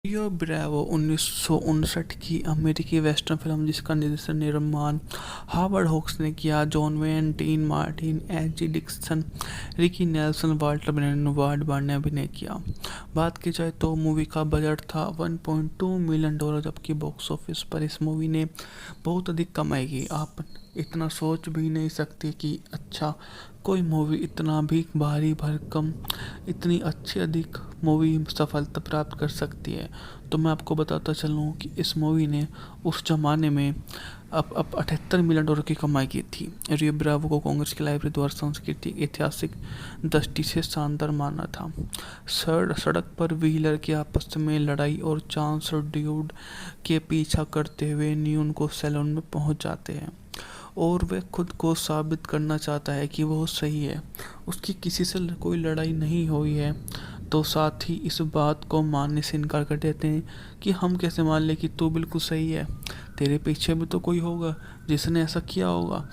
रियो bravo 1959 की अमेरिकी western film जिसका निर्देशन निर्माण हावर्ड हॉक्स ने किया। John Wayne, Dean Martin, H G. Dixon, Ricky Nelson, Walter Brennan, Ward Bard ने अभिनय किया। बात की जाए तो मूवी का बजट था $1.2 मिलियन, जबकि बॉक्स ऑफिस पर इस मूवी ने बहुत अधिक कमाई की। आप इतना सोच भी नहीं सकते कि अच्छा कोई मूवी इतना भी भारी भरकम इतनी अच्छी अधिक मूवी सफलता प्राप्त कर सकती है। तो मैं आपको बताता चलूँ कि इस मूवी ने उस जमाने में अब $78 मिलियन की कमाई की थी। रियो ब्रावो को कांग्रेस की लाइब्रेरी द्वारा सांस्कृतिक ऐतिहासिक दृष्टि से शानदार माना था। सड़क पर व्हीलर की आपस में लड़ाई और चांस ड्यूड के पीछा करते हुए न्यून को सैलून में पहुंच जाते हैं और वह खुद को साबित करना चाहता है कि वो सही है। उसकी किसी से कोई लड़ाई नहीं हुई है, तो साथ ही इस बात को मानने से इनकार कर देते हैं कि हम कैसे मान लें कि तू बिल्कुल सही है, तेरे पीछे भी तो कोई होगा जिसने ऐसा किया होगा।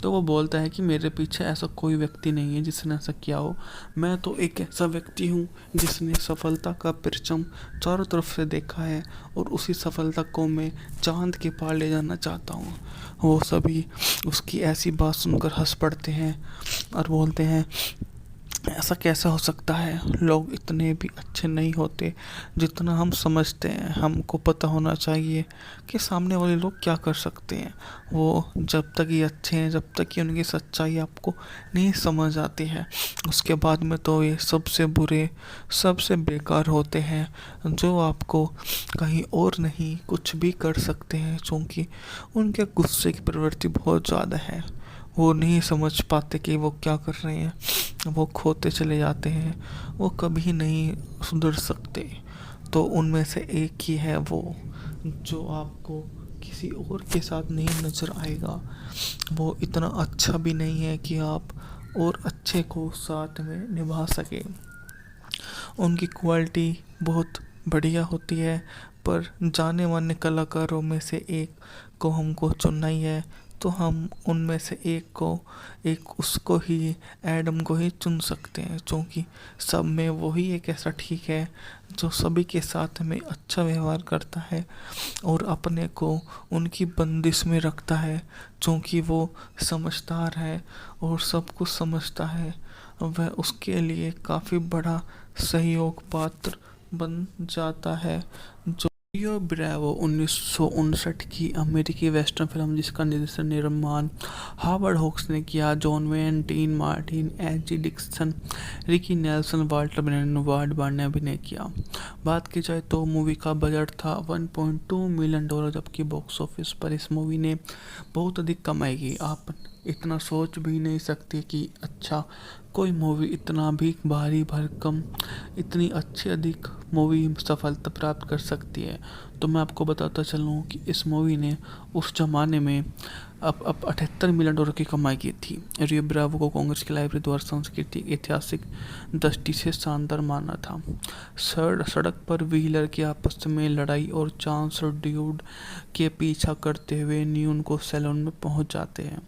तो वो बोलता है कि मेरे पीछे ऐसा कोई व्यक्ति नहीं है जिसने ऐसा किया हो, मैं तो एक ऐसा व्यक्ति हूँ जिसने सफलता का परचम चारों तरफ से देखा है और उसी सफलता को मैं चांद के पार ले जाना चाहता हूँ। वो सभी उसकी ऐसी बात सुनकर हंस पड़ते हैं और बोलते हैं ऐसा कैसे हो सकता है, लोग इतने भी अच्छे नहीं होते जितना हम समझते हैं। हमको पता होना चाहिए कि सामने वाले लोग क्या कर सकते हैं। वो जब तक ये अच्छे हैं, जब तक कि उनकी सच्चाई आपको नहीं समझ आती है, उसके बाद में तो ये सबसे बुरे सबसे बेकार होते हैं, जो आपको कहीं और नहीं कुछ भी कर सकते हैं, क्योंकि उनके गुस्से की प्रवृत्ति बहुत ज़्यादा है। वो नहीं समझ पाते कि वो क्या कर रहे हैं, वो खोते चले जाते हैं, वो कभी नहीं सुधर सकते। तो उनमें से एक ही है वो जो आपको किसी और के साथ नहीं नज़र आएगा। वो इतना अच्छा भी नहीं है कि आप और अच्छे को साथ में निभा सके। उनकी क्वालिटी बहुत बढ़िया होती है, पर जाने माने कलाकारों में से एक को हमको चुनना ही है, तो हम उनमें से एक उसको ही एडम को ही चुन सकते हैं, क्योंकि सब में वही एक ऐसा ठीक है जो सभी के साथ में अच्छा व्यवहार करता है और अपने को उनकी बंदिश में रखता है, क्योंकि वो समझदार है और सब कुछ समझता है। वह उसके लिए काफ़ी बड़ा सहयोग पात्र बन जाता है। जो रियो ब्रेवो 1959 की अमेरिकी वेस्टर्न फिल्म जिसका निर्देशन निर्माण हावर्ड हॉक्स ने किया। John Wayne, Dean Martin, H G. Dixon, Ricky Nelson, Walter Brennan, Ward Bard ने अभिनय किया। बात की जाए तो मूवी का बजट था $1.2 मिलियन, जबकि बॉक्स ऑफिस पर इस मूवी ने बहुत अधिक कमाई की। आप इतना सोच भी नहीं सकते कि अच्छा कोई मूवी इतना भी भारी भरकम इतनी अच्छी अधिक मूवी सफलता प्राप्त कर सकती है। तो मैं आपको बताता चलूँ कि इस मूवी ने उस जमाने में अब $78 मिलियन की कमाई की थी। रियो ब्रावो को कांग्रेस की लाइब्रेरी द्वारा सांस्कृतिक ऐतिहासिक दृष्टि से शानदार माना था। सड़क पर व्हीलर की आपस में लड़ाई और चांस ड्यूड के पीछा करते हुए न्यून को सैलून में पहुंच जाते हैं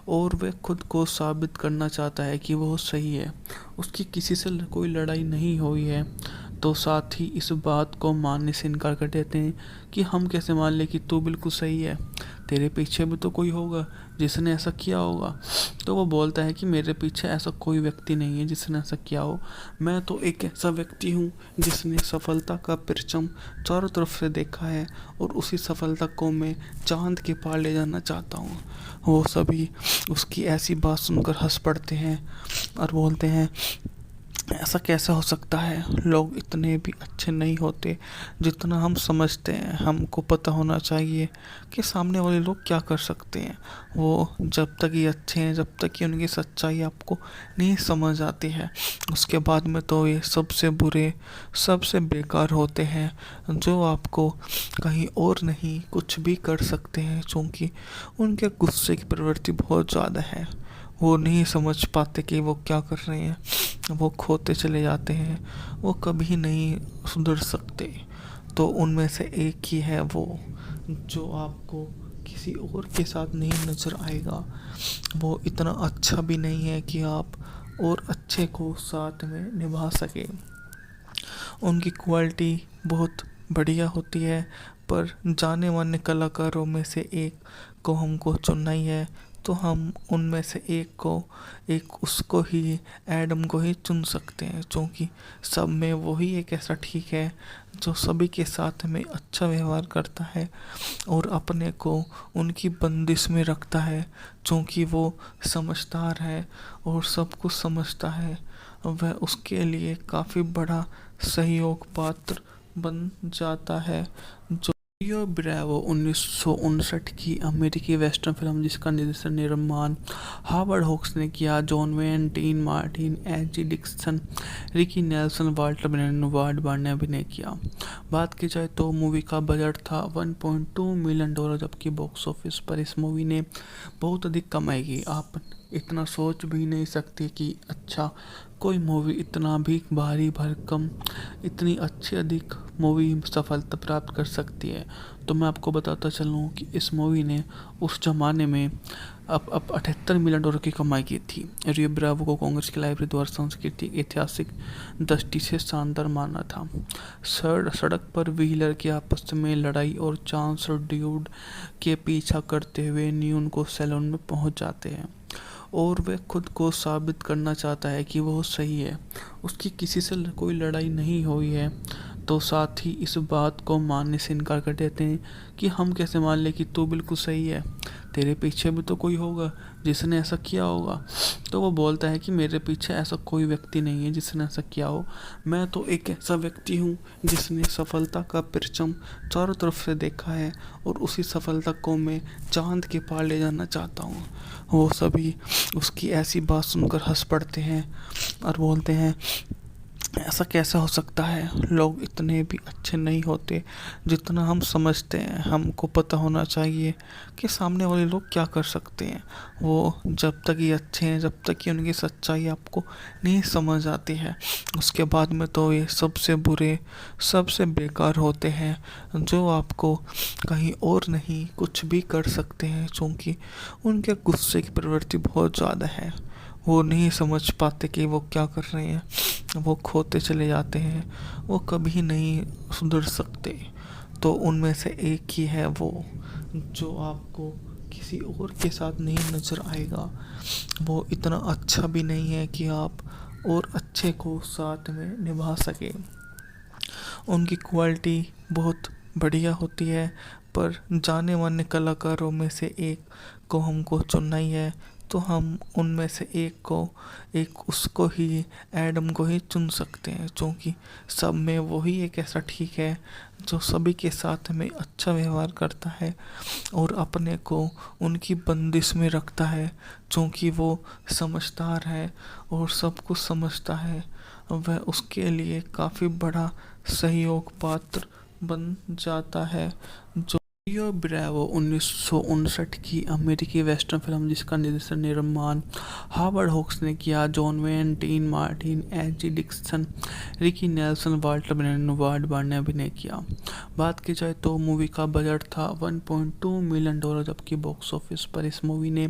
और वह खुद को साबित करना चाहता है कि वो सही है। उसकी किसी से कोई लड़ाई नहीं हुई है, तो साथ ही इस बात को मानने से इनकार कर देते हैं कि हम कैसे मान लें कि तू बिल्कुल सही है, तेरे पीछे भी तो कोई होगा जिसने ऐसा किया होगा। तो वो बोलता है कि मेरे पीछे ऐसा कोई व्यक्ति नहीं है जिसने ऐसा किया हो, मैं तो एक ऐसा व्यक्ति हूँ जिसने सफलता का परचम चारों तरफ से देखा है और उसी सफलता को मैं चांद के पार ले जाना चाहता हूँ। वो सभी उसकी ऐसी बात सुनकर हंस पड़ते हैं और बोलते हैं ऐसा कैसे हो सकता है, लोग इतने भी अच्छे नहीं होते जितना हम समझते हैं। हमको पता होना चाहिए कि सामने वाले लोग क्या कर सकते हैं। वो जब तक ये अच्छे हैं, जब तक कि उनकी सच्चाई आपको नहीं समझ आती है, उसके बाद में तो ये सबसे बुरे सबसे बेकार होते हैं, जो आपको कहीं और नहीं कुछ भी कर सकते हैं, क्योंकि उनके गुस्से की प्रवृत्ति बहुत ज़्यादा है। वो नहीं समझ पाते कि वो क्या कर रहे हैं, वो खोते चले जाते हैं, वो कभी नहीं सुधर सकते। तो उनमें से एक ही है वो जो आपको किसी और के साथ नहीं नज़र आएगा। वो इतना अच्छा भी नहीं है कि आप और अच्छे को साथ में निभा सके। उनकी क्वालिटी बहुत बढ़िया होती है, पर जाने माने कलाकारों में से एक को हमको चुनना ही है, तो हम उनमें से एक उसको ही, एडम को ही चुन सकते हैं, क्योंकि सब में वही एक ऐसा ठीक है जो सभी के साथ में अच्छा व्यवहार करता है और अपने को उनकी बंदिश में रखता है, क्योंकि वो समझदार है और सब कुछ समझता है। वह उसके लिए काफ़ी बड़ा सहयोग पात्र बन जाता है। जो रियो ब्रेवो 1959 की अमेरिकी वेस्टर्न फिल्म जिसका निर्देशन निर्माण हावर्ड होक्स ने किया। John Wayne, Dean Martin, H G. Dixon, Ricky Nelson, Walter Brennan Ward Barr ने अभिनय किया। बात की जाए तो मूवी का बजट था $1.2 मिलियन, जबकि बॉक्स ऑफिस पर इस मूवी ने बहुत अधिक कमाई की। आप इतना सोच भी नहीं सकते कि अच्छा कोई मूवी इतना भी भारी भरकम इतनी अच्छी अधिक मूवी सफलता प्राप्त कर सकती है। तो मैं आपको बताता चलूँ कि इस मूवी ने उस जमाने में अब $78 मिलियन की कमाई की थी। रियो ब्रावो को कांग्रेस की लाइब्रेरी द्वारा सांस्कृतिक ऐतिहासिक दृष्टि से शानदार माना था। सड़क पर व्हीलर की आपस में लड़ाई और चांस ड्यूड के पीछा करते हुए न्यून को सैलून में पहुंच जाते हैं और वह खुद को साबित करना चाहता है कि वो सही है। उसकी किसी से कोई लड़ाई नहीं हुई है, तो साथ ही इस बात को मानने से इनकार कर देते हैं कि हम कैसे मान लें कि तू बिल्कुल सही है, तेरे पीछे भी तो कोई होगा जिसने ऐसा किया होगा। तो वो बोलता है कि मेरे पीछे ऐसा कोई व्यक्ति नहीं है जिसने ऐसा किया हो, मैं तो एक ऐसा व्यक्ति हूँ जिसने सफलता का परचम चारों तरफ से देखा है और उसी सफलता को मैं चांद के पार ले जाना चाहता हूँ। वो सभी उसकी ऐसी बात सुनकर हंस पड़ते हैं और बोलते हैं ऐसा कैसे हो सकता है, लोग इतने भी अच्छे नहीं होते जितना हम समझते हैं। हमको पता होना चाहिए कि सामने वाले लोग क्या कर सकते हैं। वो जब तक ये अच्छे हैं, जब तक कि उनकी सच्चाई आपको नहीं समझ आती है, उसके बाद में तो ये सबसे बुरे, सबसे बेकार होते हैं, जो आपको कहीं और नहीं कुछ भी कर सकते हैं, क्योंकि उनके गुस्से की प्रवृत्ति बहुत ज़्यादा है। वो नहीं समझ पाते कि वो क्या कर रहे हैं, वो खोते चले जाते हैं, वो कभी नहीं सुधर सकते। तो उनमें से एक ही है वो जो आपको किसी और के साथ नहीं नज़र आएगा। वो इतना अच्छा भी नहीं है कि आप और अच्छे को साथ में निभा सके। उनकी क्वालिटी बहुत बढ़िया होती है, पर जाने माने कलाकारों में से एक को हमको चुनना ही है, तो हम उनमें से एक उसको ही, एडम को ही चुन सकते हैं, क्योंकि सब में वही एक ऐसा ठीक है जो सभी के साथ में अच्छा व्यवहार करता है और अपने को उनकी बंदिश में रखता है, क्योंकि वो समझदार है और सब कुछ समझता है। वह उसके लिए काफ़ी बड़ा सहयोग पात्र बन जाता है। जो रियो ब्रेवो 1959 की अमेरिकी वेस्टर्न फिल्म जिसका निर्देशन निर्माण हावर्ड होक्स ने किया। John Wayne, Dean Martin, H G. Dixon, Ricky Nelson, Walter Brennan Ward Barr ने अभिनय किया। बात की जाए तो मूवी का बजट था $1.2 मिलियन, जबकि बॉक्स ऑफिस पर इस मूवी ने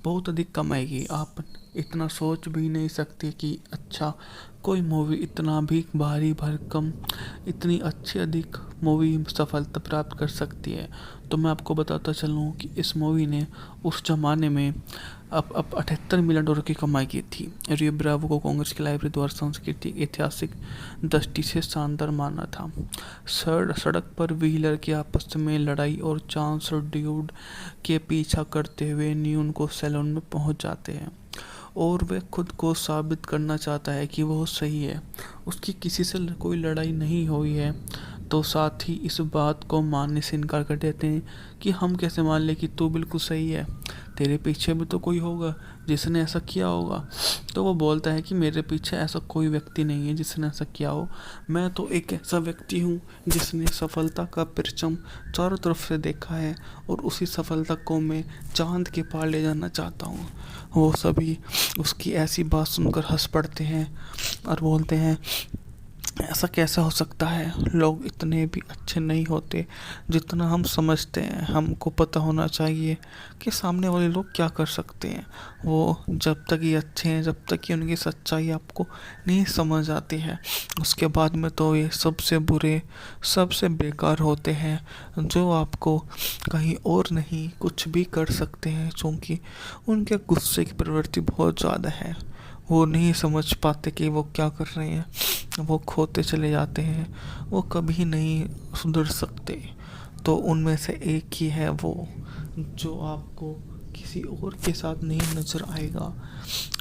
बहुत अधिक कमाई की। आप इतना सोच भी नहीं सकते कि अच्छा कोई मूवी इतना भी भारी भरकम इतनी अच्छी अधिक मूवी सफलता प्राप्त कर सकती है। तो मैं आपको बताता चलूँ कि इस मूवी ने उस जमाने में अब $78 मिलियन की कमाई की थी। रियो ब्रावो को कांग्रेस की लाइब्रेरी द्वारा सांस्कृतिक ऐतिहासिक दृष्टि से शानदार माना था। सड़क पर व्हीलर की आपस में लड़ाई और चांस ड्यूड के पीछा करते हुए न्यून को सैलून में पहुंच जाते हैं और वह खुद को साबित करना चाहता है कि वो सही है। उसकी किसी से कोई लड़ाई नहीं हुई है, तो साथ ही इस बात को मानने से इनकार कर देते हैं कि हम कैसे मान लें कि तू बिल्कुल सही है, तेरे पीछे भी तो कोई होगा जिसने ऐसा किया होगा। तो वो बोलता है कि मेरे पीछे ऐसा कोई व्यक्ति नहीं है जिसने ऐसा किया हो, मैं तो एक ऐसा व्यक्ति हूँ जिसने सफलता का परचम चारों तरफ से देखा है और उसी सफलता को मैं चांद के पार ले जाना चाहता हूँ। वो सभी उसकी ऐसी बात सुनकर हंस पड़ते हैं और बोलते हैं ऐसा कैसे हो सकता है? लोग इतने भी अच्छे नहीं होते जितना हम समझते हैं। हमको पता होना चाहिए कि सामने वाले लोग क्या कर सकते हैं। वो जब तक ये अच्छे हैं, जब तक कि उनकी सच्चाई आपको नहीं समझ आती है, उसके बाद में तो ये सबसे बुरे, सबसे बेकार होते हैं, जो आपको कहीं और नहीं कुछ भी कर सकते हैं, क्योंकि उनके गुस्से की प्रवृत्ति बहुत ज़्यादा है। वो नहीं समझ पाते कि वो क्या कर रहे हैं, वो खोते चले जाते हैं, वो कभी नहीं सुधर सकते। तो उनमें से एक ही है वो, जो आपको किसी और के साथ नहीं नज़र आएगा।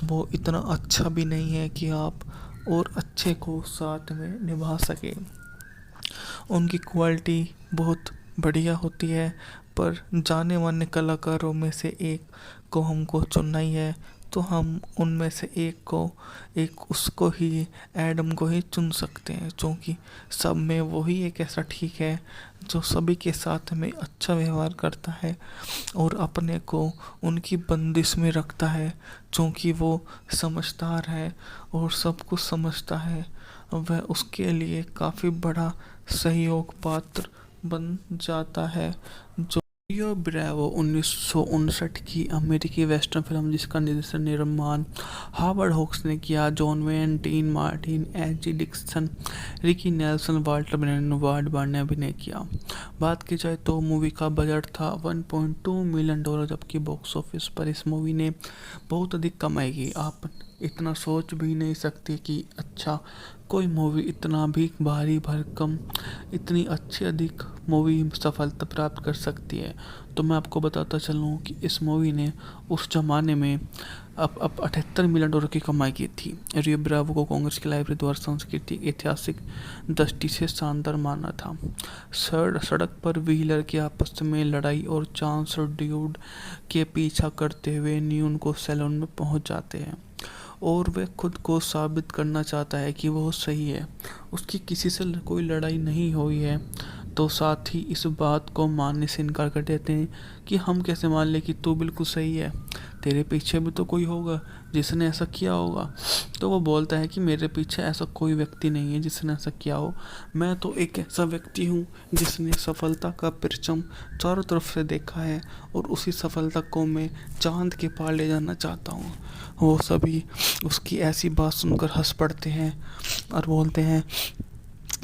वो इतना अच्छा भी नहीं है कि आप और अच्छे को साथ में निभा सके। उनकी क्वालिटी बहुत बढ़िया होती है, पर जाने माने कलाकारों में से एक को हमको चुनना ही है, तो हम उनमें से एक उसको ही, एडम को ही चुन सकते हैं, क्योंकि सब में वही एक ऐसा ठीक है जो सभी के साथ में अच्छा व्यवहार करता है और अपने को उनकी बंदिश में रखता है, क्योंकि वो समझदार है और सब कुछ समझता है। वह उसके लिए काफ़ी बड़ा सहयोग पात्र बन जाता है। जो रियो ब्रेवो 1959 की अमेरिकी वेस्टर्न फिल्म जिसका निर्देशन निर्माण हावर्ड होक्स ने किया। John Wayne, Dean Martin, H G Dixon, Ricky Nelson, Walter Bennett, Ward Barr ने अभिनय किया। बात की जाए तो मूवी का बजट था $1.2 मिलियन, जबकि बॉक्स ऑफिस पर इस मूवी ने बहुत अधिक कमाई की। आप इतना सोच भी नहीं सकते कि अच्छा कोई मूवी इतना भी भारी भरकम, इतनी अच्छी अधिक मूवी सफलता प्राप्त कर सकती है। तो मैं आपको बताता चलूँ कि इस मूवी ने उस जमाने में अब $78 मिलियन की कमाई की थी। रियो ब्रावो को कांग्रेस की लाइब्रेरी द्वारा सांस्कृतिक ऐतिहासिक दृष्टि से शानदार माना था। सड़क पर व्हीलर की आपस में लड़ाई और चांस ड्यूड के पीछा करते हुए न्यून को सैलून में पहुंच जाते हैं और वह खुद को साबित करना चाहता है कि वो सही है। उसकी किसी से कोई लड़ाई नहीं हुई है, तो साथ ही इस बात को मानने से इनकार कर देते हैं कि हम कैसे मान लें कि तू बिल्कुल सही है, तेरे पीछे भी तो कोई होगा जिसने ऐसा किया होगा। तो वो बोलता है कि मेरे पीछे ऐसा कोई व्यक्ति नहीं है जिसने ऐसा किया हो, मैं तो एक ऐसा व्यक्ति हूँ जिसने सफलता का परचम चारों तरफ से देखा है और उसी सफलता को मैं चांद के पार ले जाना चाहता हूँ। वो सभी उसकी ऐसी बात सुनकर हंस पड़ते हैं और बोलते हैं,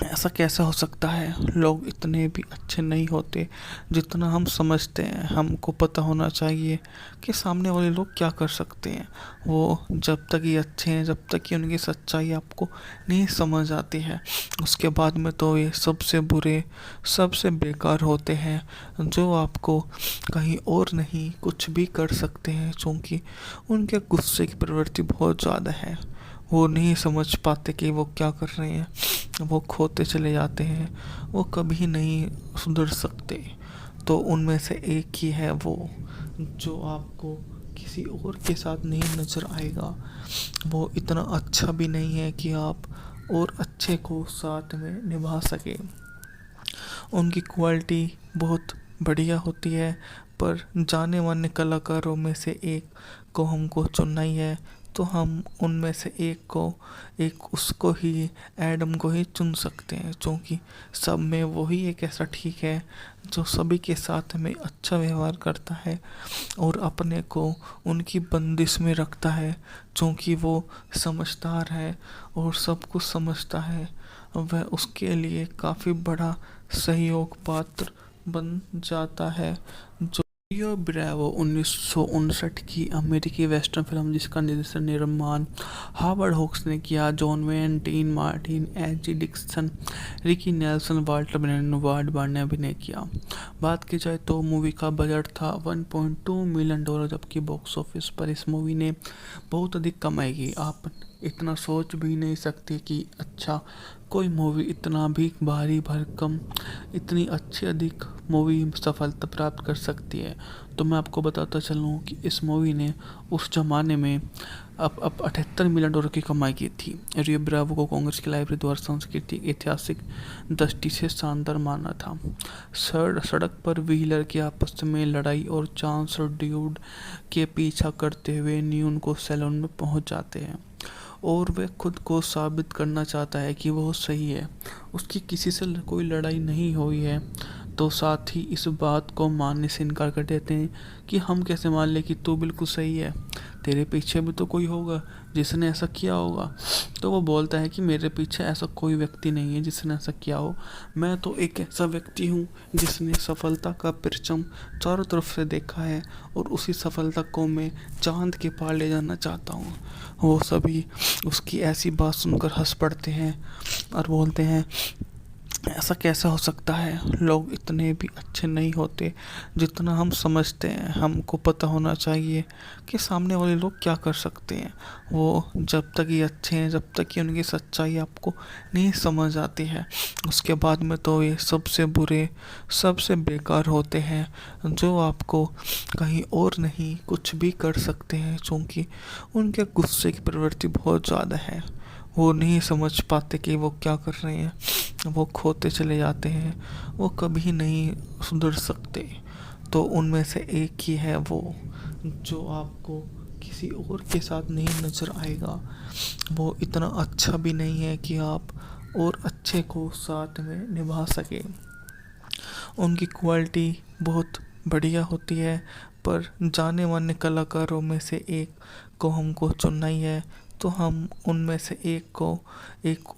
ऐसा कैसे हो सकता है? लोग इतने भी अच्छे नहीं होते जितना हम समझते हैं। हमको पता होना चाहिए कि सामने वाले लोग क्या कर सकते हैं। वो जब तक ये अच्छे हैं, जब तक कि उनकी सच्चाई आपको नहीं समझ आती है, उसके बाद में तो ये सबसे बुरे, सबसे बेकार होते हैं, जो आपको कहीं और नहीं कुछ भी कर सकते हैं, क्योंकि उनके गुस्से की प्रवृत्ति बहुत ज़्यादा है। वो नहीं समझ पाते कि वो क्या कर रहे हैं, वो खोते चले जाते हैं, वो कभी नहीं सुधर सकते। तो उनमें से एक ही है वो, जो आपको किसी और के साथ नहीं नज़र आएगा। वो इतना अच्छा भी नहीं है कि आप और अच्छे को साथ में निभा सके। उनकी क्वालिटी बहुत बढ़िया होती है, पर जाने माने कलाकारों में से एक को हमको चुनना ही है, तो हम उनमें से एक उसको ही, एडम को ही चुन सकते हैं, क्योंकि सब में वही एक ऐसा ठीक है जो सभी के साथ में अच्छा व्यवहार करता है और अपने को उनकी बंदिश में रखता है, क्योंकि वो समझदार है और सब कुछ समझता है। वह उसके लिए काफ़ी बड़ा सहयोग पात्र बन जाता है। जो रियो ब्रेवो 1959 की अमेरिकी वेस्टर्न फिल्म जिसका निर्देशन निर्माण हावर्ड होक्स ने किया। John Wayne, Dean Martin, H G Dixon, Ricky Nelson, Walter Bennett, Ward Barr ने अभिनय किया। बात की जाए तो मूवी का बजट था $1.2 मिलियन, जबकि बॉक्स ऑफिस पर इस मूवी ने बहुत अधिक कमाई की। आप इतना सोच भी नहीं सकते कि अच्छा कोई मूवी इतना भी भारी भरकम, इतनी अच्छी अधिक मूवी सफलता प्राप्त कर सकती है। तो मैं आपको बताता चलूँ कि इस मूवी ने उस जमाने में अब $78 मिलियन की कमाई की थी। रियो ब्रावो को कांग्रेस की लाइब्रेरी द्वारा सांस्कृतिक ऐतिहासिक दृष्टि से शानदार माना था। सड़क पर व्हीलर की आपस में लड़ाई और चांस ड्यूड के पीछा करते हुए न्यून को सैलून में पहुंच जाते हैं और वह खुद को साबित करना चाहता है कि वो सही है। उसकी किसी से कोई लड़ाई नहीं हुई है, तो साथ ही इस बात को मानने से इनकार कर देते हैं कि हम कैसे मान लें कि तू बिल्कुल सही है, तेरे पीछे भी तो कोई होगा जिसने ऐसा किया होगा। तो वो बोलता है कि मेरे पीछे ऐसा कोई व्यक्ति नहीं है जिसने ऐसा किया हो, मैं तो एक ऐसा व्यक्ति हूँ जिसने सफलता का परचम चारों तरफ से देखा है और उसी सफलता को मैं चांद के पार ले जाना चाहता हूँ। वो सभी उसकी ऐसी बात सुनकर हंस पड़ते हैं और बोलते हैं, ऐसा कैसे हो सकता है, लोग इतने भी अच्छे नहीं होते जितना हम समझते हैं। हमको पता होना चाहिए कि सामने वाले लोग क्या कर सकते हैं। वो जब तक ये अच्छे हैं, जब तक कि उनकी सच्चाई आपको नहीं समझ आती है, उसके बाद में तो ये सबसे बुरे, सबसे बेकार होते हैं, जो आपको कहीं और नहीं कुछ भी कर सकते हैं, क्योंकि उनके गुस्से की प्रवृत्ति बहुत ज़्यादा है। वो नहीं समझ पाते कि वो क्या कर रहे हैं, वो खोते चले जाते हैं, वो कभी नहीं सुधर सकते। तो उनमें से एक ही है वो, जो आपको किसी और के साथ नहीं नज़र आएगा। वो इतना अच्छा भी नहीं है कि आप और अच्छे को साथ में निभा सके। उनकी क्वालिटी बहुत बढ़िया होती है, पर जाने माने कलाकारों में से एक को हमको चुनना ही है, तो हम उनमें से एक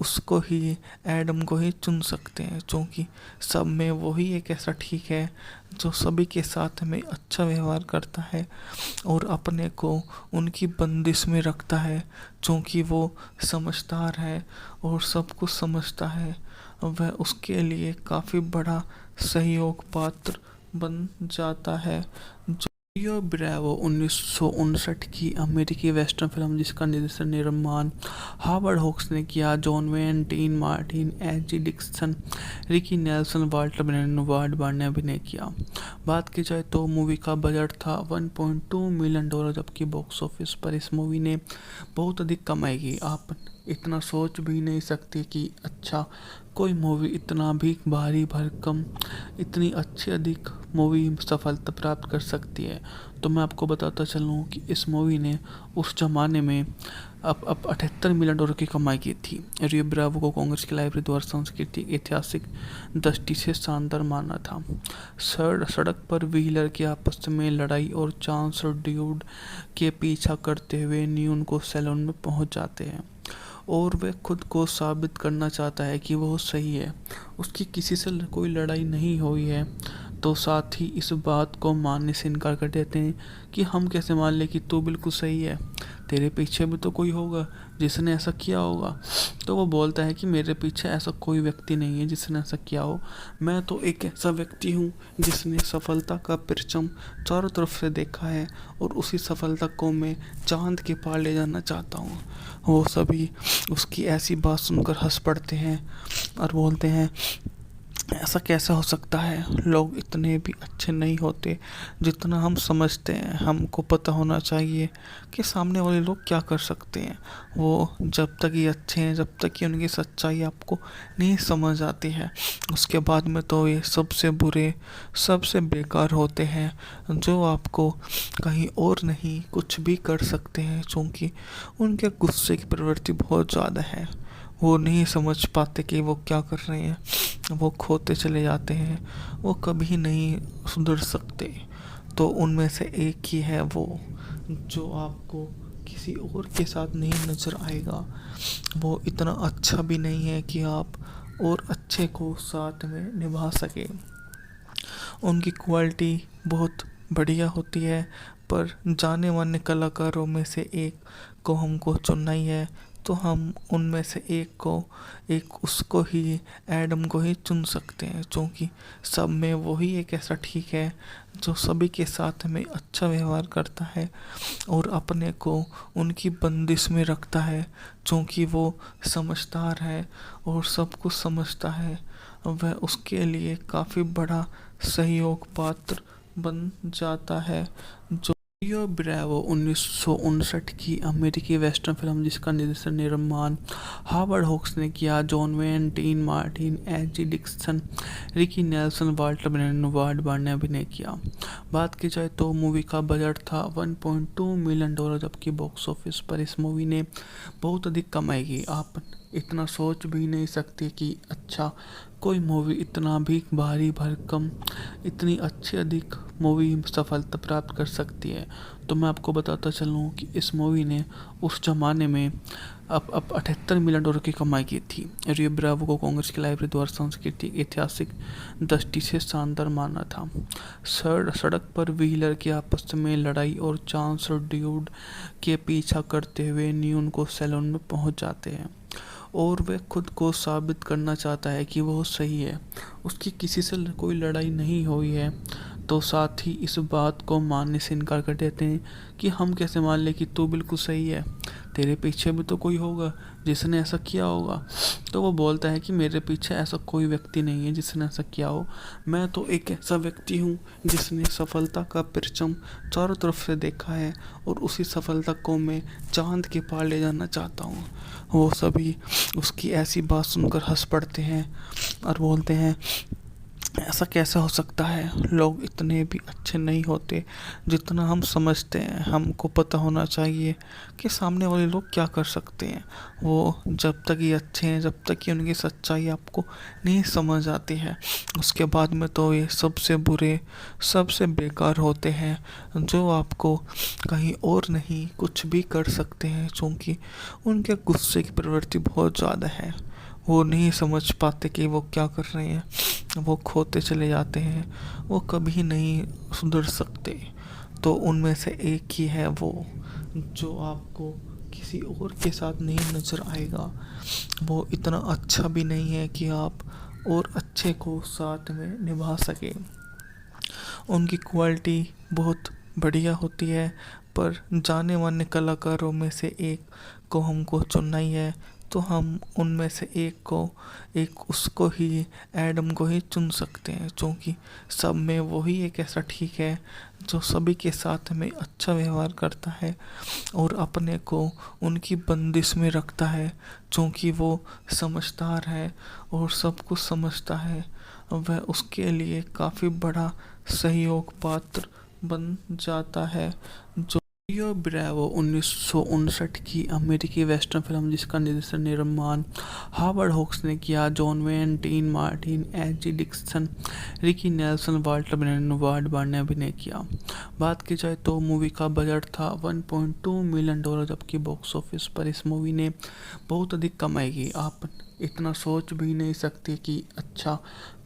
उसको ही, एडम को ही चुन सकते हैं, क्योंकि सब में वही एक ऐसा ठीक है जो सभी के साथ में अच्छा व्यवहार करता है और अपने को उनकी बंदिश में रखता है, क्योंकि वो समझदार है और सब कुछ समझता है। वह उसके लिए काफ़ी बड़ा सहयोग पात्र बन जाता है। रियो ब्रेवो 1959 की अमेरिकी वेस्टर्न फिल्म जिसका निर्देशन निर्माण हावर्ड होक्स ने किया। John Wayne, Dean Martin, H G. Dixon, Ricky Nelson, Walter Brennan, Ward Barr ने अभिनय किया। बात की जाए तो मूवी का बजट था $1.2 मिलियन, जबकि बॉक्स ऑफिस पर इस मूवी ने बहुत अधिक कमाई की। आप इतना सोच भी नहीं सकते कि अच्छा कोई मूवी इतना भी भारी भरकम, इतनी अच्छी अधिक मूवी सफलता प्राप्त कर सकती है। तो मैं आपको बताता चलूँ कि इस मूवी ने उस जमाने में अब $78 मिलियन की कमाई की थी। रियो ब्रावो को कांग्रेस की लाइब्रेरी द्वारा सांस्कृतिक ऐतिहासिक दृष्टि से शानदार माना था। सड़क पर व्हीलर की आपस में लड़ाई और चांस ड्यूड के पीछा करते हुए न्यून को सैलून में पहुंच जाते हैं और वह खुद को साबित करना चाहता है कि वो सही है। उसकी किसी से कोई लड़ाई नहीं हुई है, तो साथ ही इस बात को मानने से इनकार कर देते हैं कि हम कैसे मान लें कि तू बिल्कुल सही है, तेरे पीछे भी तो कोई होगा जिसने ऐसा किया होगा। तो वो बोलता है कि मेरे पीछे ऐसा कोई व्यक्ति नहीं है जिसने ऐसा किया हो, मैं तो एक ऐसा व्यक्ति हूँ जिसने सफलता का परचम चारों तरफ से देखा है और उसी सफलता को मैं चांद के पार ले जाना चाहता हूँ। वो सभी उसकी ऐसी बात सुनकर हंस पड़ते हैं और बोलते हैं, ऐसा कैसे हो सकता है, लोग इतने भी अच्छे नहीं होते जितना हम समझते हैं। हमको पता होना चाहिए कि सामने वाले लोग क्या कर सकते हैं। वो जब तक ये अच्छे हैं, जब तक कि उनकी सच्चाई आपको नहीं समझ आती है, उसके बाद में तो ये सबसे बुरे, सबसे बेकार होते हैं, जो आपको कहीं और नहीं कुछ भी कर सकते हैं, क्योंकि उनके गुस्से की प्रवृत्ति बहुत ज़्यादा है। वो नहीं समझ पाते कि वो क्या कर रहे हैं, वो खोते चले जाते हैं, वो कभी नहीं सुधर सकते। तो उनमें से एक ही है वो, जो आपको किसी और के साथ नहीं नज़र आएगा। वो इतना अच्छा भी नहीं है कि आप और अच्छे को साथ में निभा सके। उनकी क्वालिटी बहुत बढ़िया होती है, पर जाने माने कलाकारों में से एक को हमको चुनना ही है, तो हम उनमें से एक उसको ही, एडम को ही चुन सकते हैं, क्योंकि सब में वही एक ऐसा ठीक है जो सभी के साथ में अच्छा व्यवहार करता है और अपने को उनकी बंदिश में रखता है, क्योंकि वो समझदार है और सब कुछ समझता है। वह उसके लिए काफ़ी बड़ा सहयोग पात्र बन जाता है, जो रियो ब्रेवो 1959 की अमेरिकी वेस्टर्न फिल्म जिसका निर्देशन निर्माण हावर्ड होक्स ने किया। John Wayne, Dean Martin, H G. Dixon, Ricky Nelson, Walter Brennan ने अभिनय किया। बात की जाए तो मूवी का बजट था 1.2 मिलियन डॉलर, जबकि बॉक्स ऑफिस पर इस मूवी ने बहुत अधिक कमाई की। आप इतना सोच भी नहीं सकते कि अच्छा कोई मूवी इतना भी भारी भरकम इतनी अच्छी अधिक मूवी सफलता प्राप्त कर सकती है। तो मैं आपको बताता चलूँ कि इस मूवी ने उस जमाने में अब 78 मिलियन डॉलर की कमाई की थी। रियो ब्रावो को कांग्रेस की लाइब्रेरी द्वारा सांस्कृतिक ऐतिहासिक दृष्टि से शानदार माना था। सड़क पर व्हीलर की आपस में लड़ाई और चांस और ड्यूड के पीछा करते हुए न्यून को सैलून में पहुंच जाते हैं और वह खुद को साबित करना चाहता है कि वह सही है। उसकी किसी से कोई लड़ाई नहीं हुई है, तो साथ ही इस बात को मानने से इनकार कर देते हैं कि हम कैसे मान लें कि तू बिल्कुल सही है, तेरे पीछे भी तो कोई होगा जिसने ऐसा किया होगा। तो वो बोलता है कि मेरे पीछे ऐसा कोई व्यक्ति नहीं है जिसने ऐसा किया हो, मैं तो एक ऐसा व्यक्ति हूँ जिसने सफलता का परचम चारों तरफ से देखा है और उसी सफलता को मैं चांद के पार ले जाना चाहता हूँ। वो सभी उसकी ऐसी बात सुनकर हंस पड़ते हैं और बोलते हैं ऐसा कैसे हो सकता है, लोग इतने भी अच्छे नहीं होते जितना हम समझते हैं। हमको पता होना चाहिए कि सामने वाले लोग क्या कर सकते हैं। वो जब तक ये अच्छे हैं, जब तक कि उनकी सच्चाई आपको नहीं समझ आती है, उसके बाद में तो ये सबसे बुरे सबसे बेकार होते हैं, जो आपको कहीं और नहीं कुछ भी कर सकते हैं, क्योंकि उनके गुस्से की प्रवृत्ति बहुत ज़्यादा है। वो नहीं समझ पाते कि वो क्या कर रहे हैं, वो खोते चले जाते हैं, वो कभी नहीं सुधर सकते। तो उनमें से एक ही है वो जो आपको किसी और के साथ नहीं नज़र आएगा। वो इतना अच्छा भी नहीं है कि आप और अच्छे को साथ में निभा सके। उनकी क्वालिटी बहुत बढ़िया होती है, पर जाने माने कलाकारों में से एक को हमको चुनना ही है, तो हम उनमें से एक उसको ही एडम को ही चुन सकते हैं, क्योंकि सब में वही एक ऐसा ठीक है जो सभी के साथ में अच्छा व्यवहार करता है और अपने को उनकी बंदिश में रखता है, क्योंकि वो समझदार है और सब कुछ समझता है। वह उसके लिए काफ़ी बड़ा सहयोग पात्र बन जाता है। जो रियो ब्रेवो 1959 की अमेरिकी वेस्टर्न फिल्म जिसका निर्देशन निर्माण हावर्ड होक्स ने किया। John Wayne, Dean Martin, H G. Dixon, Ricky Nelson, Walter Brennan ने अभिनय किया। बात की जाए तो मूवी का बजट था 1.2 मिलियन डॉलर, जबकि बॉक्स ऑफिस पर इस मूवी ने बहुत अधिक कमाई की। आप इतना सोच भी नहीं सकते कि अच्छा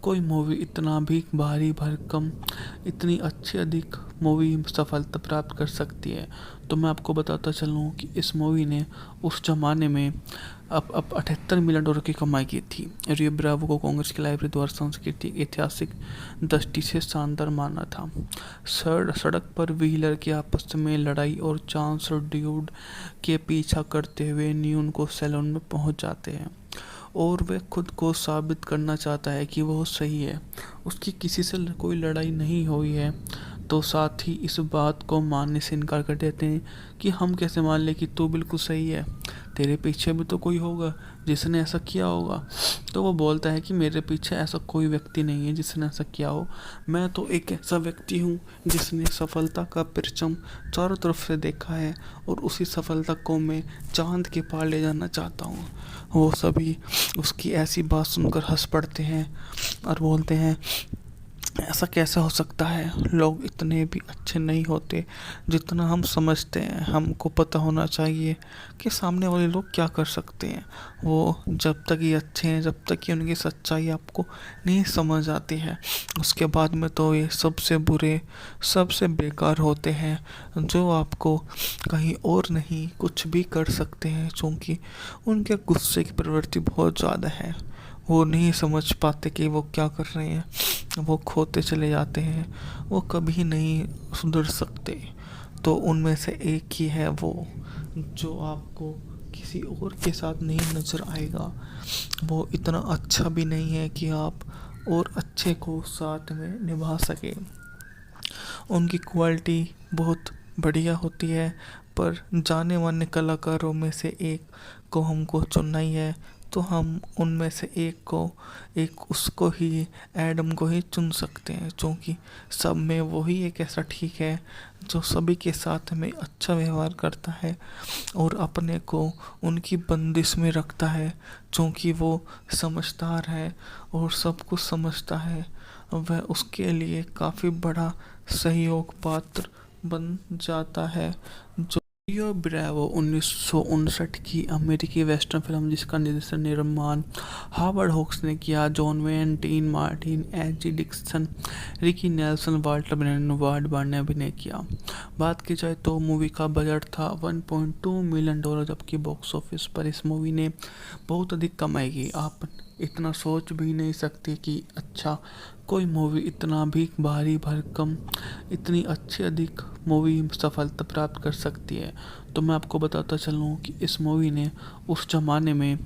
कोई मूवी इतना भी भारी भरकम इतनी अच्छी अधिक मूवी सफलता प्राप्त कर सकती है। तो मैं आपको बताता चलूँ कि इस मूवी ने उस जमाने में अब 78 मिलियन डॉलर की कमाई की थी। रियो ब्रावो को कांग्रेस की लाइब्रेरी द्वारा सांस्कृतिक ऐतिहासिक दृष्टि से शानदार माना था। सड़क पर व्हीलर की आपस में लड़ाई और चांस और ड्यूड के पीछा करते हुए न्यून को सैलून में पहुंच जाते हैं और वह खुद को साबित करना चाहता है कि वह सही है। उसकी किसी से कोई लड़ाई नहीं हुई है, तो साथ ही इस बात को मानने से इनकार कर देते हैं कि हम कैसे मान लें कि तू बिल्कुल सही है, तेरे पीछे भी तो कोई होगा जिसने ऐसा किया होगा। तो वो बोलता है कि मेरे पीछे ऐसा कोई व्यक्ति नहीं है जिसने ऐसा किया हो, मैं तो एक ऐसा व्यक्ति हूँ जिसने सफलता का परचम चारों तरफ से देखा है और उसी सफलता को मैं चांद के पार ले जाना चाहता हूँ। वो सभी उसकी ऐसी बात सुनकर हंस पड़ते हैं और बोलते हैं ऐसा कैसे हो सकता है, लोग इतने भी अच्छे नहीं होते जितना हम समझते हैं। हमको पता होना चाहिए कि सामने वाले लोग क्या कर सकते हैं। वो जब तक ये अच्छे हैं, जब तक कि उनकी सच्चाई आपको नहीं समझ आती है, उसके बाद में तो ये सबसे बुरे सबसे बेकार होते हैं, जो आपको कहीं और नहीं कुछ भी कर सकते हैं, क्योंकि उनके गुस्से की प्रवृत्ति बहुत ज़्यादा है। वो नहीं समझ पाते कि वो क्या कर रहे हैं, वो खोते चले जाते हैं, वो कभी नहीं सुधर सकते। तो उनमें से एक ही है वो जो आपको किसी और के साथ नहीं नज़र आएगा। वो इतना अच्छा भी नहीं है कि आप और अच्छे को साथ में निभा सके। उनकी क्वालिटी बहुत बढ़िया होती है, पर जाने माने कलाकारों में से एक को हमको चुनना ही है, तो हम उनमें से एक उसको ही एडम को ही चुन सकते हैं, क्योंकि सब में वही एक ऐसा ठीक है जो सभी के साथ में अच्छा व्यवहार करता है और अपने को उनकी बंदिश में रखता है, क्योंकि वो समझदार है और सब कुछ समझता है। वह उसके लिए काफ़ी बड़ा सहयोग पात्र बन जाता है। जो रियो ब्रेवो 1959 की अमेरिकी वेस्टर्न फिल्म जिसका निर्देशन निर्माण हावर्ड होक्स ने किया। John Wayne, Dean Martin, H G. Dixon, Ricky Nelson, Walter Brennan, Ward Barr ने अभिनय किया। बात की जाए तो मूवी का बजट था $1.2 मिलियन, जबकि बॉक्स ऑफिस पर इस मूवी ने बहुत अधिक कमाई की। आप इतना सोच भी नहीं सकते कि अच्छा कोई मूवी इतना भी भारी भरकम इतनी अच्छी अधिक मूवी सफलता प्राप्त कर सकती है। तो मैं आपको बताता चलूँ कि इस मूवी ने उस जमाने में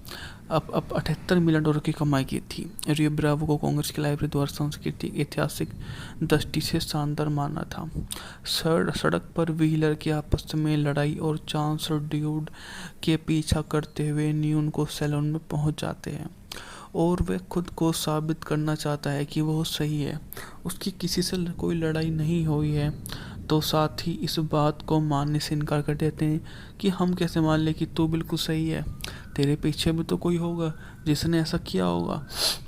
अब $78 मिलियन की कमाई की थी। रियो ब्रावो को कांग्रेस की लाइब्रेरी द्वारा सांस्कृतिक ऐतिहासिक दृष्टि से शानदार माना था। सड़क पर व्हीलर की आपस में लड़ाई और चांस ड्यूड के पीछा करते हुए न्यून को सैलून में पहुंच जाते हैं और वह खुद को साबित करना चाहता है कि वह सही है। उसकी किसी से कोई लड़ाई नहीं हुई है, तो साथ ही इस बात को मानने से इनकार कर देते हैं कि हम कैसे मान लें कि तू बिल्कुल सही है, तेरे पीछे भी तो कोई होगा जिसने ऐसा किया होगा।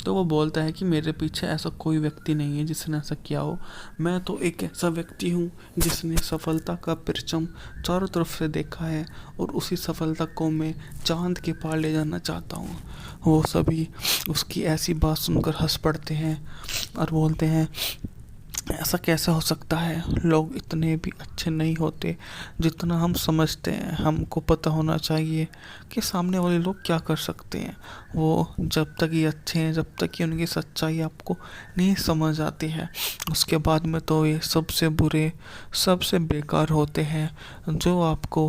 तो वो बोलता है कि मेरे पीछे ऐसा कोई व्यक्ति नहीं है जिसने ऐसा किया हो, मैं तो एक ऐसा व्यक्ति हूँ जिसने सफलता का परचम चारों तरफ से देखा है और उसी सफलता को मैं चांद के पार ले जाना चाहता हूँ। वो सभी उसकी ऐसी बात सुनकर हंस पड़ते हैं और बोलते हैं ऐसा कैसे हो सकता है, लोग इतने भी अच्छे नहीं होते जितना हम समझते हैं। हमको पता होना चाहिए कि सामने वाले लोग क्या कर सकते हैं। वो जब तक ये अच्छे हैं, जब तक कि उनकी सच्चाई आपको नहीं समझ आती है, उसके बाद में तो ये सबसे बुरे सबसे बेकार होते हैं, जो आपको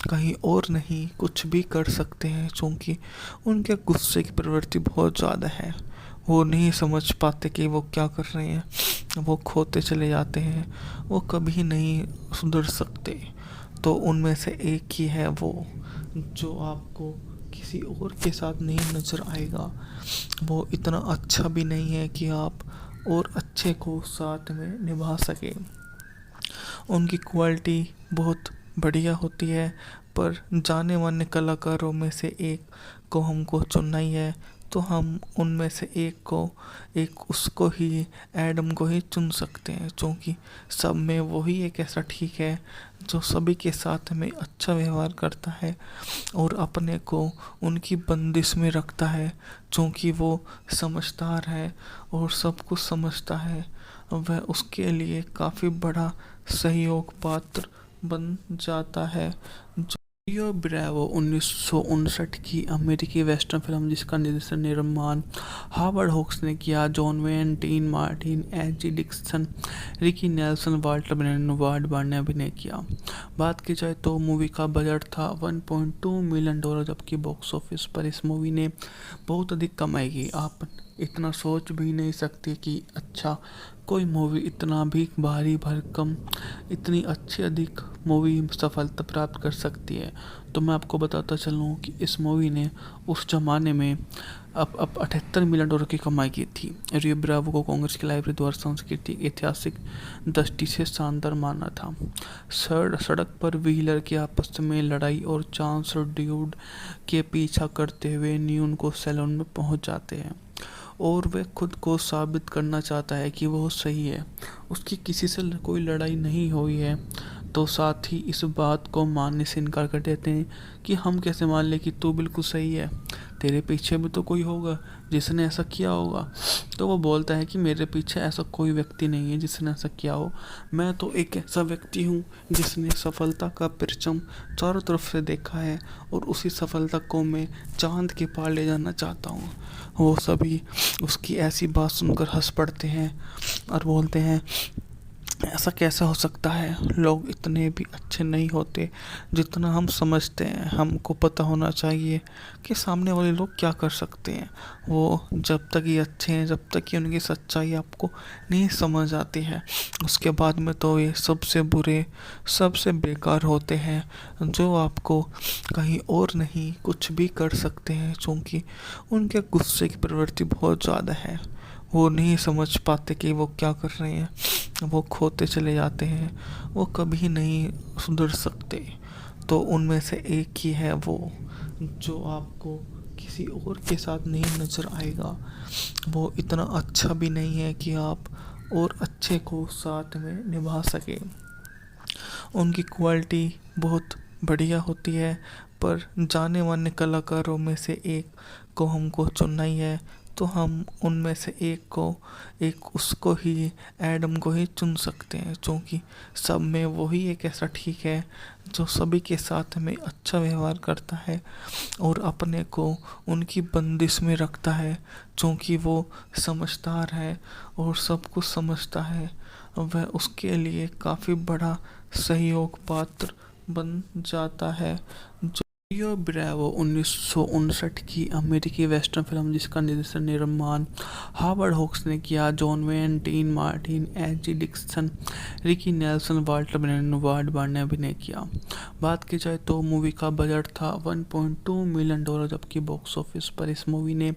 कहीं और नहीं कुछ भी कर सकते हैं, क्योंकि उनके गुस्से की प्रवृत्ति बहुत ज़्यादा है। वो नहीं समझ पाते कि वो क्या कर रहे हैं, वो खोते चले जाते हैं, वो कभी नहीं सुधर सकते। तो उनमें से एक ही है वो जो आपको किसी और के साथ नहीं नज़र आएगा। वो इतना अच्छा भी नहीं है कि आप और अच्छे को साथ में निभा सके। उनकी क्वालिटी बहुत बढ़िया होती है, पर जाने माने कलाकारों में से एक को हमको चुनना ही है, तो हम उनमें से एक उसको ही एडम को ही चुन सकते हैं, क्योंकि सब में वही एक ऐसा ठीक है जो सभी के साथ में अच्छा व्यवहार करता है और अपने को उनकी बंदिश में रखता है, क्योंकि वो समझदार है और सब कुछ समझता है। वह उसके लिए काफ़ी बड़ा सहयोग पात्र बन जाता है। रियो ब्रेवो 1959 की अमेरिकी वेस्टर्न फिल्म जिसका निर्देशन निर्माण हावर्ड होक्स ने किया। John Wayne, Dean Martin, H G. Dixon, Ricky Nelson, Walter Brennan, Ward Barr ने अभिनय किया। बात की जाए तो मूवी का बजट था $1.2 मिलियन, जबकि बॉक्स ऑफिस पर इस मूवी ने बहुत अधिक कमाई की। आप इतना सोच भी नहीं सकते कि अच्छा कोई मूवी इतना भी भारी भरकम इतनी अच्छी अधिक मूवी सफलता प्राप्त कर सकती है। तो मैं आपको बताता चलूँ कि इस मूवी ने उस जमाने में अब $78 मिलियन की कमाई की थी। रियो ब्रावो को कांग्रेस की लाइब्रेरी द्वारा सांस्कृतिक ऐतिहासिक दृष्टि से शानदार माना था। सड़क पर व्हीलर की आपस में लड़ाई और चांस ड्यूड के पीछा करते हुए न्यून को सैलून में पहुंच जाते हैं और वह खुद को साबित करना चाहता है कि वह सही है। उसकी किसी से कोई लड़ाई नहीं हुई है, तो साथ ही इस बात को मानने से इनकार कर देते हैं कि हम कैसे मान लें कि तू बिल्कुल सही है, तेरे पीछे भी तो कोई होगा जिसने ऐसा किया होगा। तो वो बोलता है कि मेरे पीछे ऐसा कोई व्यक्ति नहीं है जिसने ऐसा किया हो, मैं तो एक ऐसा व्यक्ति हूँ जिसने सफलता का परचम चारों तरफ से देखा है और उसी सफलता को मैं चांद के पार ले जाना चाहता हूँ। वो सभी उसकी ऐसी बात सुनकर हंस पड़ते हैं और बोलते हैं ऐसा कैसे हो सकता है? लोग इतने भी अच्छे नहीं होते जितना हम समझते हैं। हमको पता होना चाहिए कि सामने वाले लोग क्या कर सकते हैं। वो जब तक ये अच्छे हैं, जब तक कि उनकी सच्चाई आपको नहीं समझ आती है, उसके बाद में तो ये सबसे बुरे, सबसे बेकार होते हैं, जो आपको कहीं और नहीं कुछ भी कर सकते हैं, क्योंकि उनके गुस्से की प्रवृत्ति बहुत ज़्यादा है। वो नहीं समझ पाते कि वो क्या कर रहे हैं, वो खोते चले जाते हैं, वो कभी नहीं सुधर सकते। तो उनमें से एक ही है वो, जो आपको किसी और के साथ नहीं नज़र आएगा। वो इतना अच्छा भी नहीं है कि आप और अच्छे को साथ में निभा सके। उनकी क्वालिटी बहुत बढ़िया होती है, पर जाने माने कलाकारों में से एक को हमको चुनना ही है, तो हम उनमें से एक उसको ही, एडम को ही चुन सकते हैं, क्योंकि सब में वही एक ऐसा ठीक है जो सभी के साथ में अच्छा व्यवहार करता है और अपने को उनकी बंदिश में रखता है, क्योंकि वो समझदार है और सब कुछ समझता है। वह उसके लिए काफ़ी बड़ा सहयोग पात्र बन जाता है। रियो ब्रेवो 1959 की अमेरिकी वेस्टर्न फिल्म जिसका निर्देशन निर्माण हावर्ड होक्स ने किया। John Wayne, Dean Martin, H G. Dixon, Ricky Nelson, Walter ब्रेनेट ने अभिनय किया। बात की जाए तो मूवी का बजट था $1.2 मिलियन, जबकि बॉक्स ऑफिस पर इस मूवी ने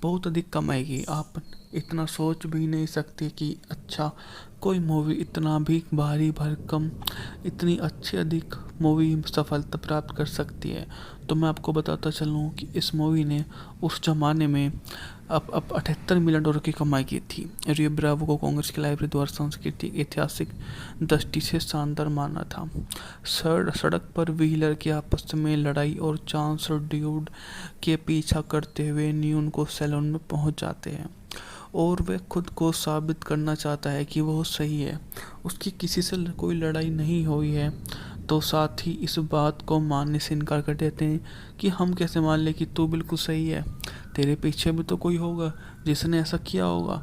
बहुत अधिक कमाई की। आप इतना सोच भी नहीं सकते कि अच्छा, कोई मूवी इतना भी भारी भरकम, इतनी अच्छी अधिक मूवी सफलता प्राप्त कर सकती है। तो मैं आपको बताता चलूँ कि इस मूवी ने उस ज़माने में अब $78 मिलियन की कमाई की थी। रियो ब्रावो को कांग्रेस की लाइब्रेरी द्वारा सांस्कृतिक ऐतिहासिक दृष्टि से शानदार माना था। सड़क पर व्हीलर की आपस में लड़ाई और चांस ड्यूड के पीछा करते हुए न्यून को सैलून में पहुंच जाते हैं और वह खुद को साबित करना चाहता है कि वह सही है। उसकी किसी से कोई लड़ाई नहीं हुई है, तो साथ ही इस बात को मानने से इनकार कर देते हैं कि हम कैसे मान लें कि तू बिल्कुल सही है, तेरे पीछे भी तो कोई होगा जिसने ऐसा किया होगा।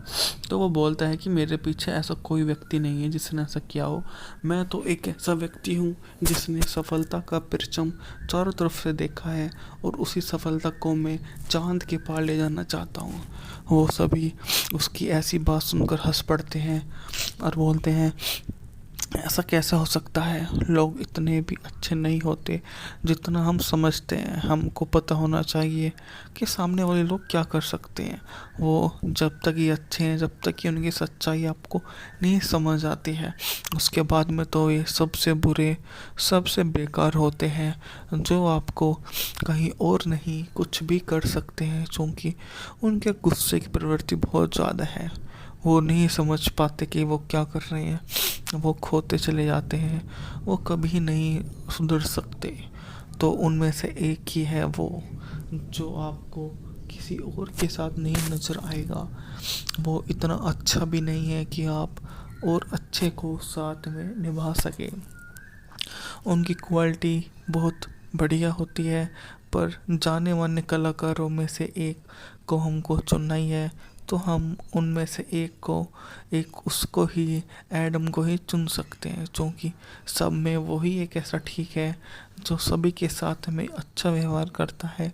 तो वो बोलता है कि मेरे पीछे ऐसा कोई व्यक्ति नहीं है जिसने ऐसा किया हो, मैं तो एक ऐसा व्यक्ति हूँ जिसने सफलता का परचम चारों तरफ से देखा है और उसी सफलता को मैं चांद के पार ले जाना चाहता हूँ। वो सभी उसकी ऐसी बात सुनकर हंस पड़ते हैं और बोलते हैं, ऐसा कैसे हो सकता है? लोग इतने भी अच्छे नहीं होते जितना हम समझते हैं। हमको पता होना चाहिए कि सामने वाले लोग क्या कर सकते हैं। वो जब तक ये अच्छे हैं, जब तक कि उनकी सच्चाई आपको नहीं समझ आती है, उसके बाद में तो ये सबसे बुरे, सबसे बेकार होते हैं, जो आपको कहीं और नहीं कुछ भी कर सकते हैं, क्योंकि उनके गुस्से की प्रवृत्ति बहुत ज़्यादा है। वो नहीं समझ पाते कि वो क्या कर रहे हैं, वो खोते चले जाते हैं, वो कभी नहीं सुधर सकते। तो उनमें से एक ही है वो, जो आपको किसी और के साथ नहीं नज़र आएगा। वो इतना अच्छा भी नहीं है कि आप और अच्छे को साथ में निभा सके। उनकी क्वालिटी बहुत बढ़िया होती है, पर जाने माने कलाकारों में से एक को हमको चुनना ही है, तो हम उनमें से एक उसको ही, एडम को ही चुन सकते हैं, क्योंकि सब में वही एक ऐसा ठीक है जो सभी के साथ में अच्छा व्यवहार करता है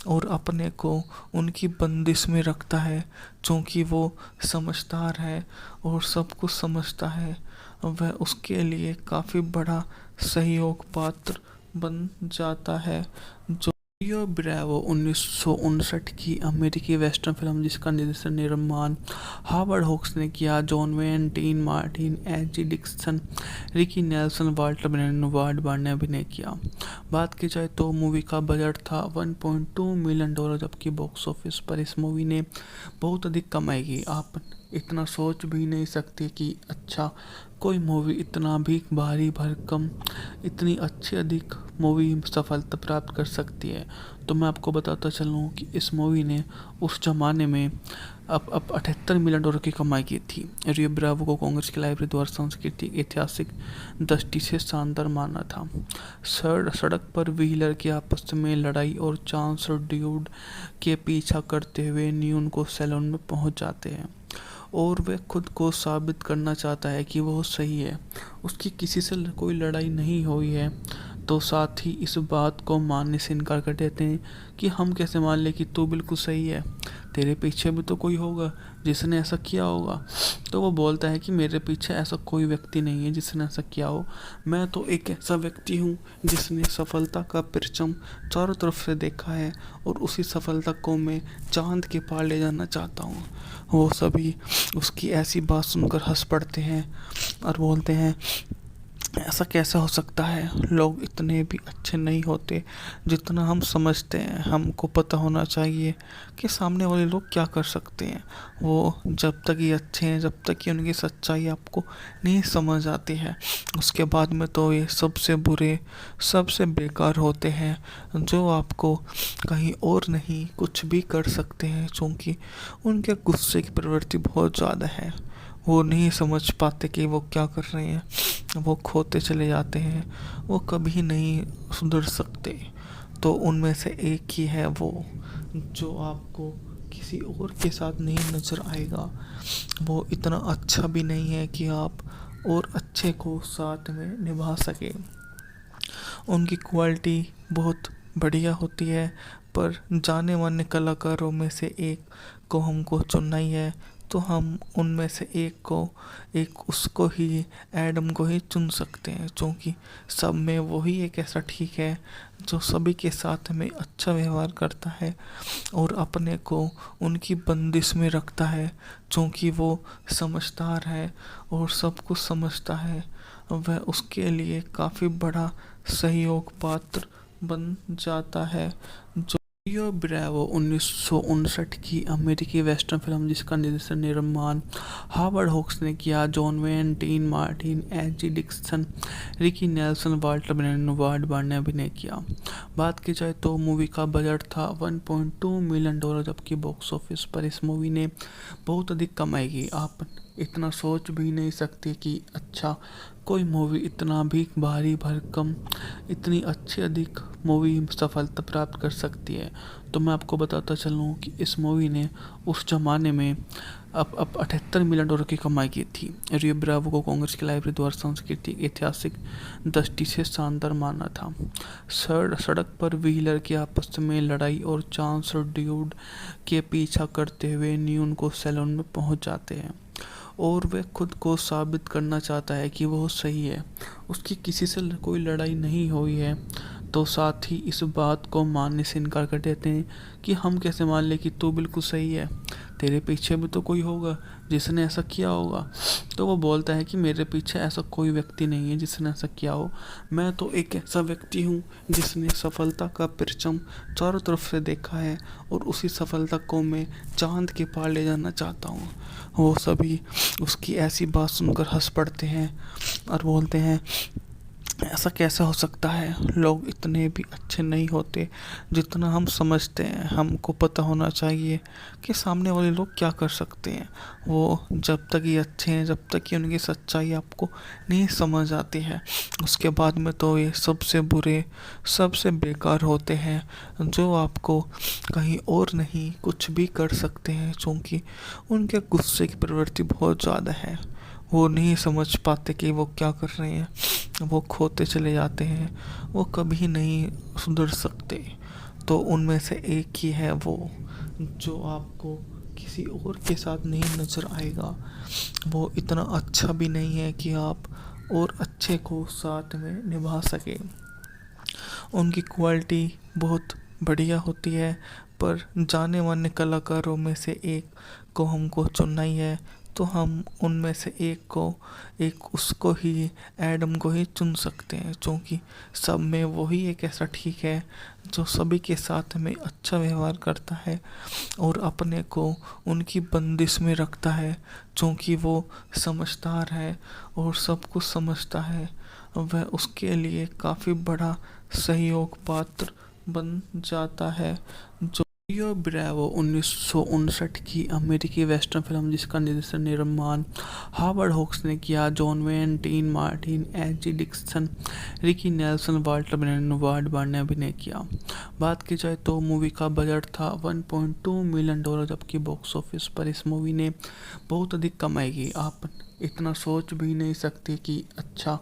और अपने को उनकी बंदिश में रखता है, क्योंकि वो समझदार है और सब कुछ समझता है। वह उसके लिए काफ़ी बड़ा सहयोग पात्र बन जाता है। रियो ब्रेवो 1959 की अमेरिकी वेस्टर्न फिल्म जिसका निर्देशन निर्माण हावर्ड होक्स ने किया। John Wayne, Dean Martin, H G. Dixon, Ricky Nelson, Walter ब्रेनेट ने अभिनय किया। बात की जाए तो मूवी का बजट था $1.2 मिलियन, जबकि बॉक्स ऑफिस पर इस मूवी ने बहुत अधिक कमाई की। आप इतना सोच भी नहीं सकते कि अच्छा, कोई मूवी इतना भी भारी भरकम, इतनी अच्छी अधिक मूवी सफलता प्राप्त कर सकती है। तो मैं आपको बताता चलूँ कि इस मूवी ने उस ज़माने में अब $78 मिलियन की कमाई की थी। रियो ब्रावो को कांग्रेस की लाइब्रेरी द्वारा सांस्कृतिक ऐतिहासिक दृष्टि से शानदार माना था। सड़क पर व्हीलर की आपस में लड़ाई और चांस ड्यूड के पीछा करते हुए न्यून को सैलून में पहुंच जाते हैं और वह खुद को साबित करना चाहता है कि वो सही है। उसकी किसी से कोई लड़ाई नहीं हुई है, तो साथ ही इस बात को मानने से इनकार कर देते हैं कि हम कैसे मान लें कि तू बिल्कुल सही है, तेरे पीछे भी तो कोई होगा जिसने ऐसा किया होगा। तो वो बोलता है कि मेरे पीछे ऐसा कोई व्यक्ति नहीं है जिसने ऐसा किया हो, मैं तो एक ऐसा व्यक्ति हूँ जिसने सफलता का परचम चारों तरफ से देखा है और उसी सफलता को मैं चांद के पार ले जाना चाहता हूँ। वो सभी उसकी ऐसी बात सुनकर हंस पड़ते हैं और बोलते हैं, ऐसा कैसे हो सकता है, लोग इतने भी अच्छे नहीं होते जितना हम समझते हैं। हमको पता होना चाहिए कि सामने वाले लोग क्या कर सकते हैं। वो जब तक ये अच्छे हैं, जब तक कि उनकी सच्चाई आपको नहीं समझ आती है, उसके बाद में तो ये सबसे बुरे, सबसे बेकार होते हैं, जो आपको कहीं और नहीं कुछ भी कर सकते हैं, क्योंकि उनके गुस्से की प्रवृत्ति बहुत ज़्यादा है। वो नहीं समझ पाते कि वो क्या कर रहे हैं, वो खोते चले जाते हैं, वो कभी नहीं सुधर सकते। तो उनमें से एक ही है वो, जो आपको किसी और के साथ नहीं नज़र आएगा। वो इतना अच्छा भी नहीं है कि आप और अच्छे को साथ में निभा सके। उनकी क्वालिटी बहुत बढ़िया होती है, पर जाने माने कलाकारों में से एक को हमको चुनना ही है, तो हम उनमें से एक उसको ही, एडम को ही चुन सकते हैं, क्योंकि सब में वही एक ऐसा ठीक है जो सभी के साथ में अच्छा व्यवहार करता है और अपने को उनकी बंदिश में रखता है, क्योंकि वो समझदार है और सब कुछ समझता है। वह उसके लिए काफ़ी बड़ा सहयोग पात्र बन जाता है। जो रियो ब्रेवो 1959 की अमेरिकी वेस्टर्न फिल्म जिसका निर्देशन निर्माण हावर्ड होक्स ने किया। John Wayne, Dean Martin, H G. Dixon, Ricky Nelson, Walter Bennett, Ward Barr ने अभिनय किया। बात की जाए तो मूवी का बजट था $1.2 मिलियन, जबकि बॉक्स ऑफिस पर इस मूवी ने बहुत अधिक कमाई की। आप इतना सोच भी नहीं सकते कि अच्छा कोई मूवी इतना भी भारी भरकम, इतनी अच्छी अधिक मूवी सफलता प्राप्त कर सकती है। तो मैं आपको बताता चलूँ कि इस मूवी ने उस जमाने में अब $78 मिलियन की कमाई की थी। रियो ब्रावो को कांग्रेस की लाइब्रेरी द्वारा सांस्कृतिक ऐतिहासिक दृष्टि से शानदार माना था। सड़क पर व्हीलर की आपस में लड़ाई और चांस ड्यूड के पीछा करते हुए न्यून को सैलून में पहुंच जाते हैं और वह खुद को साबित करना चाहता है कि वो सही है। उसकी किसी से कोई लड़ाई नहीं हुई है, तो साथ ही इस बात को मानने से इनकार कर देते हैं कि हम कैसे मान लें कि तू बिल्कुल सही है, तेरे पीछे भी तो कोई होगा जिसने ऐसा किया होगा। तो वो बोलता है कि मेरे पीछे ऐसा कोई व्यक्ति नहीं है जिसने ऐसा किया हो, मैं तो एक ऐसा व्यक्ति हूँ जिसने सफलता का परचम चारों तरफ से देखा है और उसी सफलता को मैं चांद के पार ले जाना चाहता हूँ। वो सभी उसकी ऐसी बात सुनकर हंस पड़ते हैं और बोलते हैं, ऐसा कैसे हो सकता है, लोग इतने भी अच्छे नहीं होते जितना हम समझते हैं। हमको पता होना चाहिए कि सामने वाले लोग क्या कर सकते हैं। वो जब तक ये अच्छे हैं, जब तक कि उनकी सच्चाई आपको नहीं समझ आती है, उसके बाद में तो ये सबसे बुरे, सबसे बेकार होते हैं, जो आपको कहीं और नहीं कुछ भी कर सकते हैं, क्योंकि उनके गुस्से की प्रवृत्ति बहुत ज़्यादा है। वो नहीं समझ पाते कि वो क्या कर रहे हैं, वो खोते चले जाते हैं, वो कभी नहीं सुधर सकते। तो उनमें से एक ही है वो, जो आपको किसी और के साथ नहीं नज़र आएगा। वो इतना अच्छा भी नहीं है कि आप और अच्छे को साथ में निभा सके। उनकी क्वालिटी बहुत बढ़िया होती है, पर जाने माने कलाकारों में से एक को हमको चुनना ही है, तो हम उनमें से एक उसको ही, एडम को ही चुन सकते हैं, क्योंकि सब में वही एक ऐसा ठीक है जो सभी के साथ में अच्छा व्यवहार करता है और अपने को उनकी बंदिश में रखता है, क्योंकि वो समझदार है और सब कुछ समझता है। वह उसके लिए काफ़ी बड़ा सहयोग पात्र बन जाता है। जो रियो ब्रेवो 1959 की अमेरिकी वेस्टर्न फिल्म जिसका निर्देशन निर्माण हावर्ड होक्स ने किया। John Wayne, Dean Martin, H G. Dixon, Ricky Nelson, Walter Brennan, Ward Barr ने अभिनय किया। बात की जाए तो मूवी का बजट था $1.2 मिलियन, जबकि बॉक्स ऑफिस पर इस मूवी ने बहुत अधिक कमाई की। आप इतना सोच भी नहीं सकते कि अच्छा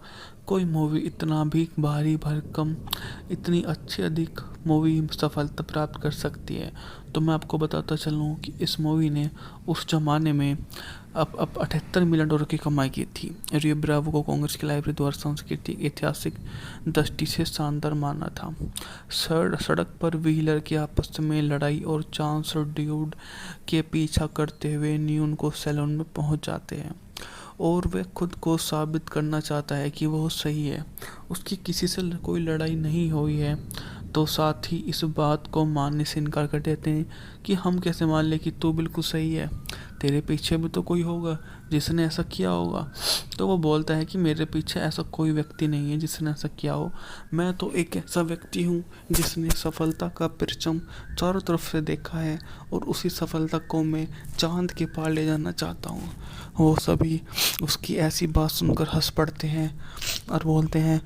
कोई मूवी इतना भी भारी भरकम इतनी अच्छी अधिक मूवी सफलता प्राप्त कर सकती है। तो मैं आपको बताता चलूँ कि इस मूवी ने उस जमाने में अब $78 मिलियन की कमाई की थी। रियो ब्रावो को कांग्रेस की लाइब्रेरी द्वारा सांस्कृतिक ऐतिहासिक दृष्टि से शानदार माना था। सड़क पर व्हीलर की आपस में लड़ाई और चांस और ड्यूड के पीछा करते हुए न्यून को सैलून में पहुंच जाते हैं और वह खुद को साबित करना चाहता है कि वह सही है, उसकी किसी से कोई लड़ाई नहीं हुई है। तो साथ ही इस बात को मानने से इनकार कर देते हैं कि हम कैसे मान लें कि तू बिल्कुल सही है, तेरे पीछे भी तो कोई होगा जिसने ऐसा किया होगा। तो वो बोलता है कि मेरे पीछे ऐसा कोई व्यक्ति नहीं है जिसने ऐसा किया हो, मैं तो एक ऐसा व्यक्ति हूँ जिसने सफलता का परचम चारों तरफ से देखा है और उसी सफलता को मैं चांद के पार ले जाना चाहता हूँ। वो सभी उसकी ऐसी बात सुनकर हंस पड़ते हैं और बोलते हैं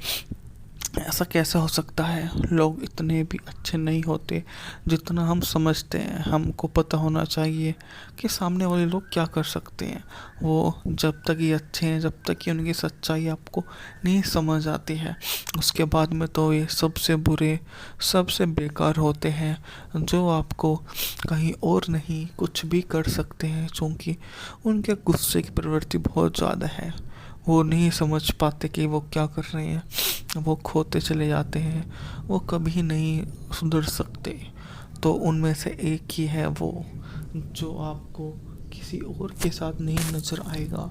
ऐसा कैसे हो सकता है, लोग इतने भी अच्छे नहीं होते जितना हम समझते हैं। हमको पता होना चाहिए कि सामने वाले लोग क्या कर सकते हैं। वो जब तक ये अच्छे हैं, जब तक कि उनकी सच्चाई आपको नहीं समझ आती है, उसके बाद में तो ये सबसे बुरे सबसे बेकार होते हैं, जो आपको कहीं और नहीं कुछ भी कर सकते हैं, क्योंकि उनके गुस्से की प्रवृत्ति बहुत ज़्यादा है। वो नहीं समझ पाते कि वो क्या कर रहे हैं, वो खोते चले जाते हैं, वो कभी नहीं सुधर सकते। तो उनमें से एक ही है वो जो आपको किसी और के साथ नहीं नज़र आएगा।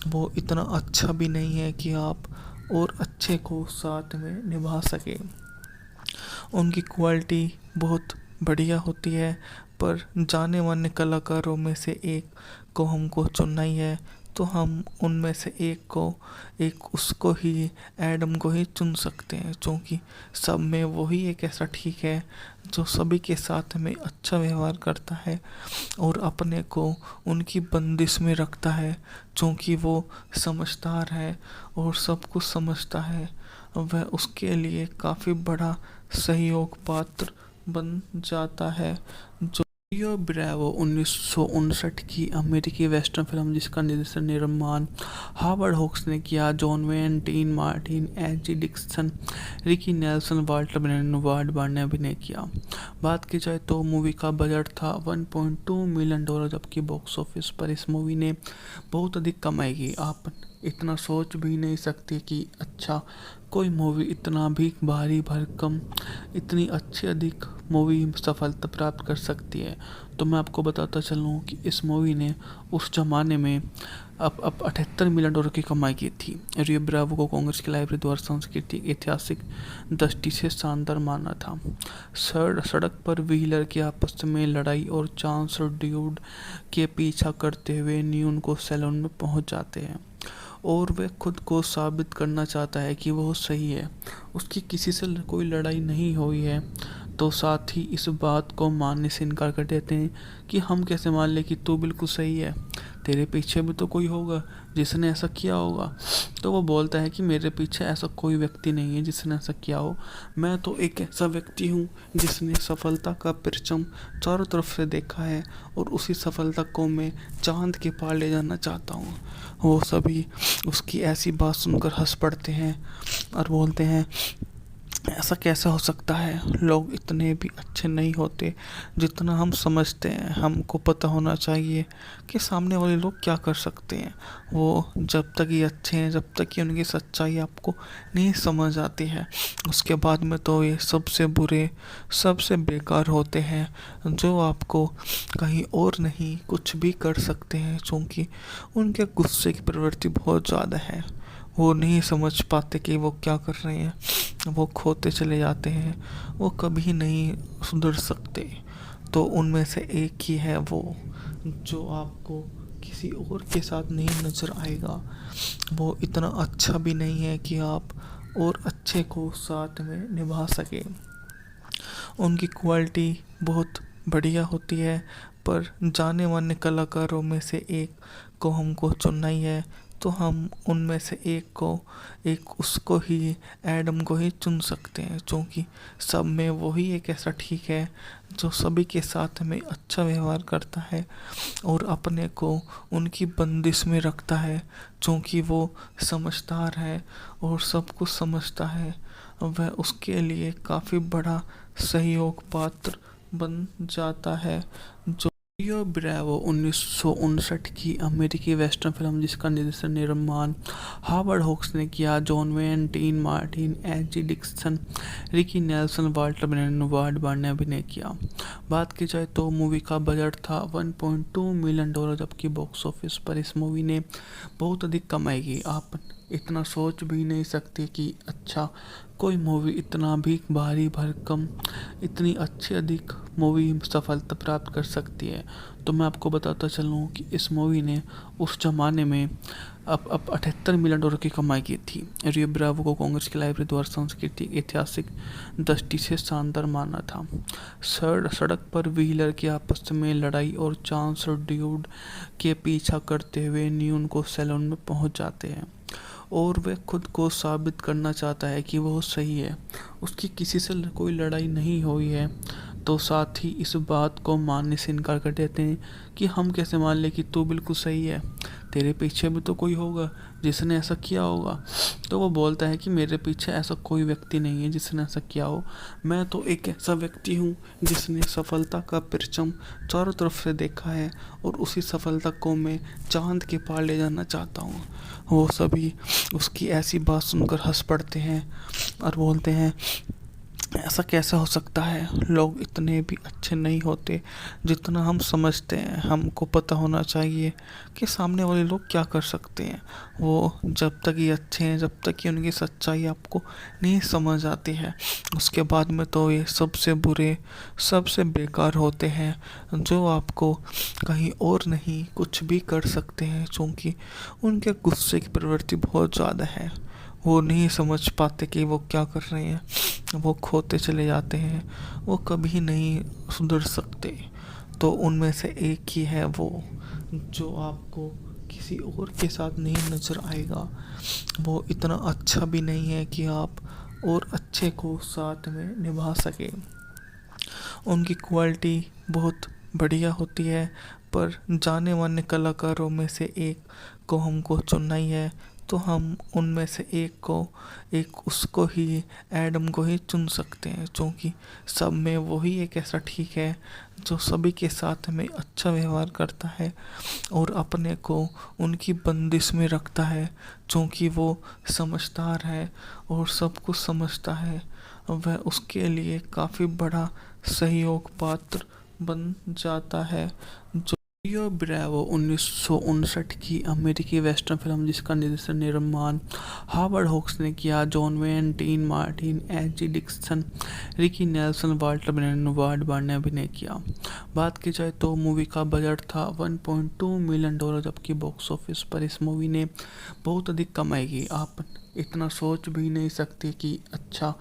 वो इतना अच्छा भी नहीं है कि आप और अच्छे को साथ में निभा सके। उनकी क्वालिटी बहुत बढ़िया होती है, पर जाने माने कलाकारों में से एक को हमको चुनना ही है, तो हम उनमें से एक उसको ही एडम को ही चुन सकते हैं, क्योंकि सब में वही एक ऐसा ठीक है जो सभी के साथ में अच्छा व्यवहार करता है और अपने को उनकी बंदिश में रखता है, क्योंकि वो समझदार है और सब कुछ समझता है। वह उसके लिए काफ़ी बड़ा सहयोग पात्र बन जाता है। जो रियो ब्रेवो 1959 की अमेरिकी वेस्टर्न फिल्म जिसका निर्देशन निर्माण हावर्ड होक्स ने किया। John Wayne, Dean Martin, H G. Dixon, Ricky Nelson, Walter Brennan, Ward Barr ने अभिनय किया। बात की जाए तो मूवी का बजट था $1.2 मिलियन, जबकि बॉक्स ऑफिस पर इस मूवी ने बहुत अधिक कमाई की। आप इतना सोच भी नहीं सकते कि अच्छा कोई मूवी इतना भी भारी भरकम इतनी अच्छी अधिक मूवी सफलता प्राप्त कर सकती है। तो मैं आपको बताता चलूँ कि इस मूवी ने उस जमाने में अब $78 मिलियन की कमाई की थी। रियो ब्रावो को कांग्रेस की लाइब्रेरी द्वारा सांस्कृतिक ऐतिहासिक दृष्टि से शानदार माना था। सड़क पर व्हीलर की आपस में लड़ाई और चांस और ड्यूड के पीछा करते हुए न्यून को सैलून में पहुंच जाते हैं और वह खुद को साबित करना चाहता है कि वह सही है, उसकी किसी से कोई लड़ाई नहीं हुई है। तो साथ ही इस बात को मानने से इनकार कर देते हैं कि हम कैसे मान लें कि तू बिल्कुल सही है, तेरे पीछे भी तो कोई होगा जिसने ऐसा किया होगा। तो वो बोलता है कि मेरे पीछे ऐसा कोई व्यक्ति नहीं है जिसने ऐसा किया हो, मैं तो एक ऐसा व्यक्ति हूँ जिसने सफलता का परचम चारों तरफ से देखा है और उसी सफलता को मैं चांद के पार ले जाना चाहता हूँ। वो सभी उसकी ऐसी बात सुनकर हंस पड़ते हैं और बोलते हैं ऐसा कैसे हो सकता है, लोग इतने भी अच्छे नहीं होते जितना हम समझते हैं। हमको पता होना चाहिए कि सामने वाले लोग क्या कर सकते हैं। वो जब तक ये अच्छे हैं, जब तक कि उनकी सच्चाई आपको नहीं समझ आती है, उसके बाद में तो ये सबसे बुरे सबसे बेकार होते हैं, जो आपको कहीं और नहीं कुछ भी कर सकते हैं, क्योंकि उनके गुस्से की प्रवृत्ति बहुत ज़्यादा है। वो नहीं समझ पाते कि वो क्या कर रहे हैं, वो खोते चले जाते हैं, वो कभी नहीं सुधर सकते। तो उनमें से एक ही है वो जो आपको किसी और के साथ नहीं नज़र आएगा। वो इतना अच्छा भी नहीं है कि आप और अच्छे को साथ में निभा सके। उनकी क्वालिटी बहुत बढ़िया होती है, पर जाने माने कलाकारों में से एक को हमको चुनना ही है, तो हम उनमें से एक उसको ही एडम को ही चुन सकते हैं, क्योंकि सब में वही एक ऐसा ठीक है जो सभी के साथ में अच्छा व्यवहार करता है और अपने को उनकी बंदिश में रखता है, क्योंकि वो समझदार है और सब कुछ समझता है। वह उसके लिए काफ़ी बड़ा सहयोग पात्र बन जाता है। जो रियो ब्रेवो 1959 की अमेरिकी वेस्टर्न फिल्म जिसका निर्देशन निर्माण हावर्ड होक्स ने किया। John Wayne, Dean Martin, H G. Dixon, Ricky Nelson, Walter Bennett, Ward Barr ने अभिनय किया। बात की जाए तो मूवी का बजट था $1.2 मिलियन, जबकि बॉक्स ऑफिस पर इस मूवी ने बहुत अधिक कमाई की। आप इतना सोच भी नहीं सकते कि अच्छा कोई मूवी इतना भी भारी भरकम इतनी अच्छी अधिक मूवी सफलता प्राप्त कर सकती है। तो मैं आपको बताता चलूँ कि इस मूवी ने उस जमाने में अब $78 मिलियन की कमाई की थी। रियो ब्रावो को कांग्रेस की लाइब्रेरी द्वारा सांस्कृतिक ऐतिहासिक दृष्टि से शानदार माना था। सड़क पर व्हीलर की आपस में लड़ाई और चांस और ड्यूड के पीछा करते हुए न्यून को सैलून में पहुंच जाते हैं और वह खुद को साबित करना चाहता है कि वह सही है। उसकी किसी से कोई लड़ाई नहीं हुई है, तो साथ ही इस बात को मानने से इनकार कर देते हैं कि हम कैसे मान लें कि तू बिल्कुल सही है, तेरे पीछे भी तो कोई होगा जिसने ऐसा किया होगा। तो वो बोलता है कि मेरे पीछे ऐसा कोई व्यक्ति नहीं है जिसने ऐसा किया हो, मैं तो एक ऐसा व्यक्ति हूँ जिसने सफलता का परचम चारों तरफ से देखा है और उसी सफलता को मैं चांद के पार ले जाना चाहता हूँ। वो सभी उसकी ऐसी बात सुनकर हंस पड़ते हैं और बोलते हैं ऐसा कैसे हो सकता है, लोग इतने भी अच्छे नहीं होते जितना हम समझते हैं। हमको पता होना चाहिए कि सामने वाले लोग क्या कर सकते हैं। वो जब तक ये अच्छे हैं, जब तक कि उनकी सच्चाई आपको नहीं समझ आती है, उसके बाद में तो ये सबसे बुरे सबसे बेकार होते हैं, जो आपको कहीं और नहीं कुछ भी कर सकते हैं, क्योंकि उनके गुस्से की प्रवृत्ति बहुत ज़्यादा है। वो नहीं समझ पाते कि वो क्या कर रहे हैं, वो खोते चले जाते हैं, वो कभी नहीं सुधर सकते। तो उनमें से एक ही है वो जो आपको किसी और के साथ नहीं नज़र आएगा। वो इतना अच्छा भी नहीं है कि आप और अच्छे को साथ में निभा सके। उनकी क्वालिटी बहुत बढ़िया होती है, पर जाने माने कलाकारों में से एक को हमको चुनना ही है, तो हम उनमें से एक उसको ही एडम को ही चुन सकते हैं, क्योंकि सब में वही एक ऐसा ठीक है जो सभी के साथ में अच्छा व्यवहार करता है और अपने को उनकी बंदिश में रखता है, क्योंकि वो समझदार है और सब कुछ समझता है। वह उसके लिए काफ़ी बड़ा सहयोग पात्र बन जाता है। जो रियो ब्रेवो 1959 की अमेरिकी वेस्टर्न फिल्म जिसका निर्देशन निर्माण हावर्ड होक्स ने किया। John Wayne, Dean Martin, H G. Dixon, Ricky Nelson, Walter Bennett, Ward Barr ने अभिनय किया। बात की जाए तो मूवी का बजट था $1.2 मिलियन, जबकि बॉक्स ऑफिस पर इस मूवी ने बहुत अधिक कमाई की। आप इतना सोच भी नहीं सकते कि अच्छा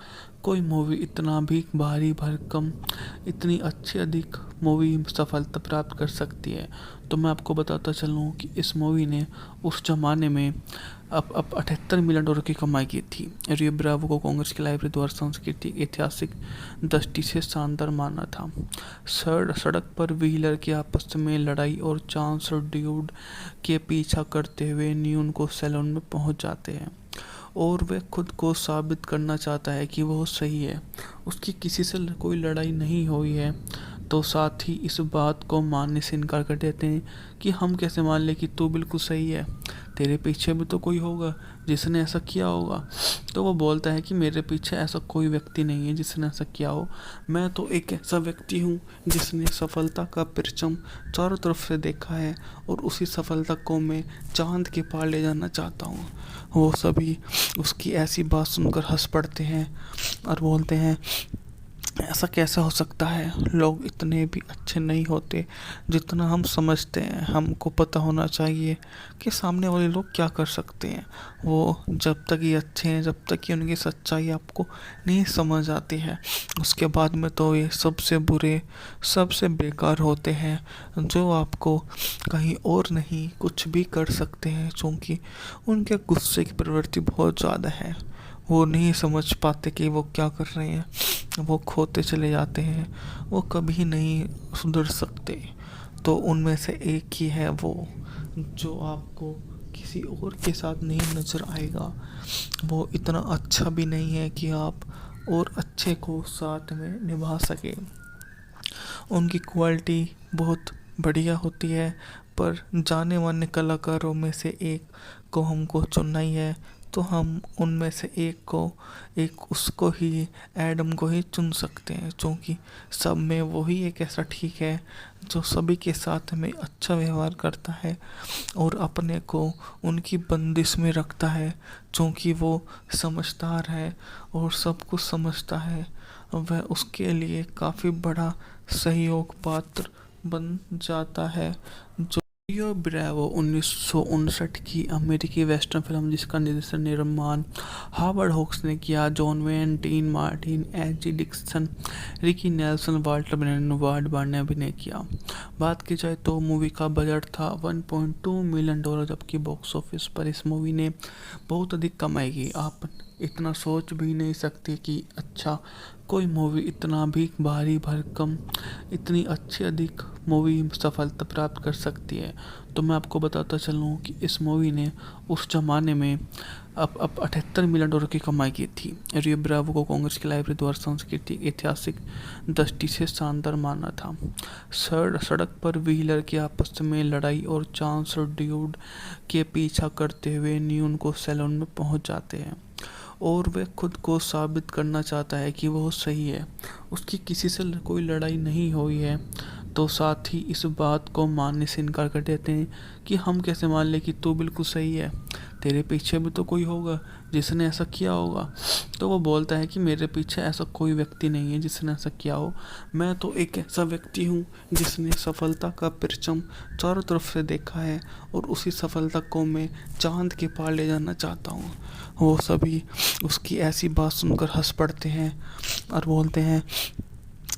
कोई मूवी इतना भी भारी भरकम इतनी अच्छी अधिक मूवी सफलता प्राप्त कर सकती है। तो मैं आपको बताता चलूँ कि इस मूवी ने उस जमाने में अब $78 मिलियन की कमाई की थी। रियो ब्रावो को कांग्रेस की लाइब्रेरी द्वारा सांस्कृतिक ऐतिहासिक दृष्टि से शानदार माना था। सड़क पर व्हीलर की आपस में लड़ाई और चांस और ड्यूड के पीछा करते हुए न्यून को सैलून में पहुंच जाते हैं और वह खुद को साबित करना चाहता है कि वह सही है। उसकी किसी से कोई लड़ाई नहीं हुई है, तो साथ ही इस बात को मानने से इनकार कर देते हैं कि हम कैसे मान लें कि तू बिल्कुल सही है, तेरे पीछे भी तो कोई होगा जिसने ऐसा किया होगा। तो वो बोलता है कि मेरे पीछे ऐसा कोई व्यक्ति नहीं है जिसने ऐसा किया हो, मैं तो एक ऐसा व्यक्ति हूँ जिसने सफलता का परचम चारों तरफ से देखा है और उसी सफलता को मैं चांद के पार ले जाना चाहता हूँ। वो सभी उसकी ऐसी बात सुनकर हंस पड़ते हैं और बोलते हैं ऐसा कैसे हो सकता है? लोग इतने भी अच्छे नहीं होते जितना हम समझते हैं। हमको पता होना चाहिए कि सामने वाले लोग क्या कर सकते हैं। वो जब तक ये अच्छे हैं, जब तक कि उनकी सच्चाई आपको नहीं समझ आती है, उसके बाद में तो ये सबसे बुरे, सबसे बेकार होते हैं, जो आपको कहीं और नहीं कुछ भी कर सकते हैं, क्योंकि उनके गुस्से की प्रवृत्ति बहुत ज़्यादा है। वो नहीं समझ पाते कि वो क्या कर रहे हैं, वो खोते चले जाते हैं, वो कभी नहीं सुधर सकते। तो उनमें से एक ही है वो, जो आपको किसी और के साथ नहीं नज़र आएगा। वो इतना अच्छा भी नहीं है कि आप और अच्छे को साथ में निभा सके। उनकी क्वालिटी बहुत बढ़िया होती है, पर जाने माने कलाकारों में से एक को हमको चुनना ही है, तो हम उनमें से एक उसको ही, एडम को ही चुन सकते हैं, क्योंकि सब में वही एक ऐसा ठीक है जो सभी के साथ में अच्छा व्यवहार करता है और अपने को उनकी बंदिश में रखता है, क्योंकि वो समझदार है और सब कुछ समझता है। वह उसके लिए काफ़ी बड़ा सहयोग पात्र बन जाता है। जो रियो ब्रेवो 1959 की अमेरिकी वेस्टर्न फिल्म जिसका निर्देशन निर्माण हावर्ड होक्स ने किया। John Wayne, Dean Martin, H G. Dixon, Ricky Nelson, Walter Brennan ने अभिनय किया। बात की जाए तो मूवी का बजट था $1.2 मिलियन, जबकि बॉक्स ऑफिस पर इस मूवी ने बहुत अधिक कमाई की। आप इतना सोच भी नहीं सकते कि अच्छा कोई मूवी इतना भी भारी भरकम, इतनी अच्छी अधिक मूवी सफलता प्राप्त कर सकती है। तो मैं आपको बताता चलूँ कि इस मूवी ने उस जमाने में अब $78 मिलियन की कमाई की थी। रियो ब्रावो को कांग्रेस की लाइब्रेरी द्वारा सांस्कृतिक ऐतिहासिक दृष्टि से शानदार माना था। सड़क पर व्हीलर की आपस में लड़ाई और चांस और ड्यूड के पीछा करते हुए न्यून को सैलून में पहुंच जाते हैं और वह खुद को साबित करना चाहता है कि वह सही है। उसकी किसी से कोई लड़ाई नहीं हुई है, तो साथ ही इस बात को मानने से इनकार कर देते हैं कि हम कैसे मान लें कि तू बिल्कुल सही है, तेरे पीछे भी तो कोई होगा जिसने ऐसा किया होगा। तो वो बोलता है कि मेरे पीछे ऐसा कोई व्यक्ति नहीं है जिसने ऐसा किया हो, मैं तो एक ऐसा व्यक्ति हूँ जिसने सफलता का परचम चारों तरफ से देखा है और उसी सफलता को मैं चांद के पार ले जाना चाहता हूँ। वो सभी उसकी ऐसी बात सुनकर हंस पड़ते हैं और बोलते हैं,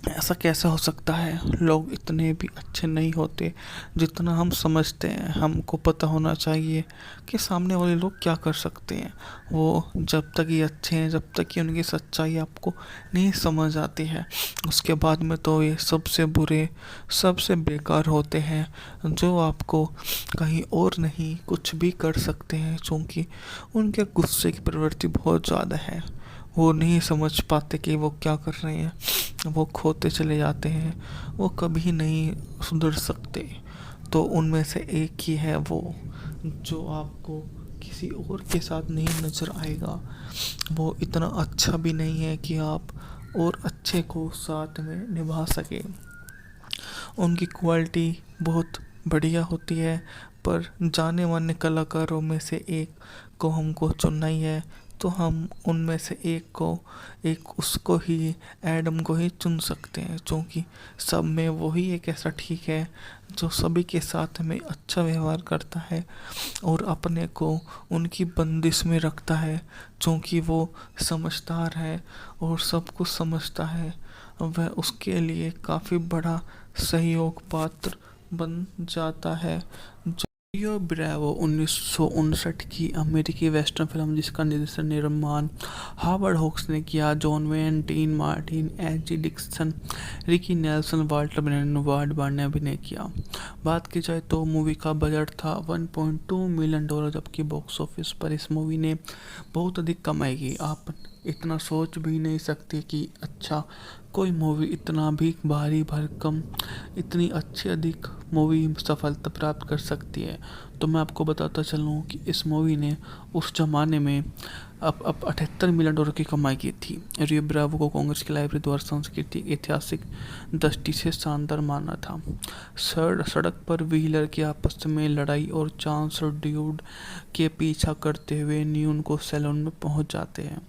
ऐसा कैसे हो सकता है? लोग इतने भी अच्छे नहीं होते जितना हम समझते हैं। हमको पता होना चाहिए कि सामने वाले लोग क्या कर सकते हैं। वो जब तक ये अच्छे हैं, जब तक कि उनकी सच्चाई आपको नहीं समझ आती है, उसके बाद में तो ये सबसे बुरे, सबसे बेकार होते हैं, जो आपको कहीं और नहीं कुछ भी कर सकते हैं, क्योंकि उनके गुस्से की प्रवृत्ति बहुत ज़्यादा है। वो नहीं समझ पाते कि वो क्या कर रहे हैं, वो खोते चले जाते हैं, वो कभी नहीं सुधर सकते। तो उनमें से एक ही है वो, जो आपको किसी और के साथ नहीं नज़र आएगा। वो इतना अच्छा भी नहीं है कि आप और अच्छे को साथ में निभा सके। उनकी क्वालिटी बहुत बढ़िया होती है, पर जाने माने कलाकारों में से एक को हमको चुनना ही है, तो हम उनमें से एक उसको ही, एडम को ही चुन सकते हैं, क्योंकि सब में वही एक ऐसा ठीक है जो सभी के साथ में अच्छा व्यवहार करता है और अपने को उनकी बंदिश में रखता है, क्योंकि वो समझदार है और सब कुछ समझता है। वह उसके लिए काफ़ी बड़ा सहयोग पात्र बन जाता है। रियो ब्रेवो 1959 की अमेरिकी वेस्टर्न फिल्म जिसका निर्देशन निर्माण हावर्ड होक्स ने किया। John Wayne, Dean Martin, H G. Dixon, Ricky Nelson, Walter Brennan ने अभिनय किया। बात की जाए तो मूवी का बजट था $1.2 मिलियन, जबकि बॉक्स ऑफिस पर इस मूवी ने बहुत अधिक कमाई की। आप इतना सोच भी नहीं सकते कि अच्छा कोई मूवी इतना भी भारी भरकम, इतनी अच्छी अधिक मूवी सफलता प्राप्त कर सकती है। तो मैं आपको बताता चलूँ कि इस मूवी ने उस जमाने में अब $78 मिलियन की कमाई की थी। रियो ब्रावो को कांग्रेस की लाइब्रेरी द्वारा सांस्कृतिक ऐतिहासिक दृष्टि से शानदार माना था। सड़क पर व्हीलर की आपस में लड़ाई और चांस और ड्यूड के पीछा करते हुए न्यून को सैलून में पहुंच जाते हैं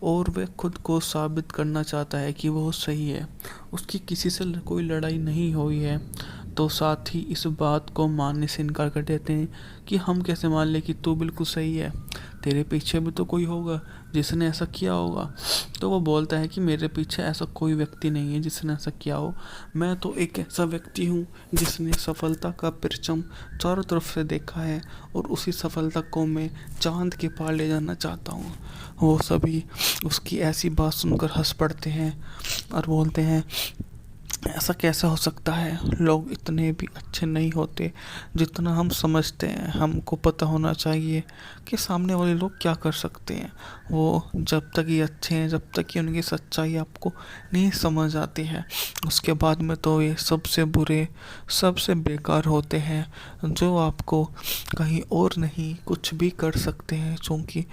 और वह खुद को साबित करना चाहता है कि वो सही है। उसकी किसी से कोई लड़ाई नहीं हुई है, तो साथ ही इस बात को मानने से इनकार कर देते हैं कि हम कैसे मान लें कि तू बिल्कुल सही है, तेरे पीछे भी तो कोई होगा जिसने ऐसा किया होगा। तो वो बोलता है कि मेरे पीछे ऐसा कोई व्यक्ति नहीं है जिसने ऐसा किया हो, मैं तो एक ऐसा व्यक्ति हूँ जिसने सफलता का परचम चारों तरफ से देखा है और उसी सफलता को मैं चांद के पार ले जाना चाहता हूँ। वो सभी उसकी ऐसी बात सुनकर हंस पड़ते हैं और बोलते हैं, ऐसा कैसे हो सकता है, लोग इतने भी अच्छे नहीं होते जितना हम समझते हैं। हमको पता होना चाहिए कि सामने वाले लोग क्या कर सकते हैं। वो जब तक ये अच्छे हैं, जब तक कि उनकी सच्चाई आपको नहीं समझ आती है, उसके बाद में तो ये सबसे बुरे, सबसे बेकार होते हैं, जो आपको कहीं और नहीं कुछ भी कर सकते हैं, क्योंकि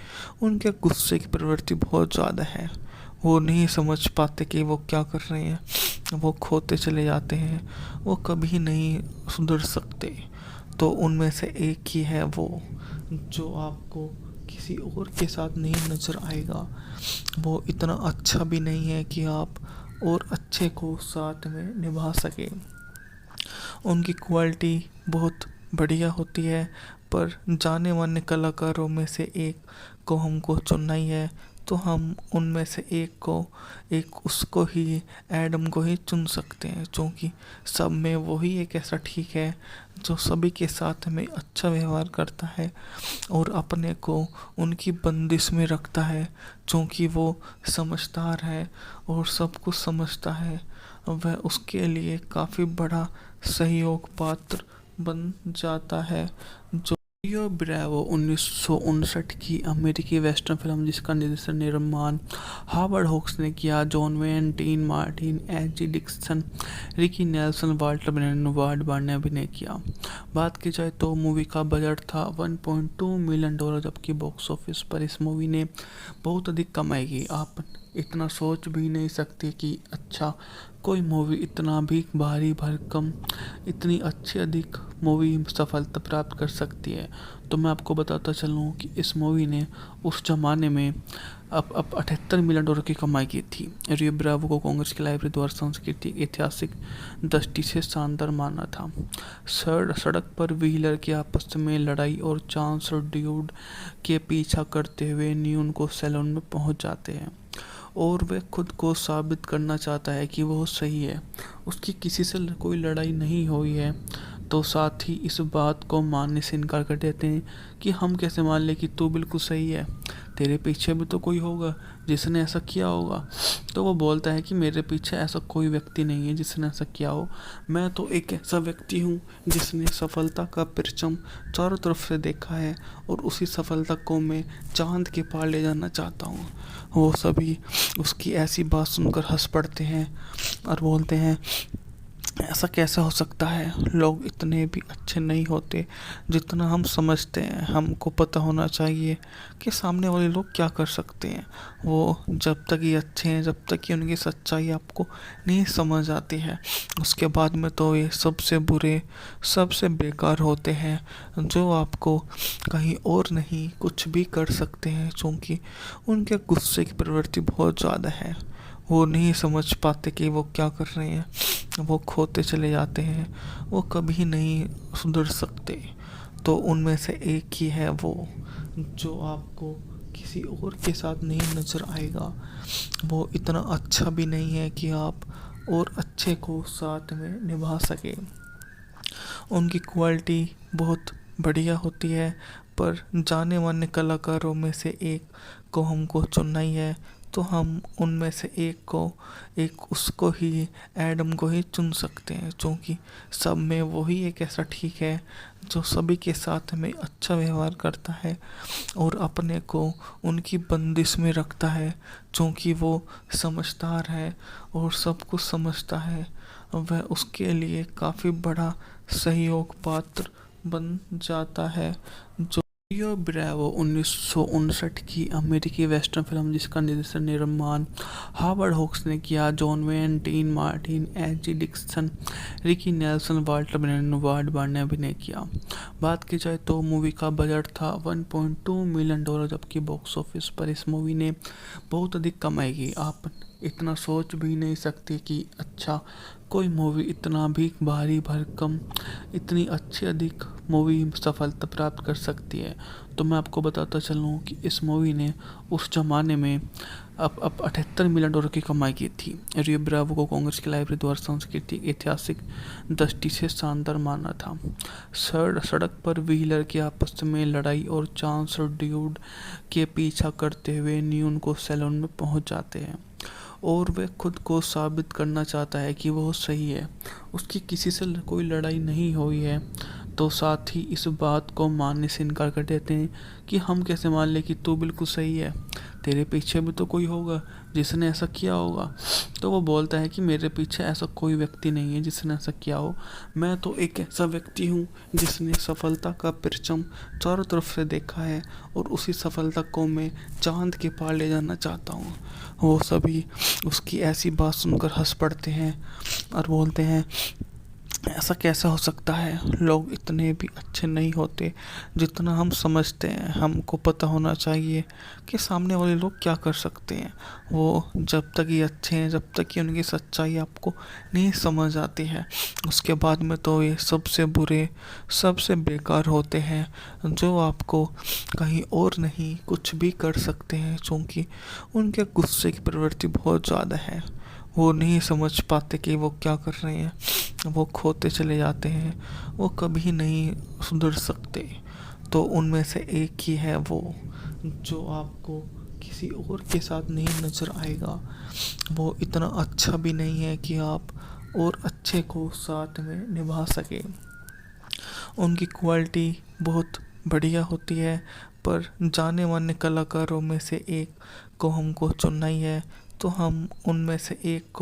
उनके गुस्से की प्रवृत्ति बहुत ज़्यादा है। वो नहीं समझ पाते कि वो क्या कर रहे हैं, वो खोते चले जाते हैं, वो कभी नहीं सुधर सकते। तो उनमें से एक ही है वो, जो आपको किसी और के साथ नहीं नज़र आएगा। वो इतना अच्छा भी नहीं है कि आप और अच्छे को साथ में निभा सके। उनकी क्वालिटी बहुत बढ़िया होती है, पर जाने माने कलाकारों में से एक को हमको चुनना ही है, तो हम उनमें से एक उसको ही, एडम को ही चुन सकते हैं, क्योंकि सब में वही एक ऐसा ठीक है जो सभी के साथ में अच्छा व्यवहार करता है और अपने को उनकी बंदिश में रखता है, क्योंकि वो समझदार है और सब कुछ समझता है। वह उसके लिए काफ़ी बड़ा सहयोग पात्र बन जाता है। जो रियो ब्रेवो 1959 की अमेरिकी वेस्टर्न फिल्म जिसका निर्देशन निर्माण हावर्ड होक्स ने किया। John Wayne, Dean Martin, H G. Dixon, Ricky Nelson, Walter Bennett, Ward Barr ने अभिनय किया। बात की जाए तो मूवी का बजट था $1.2 मिलियन, जबकि बॉक्स ऑफिस पर इस मूवी ने बहुत अधिक कमाई की। आप इतना सोच भी नहीं सकते कि अच्छा कोई मूवी इतना भी भारी भरकम, इतनी अच्छी अधिक मूवी सफलता प्राप्त कर सकती है। तो मैं आपको बताता चलूँ कि इस मूवी ने उस जमाने में अब $78 मिलियन की कमाई की थी। रियो ब्रावो को कांग्रेस की लाइब्रेरी द्वारा सांस्कृतिक ऐतिहासिक दृष्टि से शानदार माना था। सड़क पर व्हीलर की आपस में लड़ाई और चांस और ड्यूड के पीछा करते हुए न्यून को सैलून में पहुंच जाते हैं और वह खुद को साबित करना चाहता है कि वो सही है। उसकी किसी से कोई लड़ाई नहीं हुई है, तो साथ ही इस बात को मानने से इनकार कर देते हैं कि हम कैसे मान लें कि तू बिल्कुल सही है, तेरे पीछे भी तो कोई होगा जिसने ऐसा किया होगा। तो वो बोलता है कि मेरे पीछे ऐसा कोई व्यक्ति नहीं है जिसने ऐसा किया हो, मैं तो एक ऐसा व्यक्ति हूँ जिसने सफलता का परचम चारों तरफ से देखा है और उसी सफलता को मैं चांद के पार ले जाना चाहता हूँ। वो सभी उसकी ऐसी बात सुनकर हंस पड़ते हैं और बोलते हैं, ऐसा कैसे हो सकता है, लोग इतने भी अच्छे नहीं होते जितना हम समझते हैं। हमको पता होना चाहिए कि सामने वाले लोग क्या कर सकते हैं। वो जब तक ये अच्छे हैं, जब तक कि उनकी सच्चाई आपको नहीं समझ आती है, उसके बाद में तो ये सबसे बुरे, सबसे बेकार होते हैं, जो आपको कहीं और नहीं कुछ भी कर सकते हैं, क्योंकि उनके गुस्से की प्रवृत्ति बहुत ज़्यादा है। वो नहीं समझ पाते कि वो क्या कर रहे हैं, वो खोते चले जाते हैं, वो कभी नहीं सुधर सकते। तो उनमें से एक ही है वो, जो आपको किसी और के साथ नहीं नज़र आएगा। वो इतना अच्छा भी नहीं है कि आप और अच्छे को साथ में निभा सके। उनकी क्वालिटी बहुत बढ़िया होती है, पर जाने माने कलाकारों में से एक को हमको चुनना ही है, तो हम उनमें से एक उसको ही, एडम को ही चुन सकते हैं, क्योंकि सब में वही एक ऐसा ठीक है जो सभी के साथ में अच्छा व्यवहार करता है और अपने को उनकी बंदिश में रखता है, क्योंकि वो समझदार है और सब कुछ समझता है। वह उसके लिए काफ़ी बड़ा सहयोग पात्र बन जाता है। जो रियो ब्रेवो 1959 की अमेरिकी वेस्टर्न फिल्म जिसका निर्देशन निर्माण हावर्ड होक्स ने किया। John Wayne, Dean Martin, H G. Dixon, Ricky Nelson, Walter Bennett, Ward Barr ने अभिनय किया। बात की जाए तो मूवी का बजट था 1.2 मिलियन डॉलर, जबकि बॉक्स ऑफिस पर इस मूवी ने बहुत अधिक कमाई की। आप इतना सोच भी नहीं सकते कि अच्छा कोई मूवी इतना भी भारी भरकम इतनी अच्छी अधिक मूवी सफलता प्राप्त कर सकती है। तो मैं आपको बताता चलूँ कि इस मूवी ने उस ज़माने में अब 78 मिलियन डॉलर की कमाई की थी। रियो ब्रावो को कांग्रेस की लाइब्रेरी द्वारा सांस्कृतिक ऐतिहासिक दृष्टि से शानदार माना था। सड़क पर व्हीलर की आपस में लड़ाई और चांस ड्यूड के पीछा करते हुए न्यून को सैलून में पहुंच जाते हैं और वह खुद को साबित करना चाहता है कि वो सही है, उसकी किसी से कोई लड़ाई नहीं हुई है। तो साथ ही इस बात को मानने से इनकार कर देते हैं कि हम कैसे मान लें कि तू बिल्कुल सही है, तेरे पीछे भी तो कोई होगा जिसने ऐसा किया होगा। तो वो बोलता है कि मेरे पीछे ऐसा कोई व्यक्ति नहीं है जिसने ऐसा किया हो, मैं तो एक ऐसा व्यक्ति हूँ जिसने सफलता का परचम चारों तरफ से देखा है और उसी सफलता को मैं चांद के पार ले जाना चाहता हूँ। वो सभी उसकी ऐसी बात सुनकर हंस पड़ते हैं और बोलते हैं ऐसा कैसे हो सकता है, लोग इतने भी अच्छे नहीं होते जितना हम समझते हैं। हमको पता होना चाहिए कि सामने वाले लोग क्या कर सकते हैं। वो जब तक ये अच्छे हैं, जब तक कि उनकी सच्चाई आपको नहीं समझ आती है, उसके बाद में तो ये सबसे बुरे सबसे बेकार होते हैं, जो आपको कहीं और नहीं कुछ भी कर सकते हैं, क्योंकि उनके गुस्से की प्रवृत्ति बहुत ज़्यादा है। वो नहीं समझ पाते कि वो क्या कर रहे हैं, वो खोते चले जाते हैं, वो कभी नहीं सुधर सकते। तो उनमें से एक ही है वो जो आपको किसी और के साथ नहीं नज़र आएगा। वो इतना अच्छा भी नहीं है कि आप और अच्छे को साथ में निभा सके। उनकी क्वालिटी बहुत बढ़िया होती है, पर जाने माने कलाकारों में से एक को हमको चुनना ही है, तो हम उनमें से एक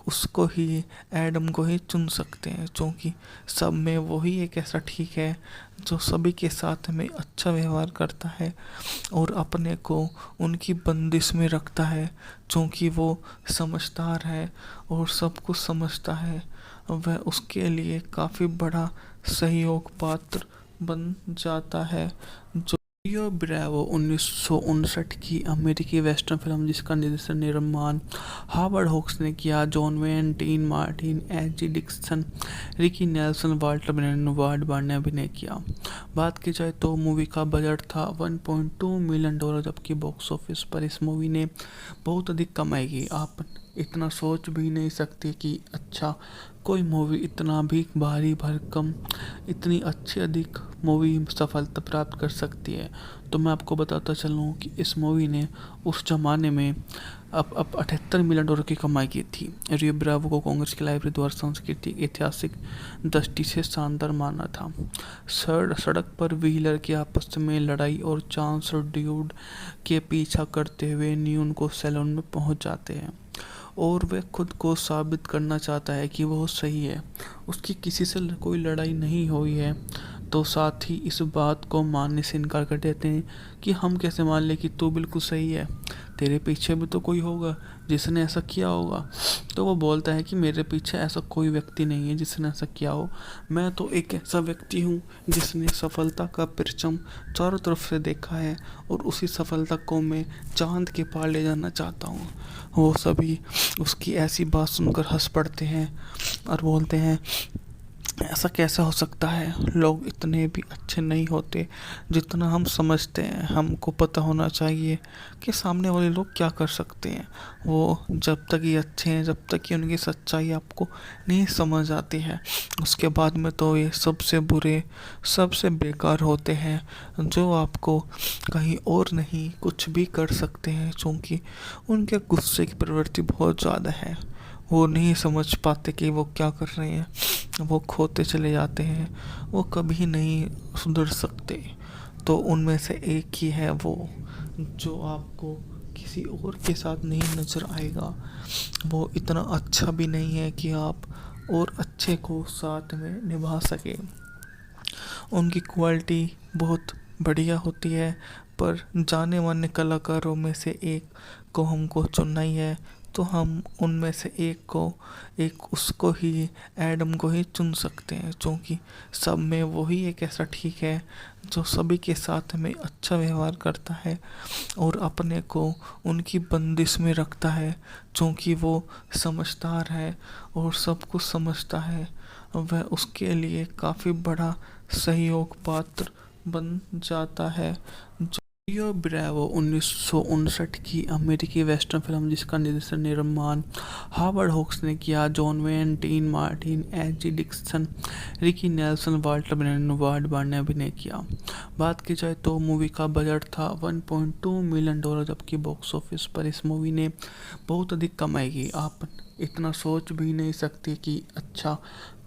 उसको ही एडम को ही चुन सकते हैं, क्योंकि सब में वही एक ऐसा ठीक है जो सभी के साथ में अच्छा व्यवहार करता है और अपने को उनकी बंदिश में रखता है, क्योंकि वो समझदार है और सब कुछ समझता है। वह उसके लिए काफ़ी बड़ा सहयोग पात्र बन जाता है। जो रियो ब्रावो 1959 की अमेरिकी वेस्टर्न फिल्म जिसका निर्देशन निर्माण हावर्ड हॉक्स ने किया। John Wayne, Dean Martin, H G. Dixon, Ricky Nelson, Walter Bennett, Ward Barr ने अभिनय किया। बात की जाए तो मूवी का बजट था 1.2 मिलियन डॉलर, जबकि बॉक्स ऑफिस पर इस मूवी ने बहुत अधिक कमाई की। आप इतना सोच भी नहीं सकते कि अच्छा कोई मूवी इतना भी भारी भरकम इतनी अच्छी अधिक मूवी सफलता प्राप्त कर सकती है। तो मैं आपको बताता चलूँ कि इस मूवी ने उस ज़माने में अब 78 मिलियन डॉलर की कमाई की थी। रियो ब्रावो को कांग्रेस की लाइब्रेरी द्वारा सांस्कृतिक ऐतिहासिक दृष्टि से शानदार माना था। सड़क पर व्हीलर की आपस में लड़ाई और चांस ड्यूड के पीछा करते हुए न्यून को सैलून में पहुंच जाते हैं और वह खुद को साबित करना चाहता है कि वो सही है, उसकी किसी से कोई लड़ाई नहीं हुई है। तो साथ ही इस बात को मानने से इनकार कर देते हैं कि हम कैसे मान लें कि तू बिल्कुल सही है, तेरे पीछे भी तो कोई होगा जिसने ऐसा किया होगा। तो वो बोलता है कि मेरे पीछे ऐसा कोई व्यक्ति नहीं है जिसने ऐसा किया हो, मैं तो एक ऐसा व्यक्ति हूँ जिसने सफलता का परचम चारों तरफ से देखा है और उसी सफलता को मैं चांद के पार ले जाना चाहता हूँ। वो सभी उसकी ऐसी बात सुनकर हंस पड़ते हैं और बोलते हैं ऐसा कैसे हो सकता है, लोग इतने भी अच्छे नहीं होते जितना हम समझते हैं। हमको पता होना चाहिए कि सामने वाले लोग क्या कर सकते हैं। वो जब तक ये अच्छे हैं, जब तक कि उनकी सच्चाई आपको नहीं समझ आती है, उसके बाद में तो ये सबसे बुरे सबसे बेकार होते हैं, जो आपको कहीं और नहीं कुछ भी कर सकते हैं, क्योंकि उनके गुस्से की प्रवृत्ति बहुत ज़्यादा है। वो नहीं समझ पाते कि वो क्या कर रहे हैं, वो खोते चले जाते हैं, वो कभी नहीं सुधर सकते। तो उनमें से एक ही है वो जो आपको किसी और के साथ नहीं नज़र आएगा। वो इतना अच्छा भी नहीं है कि आप और अच्छे को साथ में निभा सके। उनकी क्वालिटी बहुत बढ़िया होती है, पर जाने माने कलाकारों में से एक को हमको चुनना ही है, तो हम उनमें से एक उसको ही एडम को ही चुन सकते हैं, क्योंकि सब में वही एक ऐसा ठीक है जो सभी के साथ में अच्छा व्यवहार करता है और अपने को उनकी बंदिश में रखता है, क्योंकि वो समझदार है और सब कुछ समझता है। वह उसके लिए काफ़ी बड़ा सहयोग पात्र बन जाता है। रियो ब्रेवो 1959 की अमेरिकी वेस्टर्न फिल्म जिसका निर्देशन निर्माण हावर्ड होक्स ने किया। John Wayne, Dean Martin, H G. Dixon, Ricky Nelson, Walter Bennett, Ward Barr ने अभिनय किया। बात की जाए तो मूवी का बजट था $1.2 मिलियन, जबकि बॉक्स ऑफिस पर इस मूवी ने बहुत अधिक कमाई की। आप इतना सोच भी नहीं सकते कि अच्छा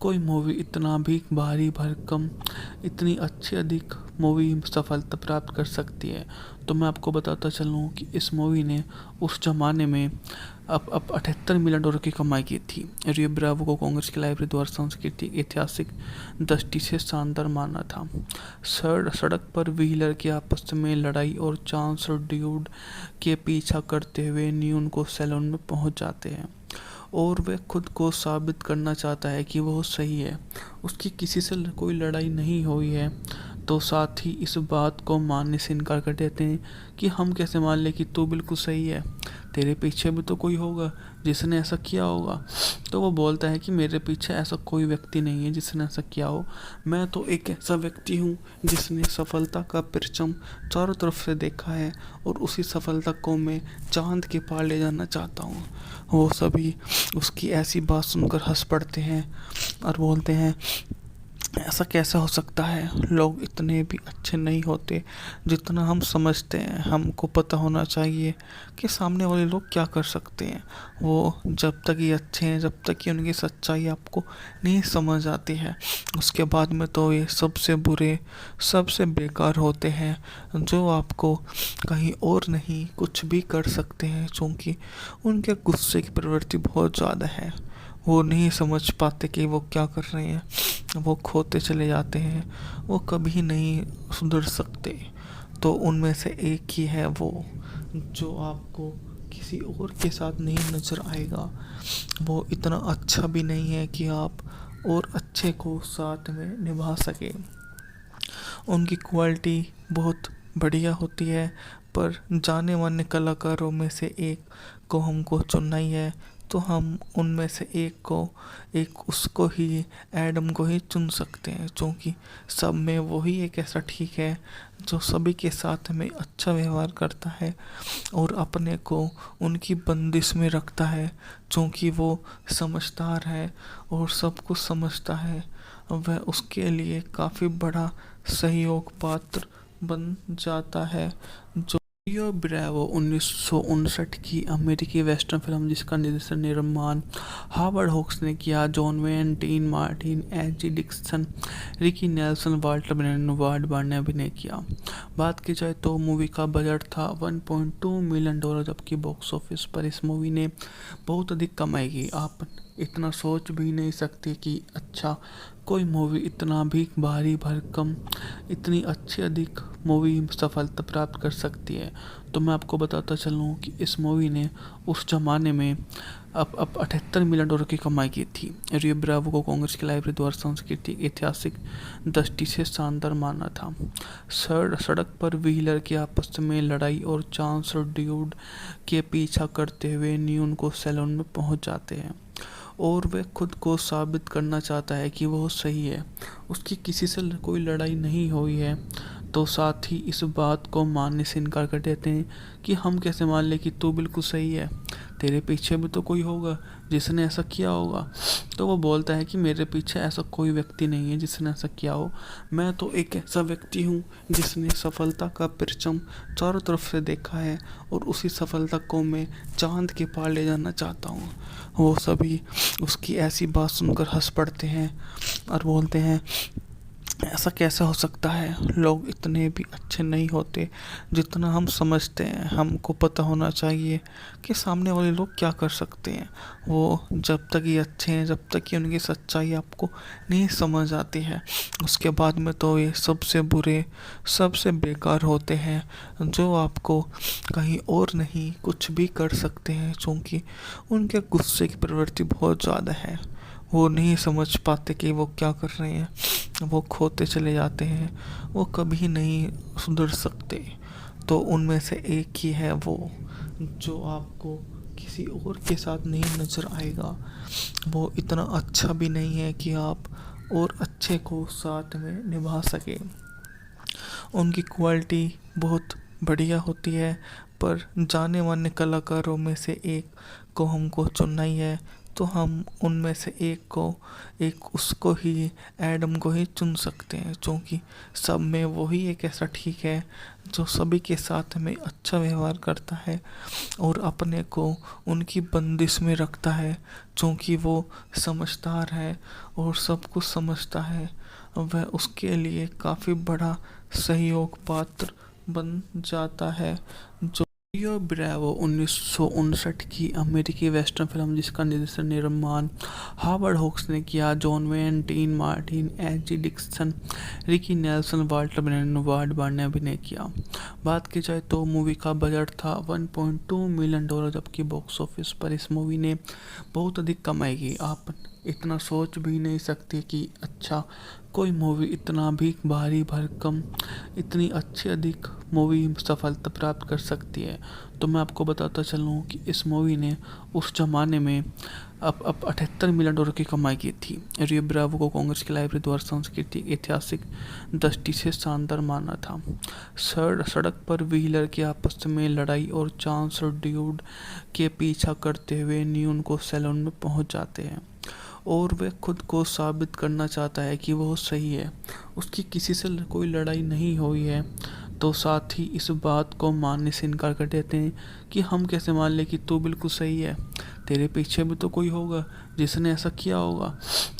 कोई मूवी इतना भी भारी भरकम इतनी अच्छी अधिक मूवी सफलता प्राप्त कर सकती है। तो मैं आपको बताता चलूँ कि इस मूवी ने उस जमाने में अब $78 मिलियन की कमाई की थी। रियो ब्रावो को कांग्रेस की लाइब्रेरी द्वारा सांस्कृतिक ऐतिहासिक दृष्टि से शानदार माना था। सड़क पर व्हीलर की आपस में लड़ाई और चांस ड्यूड के पीछा करते हुए न्यून को सैलून में पहुंच जाते हैं और वह खुद को साबित करना चाहता है कि वो सही है। उसकी किसी से कोई लड़ाई नहीं हुई है, तो साथ ही इस बात को मानने से इनकार कर देते हैं कि हम कैसे मान लें कि तू बिल्कुल सही है, तेरे पीछे भी तो कोई होगा जिसने ऐसा किया होगा। तो वो बोलता है कि मेरे पीछे ऐसा कोई व्यक्ति नहीं है जिसने ऐसा किया हो, मैं तो एक ऐसा व्यक्ति हूँ जिसने सफलता का परचम चारों तरफ से देखा है और उसी सफलता को मैं चांद के पार ले जाना चाहता हूँ। वो सभी उसकी ऐसी बात सुनकर हंस पड़ते हैं और बोलते हैं ऐसा कैसे हो सकता है, लोग इतने भी अच्छे नहीं होते जितना हम समझते हैं। हमको पता होना चाहिए कि सामने वाले लोग क्या कर सकते हैं। वो जब तक ये अच्छे हैं, जब तक कि उनकी सच्चाई आपको नहीं समझ आती है, उसके बाद में तो ये सबसे बुरे सबसे बेकार होते हैं, जो आपको कहीं और नहीं कुछ भी कर सकते हैं, क्योंकि उनके गुस्से की प्रवृत्ति बहुत ज़्यादा है। वो नहीं समझ पाते कि वो क्या कर रहे हैं, वो खोते चले जाते हैं, वो कभी नहीं सुधर सकते। तो उनमें से एक ही है वो जो आपको किसी और के साथ नहीं नज़र आएगा। वो इतना अच्छा भी नहीं है कि आप और अच्छे को साथ में निभा सके। उनकी क्वालिटी बहुत बढ़िया होती है, पर जाने माने कलाकारों में से एक को हमको चुनना ही है, तो हम उनमें से एक उसको ही एडम को ही चुन सकते हैं, क्योंकि सब में वही एक ऐसा ठीक है जो सभी के साथ में अच्छा व्यवहार करता है और अपने को उनकी बंदिश में रखता है, क्योंकि वो समझदार है और सब कुछ समझता है। वह उसके लिए काफ़ी बड़ा सहयोग पात्र बन जाता है। जो रियो ब्रेवो 1959 की अमेरिकी वेस्टर्न फिल्म जिसका निर्देशन निर्माण हावर्ड होक्स ने किया। John Wayne, Dean Martin, H G. Dixon, Ricky Nelson, Walter Bennett, Ward Barr ने अभिनय किया। बात की जाए तो मूवी का बजट था $1.2 मिलियन, जबकि बॉक्स ऑफिस पर इस मूवी ने बहुत अधिक कमाई की। आप इतना सोच भी नहीं सकते कि अच्छा कोई मूवी इतना भी भारी भरकम इतनी अच्छी अधिक मूवी सफलता प्राप्त कर सकती है। तो मैं आपको बताता चलूँ कि इस मूवी ने उस जमाने में अब $78 मिलियन की कमाई की थी। रियो ब्रावो को कांग्रेस की लाइब्रेरी द्वारा सांस्कृतिक ऐतिहासिक दृष्टि से शानदार माना था। सड़क पर व्हीलर की आपस में लड़ाई और चांस ड्यूड के पीछा करते हुए न्यून को सैलून में पहुंच जाते हैं और वह खुद को साबित करना चाहता है कि वो सही है। उसकी किसी से कोई लड़ाई नहीं हुई है, तो साथ ही इस बात को मानने से इनकार कर देते हैं कि हम कैसे मान लें कि तू बिल्कुल सही है, तेरे पीछे भी तो कोई होगा जिसने ऐसा किया होगा। तो वो बोलता है कि मेरे पीछे ऐसा कोई व्यक्ति नहीं है जिसने ऐसा किया हो, मैं तो एक ऐसा व्यक्ति हूँ जिसने सफलता का परचम चारों तरफ से देखा है और उसी सफलता को मैं चांद के पार ले जाना चाहता हूँ। वो सभी उसकी ऐसी बात सुनकर हंस पड़ते हैं और बोलते हैं ऐसा कैसे हो सकता है? लोग इतने भी अच्छे नहीं होते जितना हम समझते हैं। हमको पता होना चाहिए कि सामने वाले लोग क्या कर सकते हैं। वो जब तक ये अच्छे हैं, जब तक कि उनकी सच्चाई आपको नहीं समझ आती है, उसके बाद में तो ये सबसे बुरे, सबसे बेकार होते हैं, जो आपको कहीं और नहीं कुछ भी कर सकते हैं, क्योंकि उनके गुस्से की प्रवृत्ति बहुत ज़्यादा है। वो नहीं समझ पाते कि वो क्या कर रहे हैं, वो खोते चले जाते हैं, वो कभी नहीं सुधर सकते। तो उनमें से एक ही है वो, जो आपको किसी और के साथ नहीं नज़र आएगा। वो इतना अच्छा भी नहीं है कि आप और अच्छे को साथ में निभा सके। उनकी क्वालिटी बहुत बढ़िया होती है, पर जाने माने कलाकारों में से एक को हमको चुनना ही है, तो हम उनमें से एक उसको ही, एडम को ही चुन सकते हैं, क्योंकि सब में वही एक ऐसा ठीक है जो सभी के साथ में अच्छा व्यवहार करता है और अपने को उनकी बंदिश में रखता है, क्योंकि वो समझदार है और सब कुछ समझता है। वह उसके लिए काफ़ी बड़ा सहयोग पात्र बन जाता है। जो रियो ब्रेवो 1959 की अमेरिकी वेस्टर्न फिल्म जिसका निर्देशन निर्माण हावर्ड होक्स ने किया। John Wayne, Dean Martin, H G. Dixon, Ricky Nelson, Walter Brennan ने अभिनय किया। बात की जाए तो मूवी का बजट था $1.2 मिलियन, जबकि बॉक्स ऑफिस पर इस मूवी ने बहुत अधिक कमाई की। आप इतना सोच भी नहीं सकते कि अच्छा कोई मूवी इतना भी भारी भरकम, इतनी अच्छी अधिक मूवी सफलता प्राप्त कर सकती है। तो मैं आपको बताता चलूँ कि इस मूवी ने उस जमाने में अब $78 मिलियन की कमाई की थी। रियो ब्रावो को कांग्रेस की लाइब्रेरी द्वारा सांस्कृतिक ऐतिहासिक दृष्टि से शानदार माना था। सड़क पर व्हीलर की आपस में लड़ाई और चांस और ड्यूड के पीछा करते हुए न्यून को सैलून में पहुंच जाते हैं और वह खुद को साबित करना चाहता है कि वो सही है, उसकी किसी से कोई लड़ाई नहीं हुई है। तो साथ ही इस बात को मानने से इनकार कर देते हैं कि हम कैसे मान लें कि तू बिल्कुल सही है, तेरे पीछे भी तो कोई होगा जिसने ऐसा किया होगा।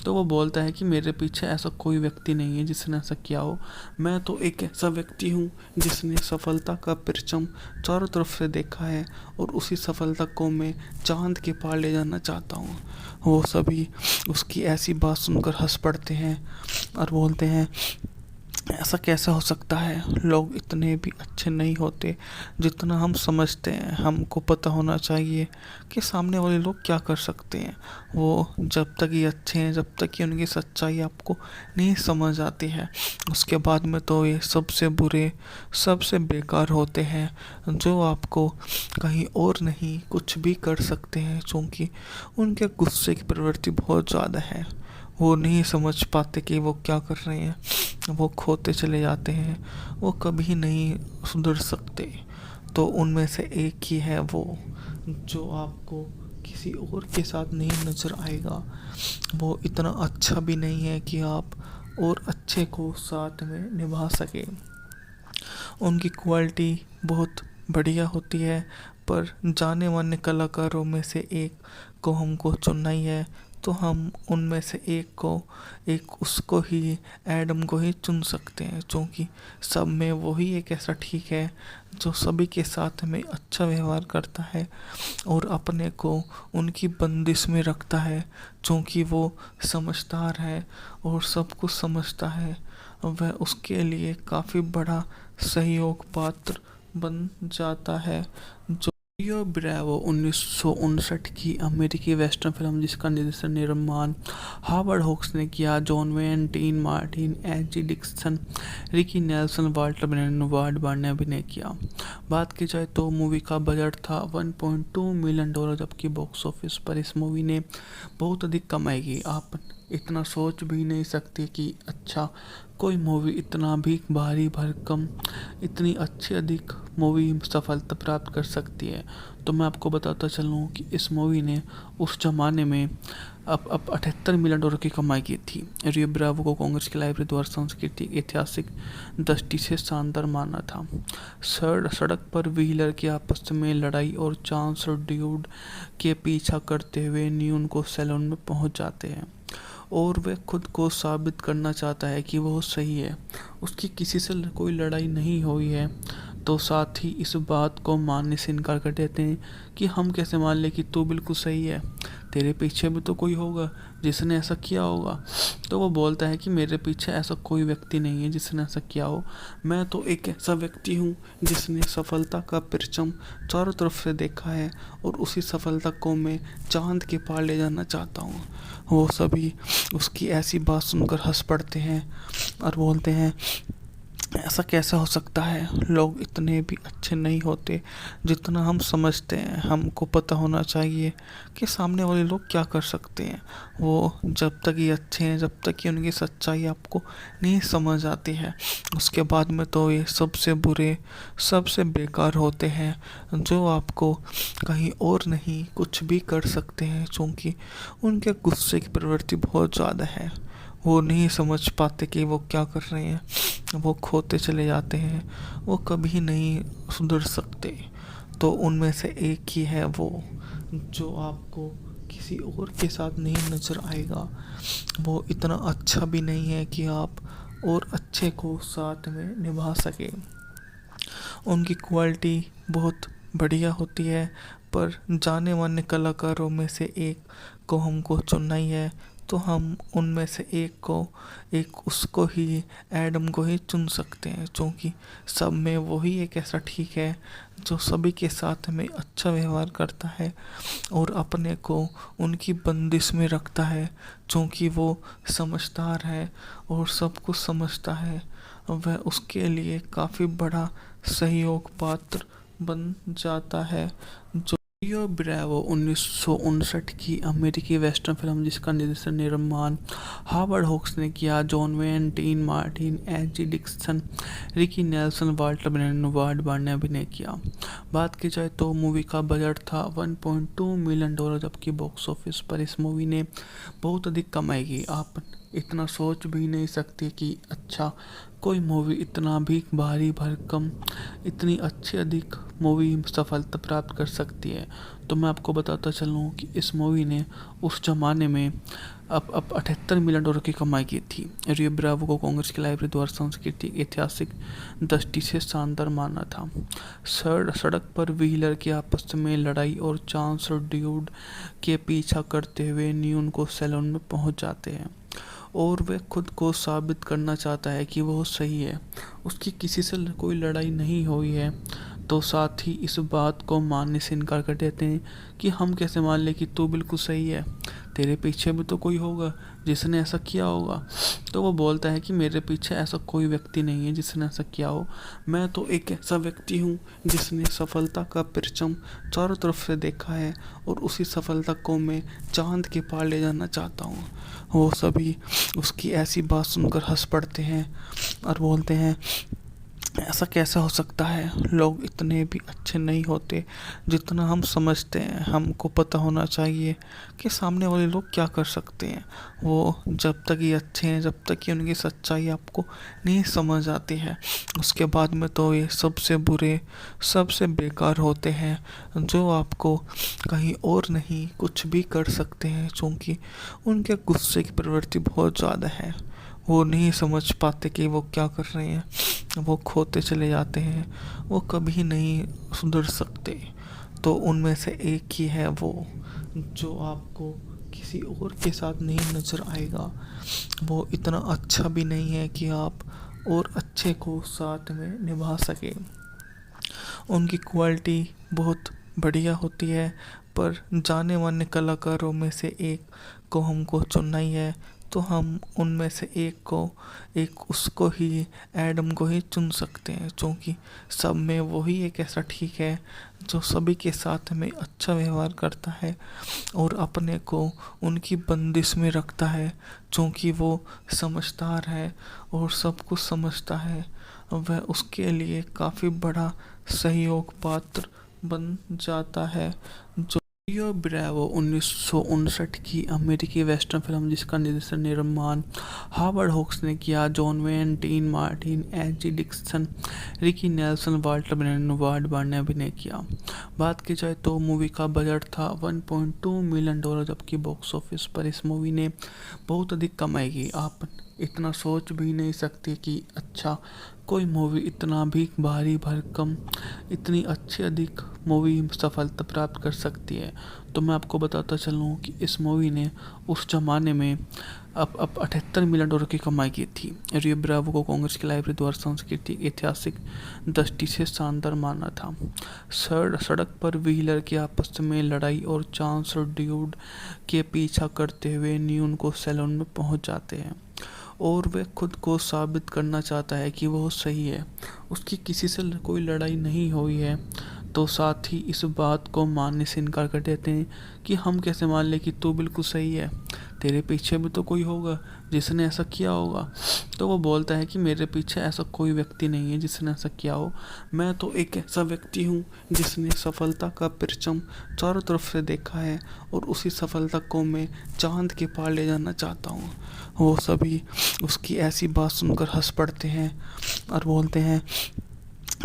तो वो बोलता है कि मेरे पीछे ऐसा कोई व्यक्ति नहीं है जिसने ऐसा किया हो, मैं तो एक ऐसा व्यक्ति हूँ जिसने सफलता का परचम चारों तरफ से देखा है और उसी सफलता को मैं चांद के पार ले जाना चाहता हूँ। वो सभी उसकी ऐसी बात सुनकर हंस पड़ते हैं और बोलते हैं ऐसा कैसे हो सकता है? लोग इतने भी अच्छे नहीं होते जितना हम समझते हैं। हमको पता होना चाहिए कि सामने वाले लोग क्या कर सकते हैं। वो जब तक ये अच्छे हैं, जब तक कि उनकी सच्चाई आपको नहीं समझ आती है, उसके बाद में तो ये सबसे बुरे, सबसे बेकार होते हैं, जो आपको कहीं और नहीं कुछ भी कर सकते हैं, क्योंकि उनके गुस्से की प्रवृत्ति बहुत ज़्यादा है। वो नहीं समझ पाते कि वो क्या कर रहे हैं, वो खोते चले जाते हैं, वो कभी नहीं सुधर सकते। तो उनमें से एक ही है वो, जो आपको किसी और के साथ नहीं नज़र आएगा। वो इतना अच्छा भी नहीं है कि आप और अच्छे को साथ में निभा सके। उनकी क्वालिटी बहुत बढ़िया होती है, पर जाने माने कलाकारों में से एक को हमको चुनना ही है, तो हम उनमें से एक उसको ही, एडम को ही चुन सकते हैं, क्योंकि सब में वही एक ऐसा ठीक है जो सभी के साथ में अच्छा व्यवहार करता है और अपने को उनकी बंदिश में रखता है, क्योंकि वो समझदार है और सब कुछ समझता है। वह उसके लिए काफ़ी बड़ा सहयोग पात्र बन जाता है। जो रियो ब्रेवो 1959 की अमेरिकी वेस्टर्न फिल्म जिसका निर्देशन निर्माण हावर्ड होक्स ने किया। John Wayne, Dean Martin, H G. Dixon, Ricky Nelson, Walter Brennan ने अभिनय किया। बात की जाए तो मूवी का बजट था $1.2 मिलियन, जबकि बॉक्स ऑफिस पर इस मूवी ने बहुत अधिक कमाई की। आप इतना सोच भी नहीं सकते कि अच्छा कोई मूवी इतना भी भारी भरकम, इतनी अच्छी अधिक मूवी सफलता प्राप्त कर सकती है। तो मैं आपको बताता चलूँ कि इस मूवी ने उस जमाने में अब $78 मिलियन की कमाई की थी। रियो ब्रावो को कांग्रेस की लाइब्रेरी द्वारा सांस्कृतिक ऐतिहासिक दृष्टि से शानदार माना था। सड़क पर व्हीलर की आपस में लड़ाई और चांस और ड्यूड के पीछा करते हुए न्यून को सैलून में पहुंच जाते हैं और वह खुद को साबित करना चाहता है कि वो सही है। उसकी किसी से कोई लड़ाई नहीं हुई है, तो साथ ही इस बात को मानने से इनकार कर देते हैं कि हम कैसे मान लें कि तू बिल्कुल सही है, तेरे पीछे भी तो कोई होगा जिसने ऐसा किया होगा। तो वो बोलता है कि मेरे पीछे ऐसा कोई व्यक्ति नहीं है जिसने ऐसा किया हो, मैं तो एक ऐसा व्यक्ति हूँ जिसने सफलता का परचम चारों तरफ से देखा है और उसी सफलता को मैं चांद के पार ले जाना चाहता हूँ। वो सभी उसकी ऐसी बात सुनकर हंस पड़ते हैं और बोलते हैं, ऐसा कैसे हो सकता है, लोग इतने भी अच्छे नहीं होते जितना हम समझते हैं। हमको पता होना चाहिए कि सामने वाले लोग क्या कर सकते हैं। वो जब तक ये अच्छे हैं, जब तक कि उनकी सच्चाई आपको नहीं समझ आती है, उसके बाद में तो ये सबसे बुरे, सबसे बेकार होते हैं, जो आपको कहीं और नहीं कुछ भी कर सकते हैं, क्योंकि उनके गुस्से की प्रवृत्ति बहुत ज़्यादा है। वो नहीं समझ पाते कि वो क्या कर रहे हैं, वो खोते चले जाते हैं, वो कभी नहीं सुधर सकते। तो उनमें से एक ही है वो, जो आपको किसी और के साथ नहीं नज़र आएगा। वो इतना अच्छा भी नहीं है कि आप और अच्छे को साथ में निभा सके। उनकी क्वालिटी बहुत बढ़िया होती है, पर जाने माने कलाकारों में से एक को हमको चुनना ही है, तो हम उनमें से एक उसको ही, एडम को ही चुन सकते हैं, क्योंकि सब में वही एक ऐसा ठीक है जो सभी के साथ में अच्छा व्यवहार करता है और अपने को उनकी बंदिश में रखता है, क्योंकि वो समझदार है और सब कुछ समझता है। वह उसके लिए काफ़ी बड़ा सहयोग पात्र बन जाता है। जो रियो ब्रेवो 1959 की अमेरिकी वेस्टर्न फिल्म जिसका निर्देशन निर्माण हावर्ड होक्स ने किया। John Wayne, Dean Martin, H G. Dixon, Ricky Nelson, Walter Brennan, Ward Barr ने अभिनय किया। बात की जाए तो मूवी का बजट था $1.2 मिलियन, जबकि बॉक्स ऑफिस पर इस मूवी ने बहुत अधिक कमाई की। आप इतना सोच भी नहीं सकते कि अच्छा कोई मूवी इतना भी भारी भरकम, इतनी अच्छी अधिक मूवी सफलता प्राप्त कर सकती है। तो मैं आपको बताता चलूँ कि इस मूवी ने उस जमाने में अब $78 मिलियन की कमाई की थी। रियो ब्रावो को कांग्रेस की लाइब्रेरी द्वारा सांस्कृतिक ऐतिहासिक दृष्टि से शानदार माना था। सड़क पर व्हीलर की आपस में लड़ाई और चांस ड्यूड के पीछा करते हुए न्यून को सैलून में पहुंच जाते हैं और वह खुद को साबित करना चाहता है कि वो सही है। उसकी किसी से कोई लड़ाई नहीं हुई है, तो साथ ही इस बात को मानने से इनकार कर देते हैं कि हम कैसे मान लें कि तू बिल्कुल सही है, तेरे पीछे भी तो कोई होगा जिसने ऐसा किया होगा। तो वो बोलता है कि मेरे पीछे ऐसा कोई व्यक्ति नहीं है जिसने ऐसा किया हो, मैं तो एक ऐसा व्यक्ति हूँ जिसने सफलता का परचम चारों तरफ से देखा है और उसी सफलता को मैं चांद के पार ले जाना चाहता हूँ। वो सभी उसकी ऐसी बात सुनकर हंस पड़ते हैं और बोलते हैं, ऐसा कैसे हो सकता है, लोग इतने भी अच्छे नहीं होते जितना हम समझते हैं। हमको पता होना चाहिए कि सामने वाले लोग क्या कर सकते हैं। वो जब तक ये अच्छे हैं, जब तक कि उनकी सच्चाई आपको नहीं समझ आती है, उसके बाद में तो ये सबसे बुरे, सबसे बेकार होते हैं, जो आपको कहीं और नहीं कुछ भी कर सकते हैं, क्योंकि उनके गुस्से की प्रवृत्ति बहुत ज़्यादा है। वो नहीं समझ पाते कि वो क्या कर रहे हैं, वो खोते चले जाते हैं, वो कभी नहीं सुधर सकते। तो उनमें से एक ही है वो, जो आपको किसी और के साथ नहीं नज़र आएगा। वो इतना अच्छा भी नहीं है कि आप और अच्छे को साथ में निभा सके। उनकी क्वालिटी बहुत बढ़िया होती है, पर जाने माने कलाकारों में से एक को हमको चुनना ही है, तो हम उनमें से एक उसको ही, एडम को ही चुन सकते हैं, क्योंकि सब में वही एक ऐसा ठीक है जो सभी के साथ में अच्छा व्यवहार करता है और अपने को उनकी बंदिश में रखता है, क्योंकि वो समझदार है और सब कुछ समझता है। वह उसके लिए काफ़ी बड़ा सहयोग पात्र बन जाता है। जो रियो ब्रेवो 1959 की अमेरिकी वेस्टर्न फिल्म जिसका निर्माण हावर्ड होक्स ने किया। John Wayne, Dean Martin, H G. Dixon, Ricky Nelson, Walter ब्रेनेट ने अभिनय किया। बात की जाए तो मूवी का बजट था $1.2 मिलियन, जबकि बॉक्स ऑफिस पर इस मूवी ने बहुत अधिक कमाई की। आप इतना सोच भी नहीं सकते कि अच्छा कोई मूवी इतना भी भारी भरकम इतनी अच्छी अधिक मूवी सफलता प्राप्त कर सकती है। तो मैं आपको बताता चलूँ कि इस मूवी ने उस जमाने में अब $78 मिलियन की कमाई की थी। रियो ब्रावो को कांग्रेस की लाइब्रेरी द्वारा सांस्कृतिक ऐतिहासिक दृष्टि से शानदार माना था। सड़क पर व्हीलर की आपस में लड़ाई और चांस ड्यूड के पीछा करते हुए न्यून को सैलून में पहुंच जाते हैं और वह खुद को साबित करना चाहता है कि वह सही है। उसकी किसी से कोई लड़ाई नहीं हुई है, तो साथ ही इस बात को मानने से इनकार कर देते हैं कि हम कैसे मान लें कि तू बिल्कुल सही है, तेरे पीछे भी तो कोई होगा जिसने ऐसा किया होगा। तो वो बोलता है कि मेरे पीछे ऐसा कोई व्यक्ति नहीं है जिसने ऐसा किया हो, मैं तो एक ऐसा व्यक्ति हूँ जिसने सफलता का परचम चारों तरफ से देखा है और उसी सफलता को मैं चांद के पार ले जाना चाहता हूँ। वो सभी उसकी ऐसी बात सुनकर हंस पड़ते हैं और बोलते हैं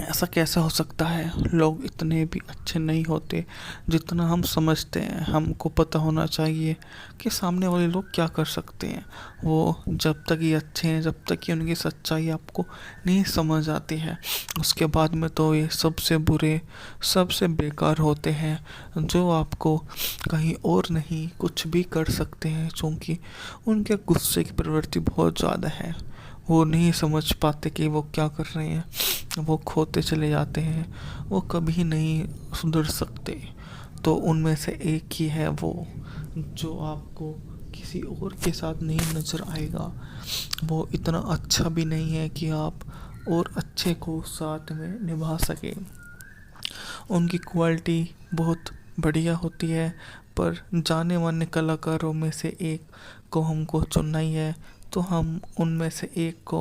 ऐसा कैसे हो सकता है, लोग इतने भी अच्छे नहीं होते जितना हम समझते हैं। हमको पता होना चाहिए कि सामने वाले लोग क्या कर सकते हैं। वो जब तक ये अच्छे हैं, जब तक कि उनकी सच्चाई आपको नहीं समझ आती है, उसके बाद में तो ये सबसे बुरे सबसे बेकार होते हैं, जो आपको कहीं और नहीं कुछ भी कर सकते हैं, क्योंकि उनके गुस्से की प्रवृत्ति बहुत ज़्यादा है। वो नहीं समझ पाते कि वो क्या कर रहे हैं, वो खोते चले जाते हैं, वो कभी नहीं सुधर सकते। तो उनमें से एक ही है वो जो आपको किसी और के साथ नहीं नज़र आएगा। वो इतना अच्छा भी नहीं है कि आप और अच्छे को साथ में निभा सके। उनकी क्वालिटी बहुत बढ़िया होती है, पर जाने माने कलाकारों में से एक को हमको चुनना ही है, तो हम उनमें से एक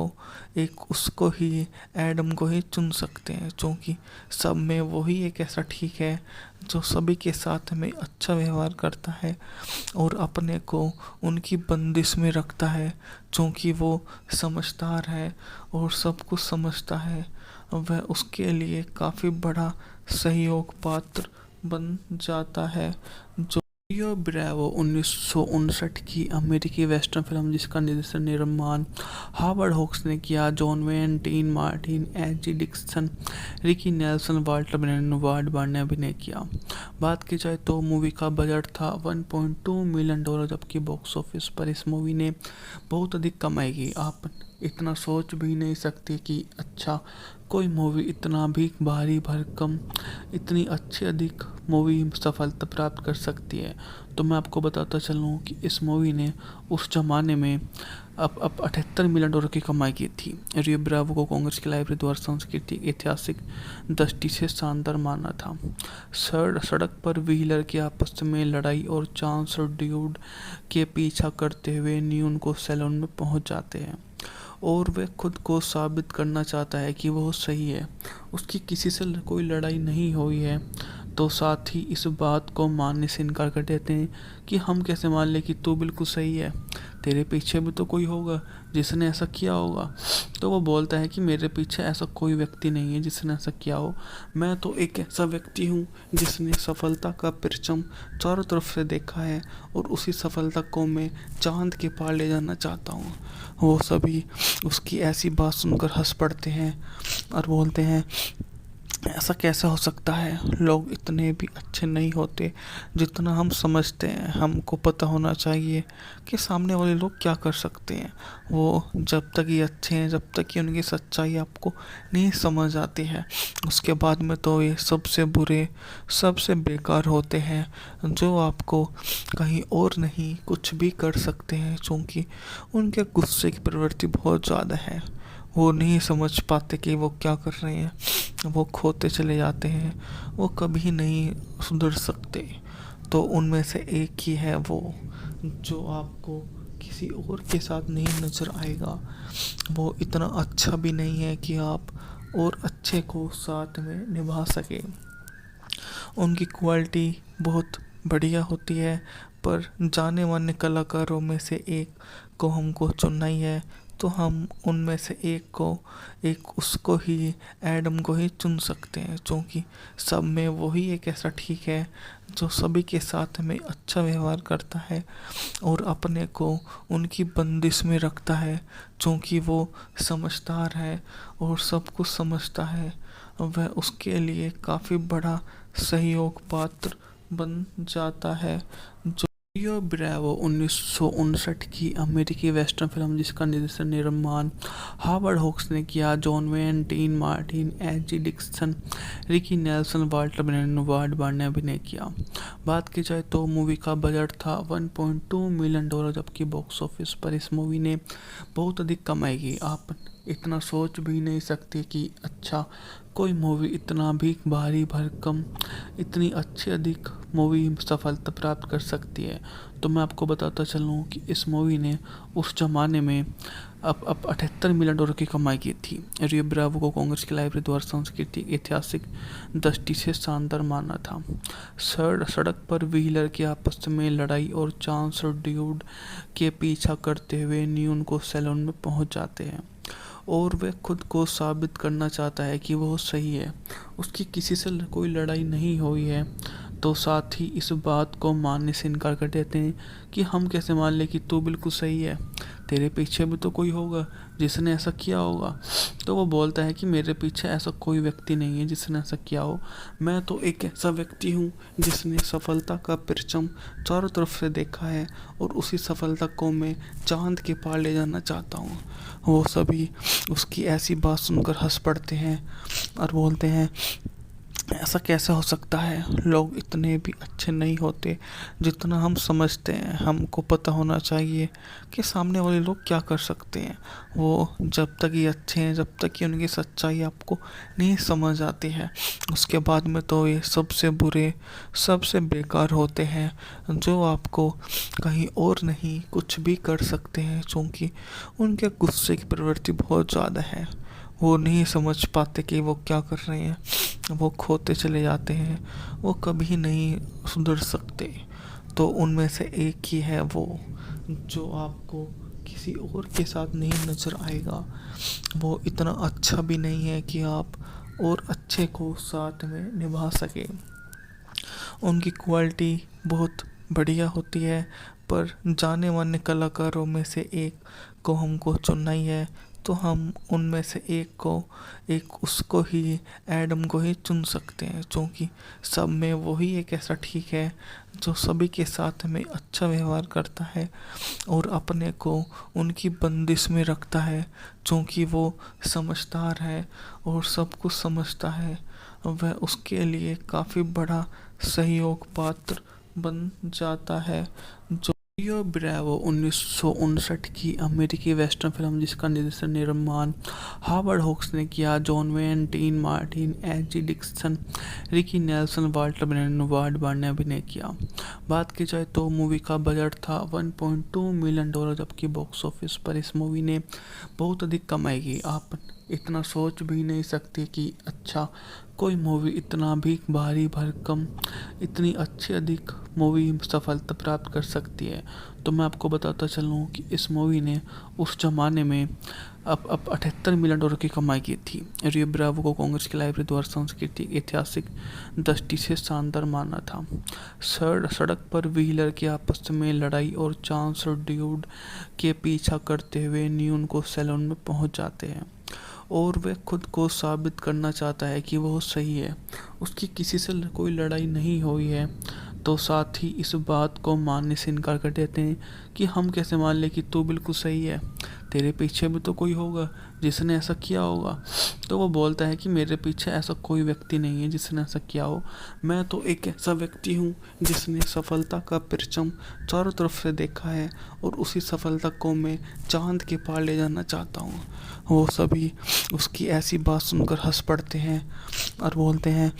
उसको ही एडम को ही चुन सकते हैं, क्योंकि सब में वही एक ऐसा ठीक है जो सभी के साथ में अच्छा व्यवहार करता है और अपने को उनकी बंदिश में रखता है, क्योंकि वो समझदार है और सब कुछ समझता है। वह उसके लिए काफ़ी बड़ा सहयोग पात्र बन जाता है। जो रियो ब्रेवो 1959 की अमेरिकी वेस्टर्न फिल्म जिसका निर्माण हावर्ड होक्स ने किया। John Wayne, Dean Martin, H G. Dixon, Ricky Nelson, Walter ब्रेनेट ने अभिनय किया। बात की जाए तो मूवी का बजट था $1.2 मिलियन, जबकि बॉक्स ऑफिस पर इस मूवी ने बहुत अधिक कमाई की। आप इतना सोच भी नहीं सकते कि अच्छा कोई मूवी इतना भी भारी भरकम इतनी अच्छी अधिक मूवी सफलता प्राप्त कर सकती है। तो मैं आपको बताता चलूँ कि इस मूवी ने उस जमाने में अब $78 मिलियन की कमाई की थी। रियो ब्रावो को कांग्रेस की लाइब्रेरी द्वारा सांस्कृतिक ऐतिहासिक दृष्टि से शानदार माना था। सड़क पर व्हीलर की आपस में लड़ाई और चांस ड्यूड के पीछा करते हुए न्यून को सैलून में पहुंच जाते हैं और वह खुद को साबित करना चाहता है कि वह सही है। उसकी किसी से कोई लड़ाई नहीं हुई है, तो साथ ही इस बात को मानने से इनकार कर देते हैं कि हम कैसे मान लें कि तू बिल्कुल सही है, तेरे पीछे भी तो कोई होगा जिसने ऐसा किया होगा। तो वो बोलता है कि मेरे पीछे ऐसा कोई व्यक्ति नहीं है जिसने ऐसा किया हो, मैं तो एक ऐसा व्यक्ति हूँ जिसने सफलता का परचम चारों तरफ से देखा है और उसी सफलता को मैं चांद के पार ले जाना चाहता हूँ। वो सभी उसकी ऐसी बात सुनकर हंस पड़ते हैं और बोलते हैं ऐसा कैसे हो सकता है, लोग इतने भी अच्छे नहीं होते जितना हम समझते हैं। हमको पता होना चाहिए कि सामने वाले लोग क्या कर सकते हैं। वो जब तक ये अच्छे हैं, जब तक कि उनकी सच्चाई आपको नहीं समझ आती है, उसके बाद में तो ये सबसे बुरे सबसे बेकार होते हैं, जो आपको कहीं और नहीं कुछ भी कर सकते हैं, क्योंकि उनके गुस्से की प्रवृत्ति बहुत ज़्यादा है। वो नहीं समझ पाते कि वो क्या कर रहे हैं, वो खोते चले जाते हैं, वो कभी नहीं सुधर सकते। तो उनमें से एक ही है वो जो आपको किसी और के साथ नहीं नज़र आएगा। वो इतना अच्छा भी नहीं है कि आप और अच्छे को साथ में निभा सके। उनकी क्वालिटी बहुत बढ़िया होती है, पर जाने माने कलाकारों में से एक को हमको चुनना ही है, तो हम उनमें से एक उसको ही एडम को ही चुन सकते हैं, क्योंकि सब में वही एक ऐसा ठीक है जो सभी के साथ में अच्छा व्यवहार करता है और अपने को उनकी बंदिश में रखता है, क्योंकि वो समझदार है और सब कुछ समझता है। वह उसके लिए काफ़ी बड़ा सहयोग पात्र बन जाता है। जो रियो ब्रेवो 1959 की अमेरिकी वेस्टर्न फिल्म जिसका निर्देशन निर्माण हावर्ड होक्स ने किया। John Wayne, Dean Martin, H G. Dixon, Ricky Nelson, Walter Bennett, Ward Barr ने अभिनय किया। बात की जाए तो मूवी का बजट था $1.2 मिलियन, जबकि बॉक्स ऑफिस पर इस मूवी ने बहुत अधिक कमाई की। आप इतना सोच भी नहीं सकते कि अच्छा कोई मूवी इतना भी भारी भरकम इतनी अच्छी अधिक मूवी सफलता प्राप्त कर सकती है। तो मैं आपको बताता चलूँ कि इस मूवी ने उस जमाने में अब $78 मिलियन की कमाई की थी। रियो ब्रावो को कांग्रेस की लाइब्रेरी द्वारा सांस्कृतिक ऐतिहासिक दृष्टि से शानदार माना था। सड़क पर व्हीलर की आपस में लड़ाई और चांस ड्यूड के पीछा करते हुए न्यून को सैलून में पहुंच जाते हैं और वह खुद को साबित करना चाहता है कि वो सही है। उसकी किसी से कोई लड़ाई नहीं हुई है, तो साथ ही इस बात को मानने से इनकार कर देते हैं कि हम कैसे मान लें कि तू बिल्कुल सही है, तेरे पीछे भी तो कोई होगा जिसने ऐसा किया होगा। तो वो बोलता है कि मेरे पीछे ऐसा कोई व्यक्ति नहीं है जिसने ऐसा किया हो, मैं तो एक ऐसा व्यक्ति हूँ जिसने सफलता का परचम चारों तरफ से देखा है और उसी सफलता को मैं चांद के पार ले जाना चाहता हूँ। वो सभी उसकी ऐसी बात सुनकर हंस पड़ते हैं और बोलते हैं ऐसा कैसे हो सकता है, लोग इतने भी अच्छे नहीं होते जितना हम समझते हैं। हमको पता होना चाहिए कि सामने वाले लोग क्या कर सकते हैं। वो जब तक ये अच्छे हैं, जब तक कि उनकी सच्चाई आपको नहीं समझ आती है, उसके बाद में तो ये सबसे बुरे सबसे बेकार होते हैं, जो आपको कहीं और नहीं कुछ भी कर सकते हैं, क्योंकि उनके गुस्से की प्रवृत्ति बहुत ज़्यादा है। वो नहीं समझ पाते कि वो क्या कर रहे हैं, वो खोते चले जाते हैं, वो कभी नहीं सुधर सकते। तो उनमें से एक ही है वो जो आपको किसी और के साथ नहीं नज़र आएगा। वो इतना अच्छा भी नहीं है कि आप और अच्छे को साथ में निभा सके। उनकी क्वालिटी बहुत बढ़िया होती है, पर जाने माने कलाकारों में से एक को हमको चुनना ही है, तो हम उनमें से एक उसको ही एडम को ही चुन सकते हैं, क्योंकि सब में वही एक ऐसा ठीक है जो सभी के साथ में अच्छा व्यवहार करता है और अपने को उनकी बंदिश में रखता है, क्योंकि वो समझदार है और सब कुछ समझता है। वह उसके लिए काफ़ी बड़ा सहयोग पात्र बन जाता है। जो रियो ब्रेवो 1959 की अमेरिकी वेस्टर्न फिल्म जिसका निर्देशन निर्माण हावर्ड होक्स ने किया। John Wayne, Dean Martin, H G. Dixon, Ricky Nelson, Walter Bennett, Ward Barr ने अभिनय किया। बात की जाए तो मूवी का बजट था $1.2 मिलियन, जबकि बॉक्स ऑफिस पर इस मूवी ने बहुत अधिक कमाई की। आप इतना सोच भी नहीं सकते कि अच्छा कोई मूवी इतना भी भारी भरकम इतनी अच्छी अधिक मूवी सफलता प्राप्त कर सकती है। तो मैं आपको बताता चलूँ कि इस मूवी ने उस जमाने में अब $78 मिलियन की कमाई की थी। रियो ब्रावो को कांग्रेस की लाइब्रेरी द्वारा सांस्कृतिक ऐतिहासिक दृष्टि से शानदार माना था। सड़क पर व्हीलर की आपस में लड़ाई और चांस ड्यूड के पीछा करते हुए न्यून को सैलून में पहुंच जाते हैं और वह खुद को साबित करना चाहता है कि वो सही है। उसकी किसी से कोई लड़ाई नहीं हुई है, तो साथ ही इस बात को मानने से इनकार कर देते हैं कि हम कैसे मान लें कि तू बिल्कुल सही है, तेरे पीछे भी तो कोई होगा जिसने ऐसा किया होगा। तो वो बोलता है कि मेरे पीछे ऐसा कोई व्यक्ति नहीं है जिसने ऐसा किया हो, मैं तो एक ऐसा व्यक्ति हूँ जिसने सफलता का परचम चारों तरफ से देखा है और उसी सफलता को मैं चांद के पार ले जाना चाहता हूँ। वो सभी उसकी ऐसी बात सुनकर हंस पड़ते हैं और बोलते हैं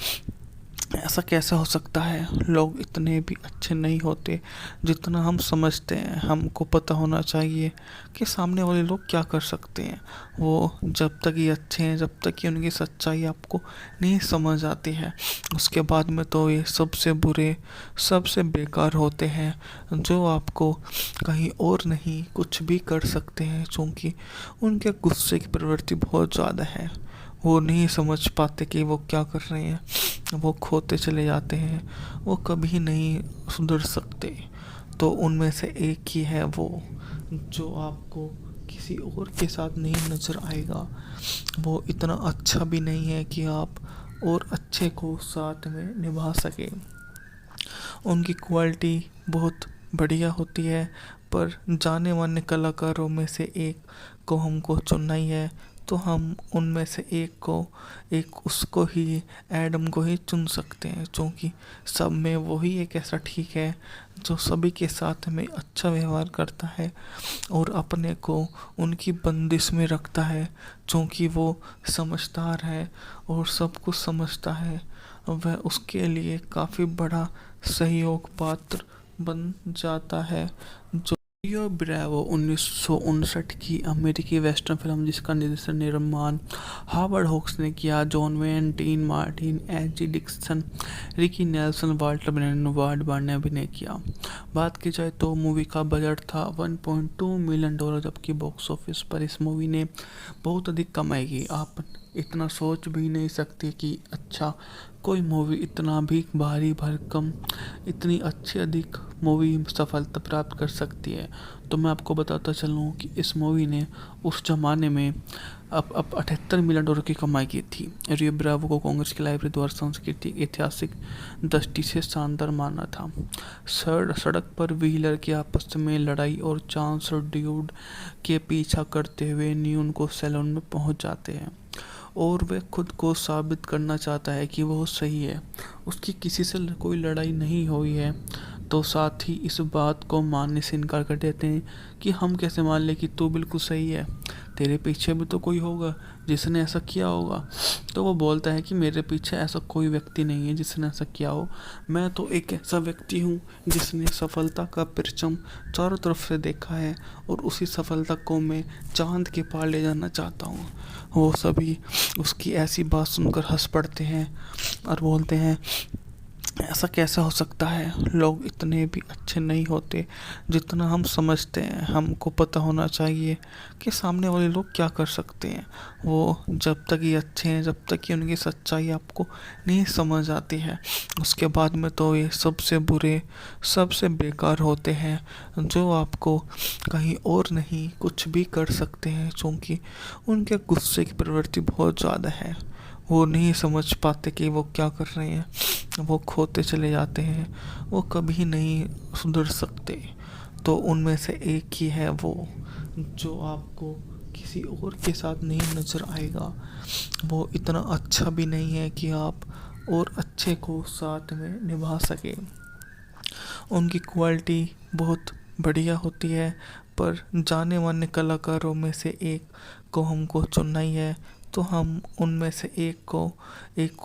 ऐसा कैसे हो सकता है? लोग इतने भी अच्छे नहीं होते जितना हम समझते हैं। हमको पता होना चाहिए कि सामने वाले लोग क्या कर सकते हैं। वो जब तक ये अच्छे हैं, जब तक कि उनकी सच्चाई आपको नहीं समझ आती है, उसके बाद में तो ये सबसे बुरे, सबसे बेकार होते हैं, जो आपको कहीं और नहीं कुछ भी कर सकते हैं, क्योंकि उनके गुस्से की प्रवृत्ति बहुत ज़्यादा है। वो नहीं समझ पाते कि वो क्या कर रहे हैं, वो खोते चले जाते हैं, वो कभी नहीं सुधर सकते। तो उनमें से एक ही है वो, जो आपको किसी और के साथ नहीं नज़र आएगा। वो इतना अच्छा भी नहीं है कि आप और अच्छे को साथ में निभा सके। उनकी क्वालिटी बहुत बढ़िया होती है, पर जाने माने कलाकारों में से एक को हमको चुनना ही है, तो हम उनमें से एक उसको ही, एडम को ही चुन सकते हैं, क्योंकि सब में वही एक ऐसा ठीक है जो सभी के साथ में अच्छा व्यवहार करता है और अपने को उनकी बंदिश में रखता है, क्योंकि वो समझदार है और सब कुछ समझता है। वह उसके लिए काफ़ी बड़ा सहयोग पात्र बन जाता है। जो रियो ब्रेवो 1959 की अमेरिकी वेस्टर्न फिल्म जिसका निर्देशन निर्माण हावर्ड होक्स ने किया। John Wayne, Dean Martin, H G. Dixon, Ricky Nelson, Walter Brennan ने अभिनय किया। बात की जाए तो मूवी का बजट था $1.2 मिलियन, जबकि बॉक्स ऑफिस पर इस मूवी ने बहुत अधिक कमाई की। आप इतना सोच भी नहीं सकते कि अच्छा कोई मूवी इतना भी भारी भरकम, इतनी अच्छी अधिक मूवी सफलता प्राप्त कर सकती है। तो मैं आपको बताता चलूँ कि इस मूवी ने उस जमाने में अब $78 मिलियन की कमाई की थी। रियो ब्रावो को कांग्रेस की लाइब्रेरी द्वारा सांस्कृतिक ऐतिहासिक दृष्टि से शानदार माना था। सड़क पर व्हीलर की आपस में लड़ाई और चांस ड्यूड के पीछा करते हुए न्यून को सैलून में पहुंच जाते हैं और वह खुद को साबित करना चाहता है कि वह सही है। उसकी किसी से कोई लड़ाई नहीं हुई है, तो साथ ही इस बात को मानने से इनकार कर देते हैं कि हम कैसे मान लें कि तू बिल्कुल सही है, तेरे पीछे भी तो कोई होगा जिसने ऐसा किया होगा। तो वो बोलता है कि मेरे पीछे ऐसा कोई व्यक्ति नहीं है जिसने ऐसा किया हो, मैं तो एक ऐसा व्यक्ति हूँ जिसने सफलता का परचम चारों तरफ से देखा है और उसी सफलता को मैं चांद के पार ले जाना चाहता हूँ। वो सभी उसकी ऐसी बात सुनकर हंस पड़ते हैं और बोलते हैं, ऐसा कैसे हो सकता है? लोग इतने भी अच्छे नहीं होते जितना हम समझते हैं। हमको पता होना चाहिए कि सामने वाले लोग क्या कर सकते हैं। वो जब तक ये अच्छे हैं, जब तक कि उनकी सच्चाई आपको नहीं समझ आती है, उसके बाद में तो ये सबसे बुरे, सबसे बेकार होते हैं, जो आपको कहीं और नहीं कुछ भी कर सकते हैं, क्योंकि उनके गुस्से की प्रवृत्ति बहुत ज़्यादा है। वो नहीं समझ पाते कि वो क्या कर रहे हैं, वो खोते चले जाते हैं, वो कभी नहीं सुधर सकते। तो उनमें से एक ही है वो, जो आपको किसी और के साथ नहीं नज़र आएगा। वो इतना अच्छा भी नहीं है कि आप और अच्छे को साथ में निभा सके। उनकी क्वालिटी बहुत बढ़िया होती है, पर जाने माने कलाकारों में से एक को हमको चुनना ही है, तो हम उनमें से एक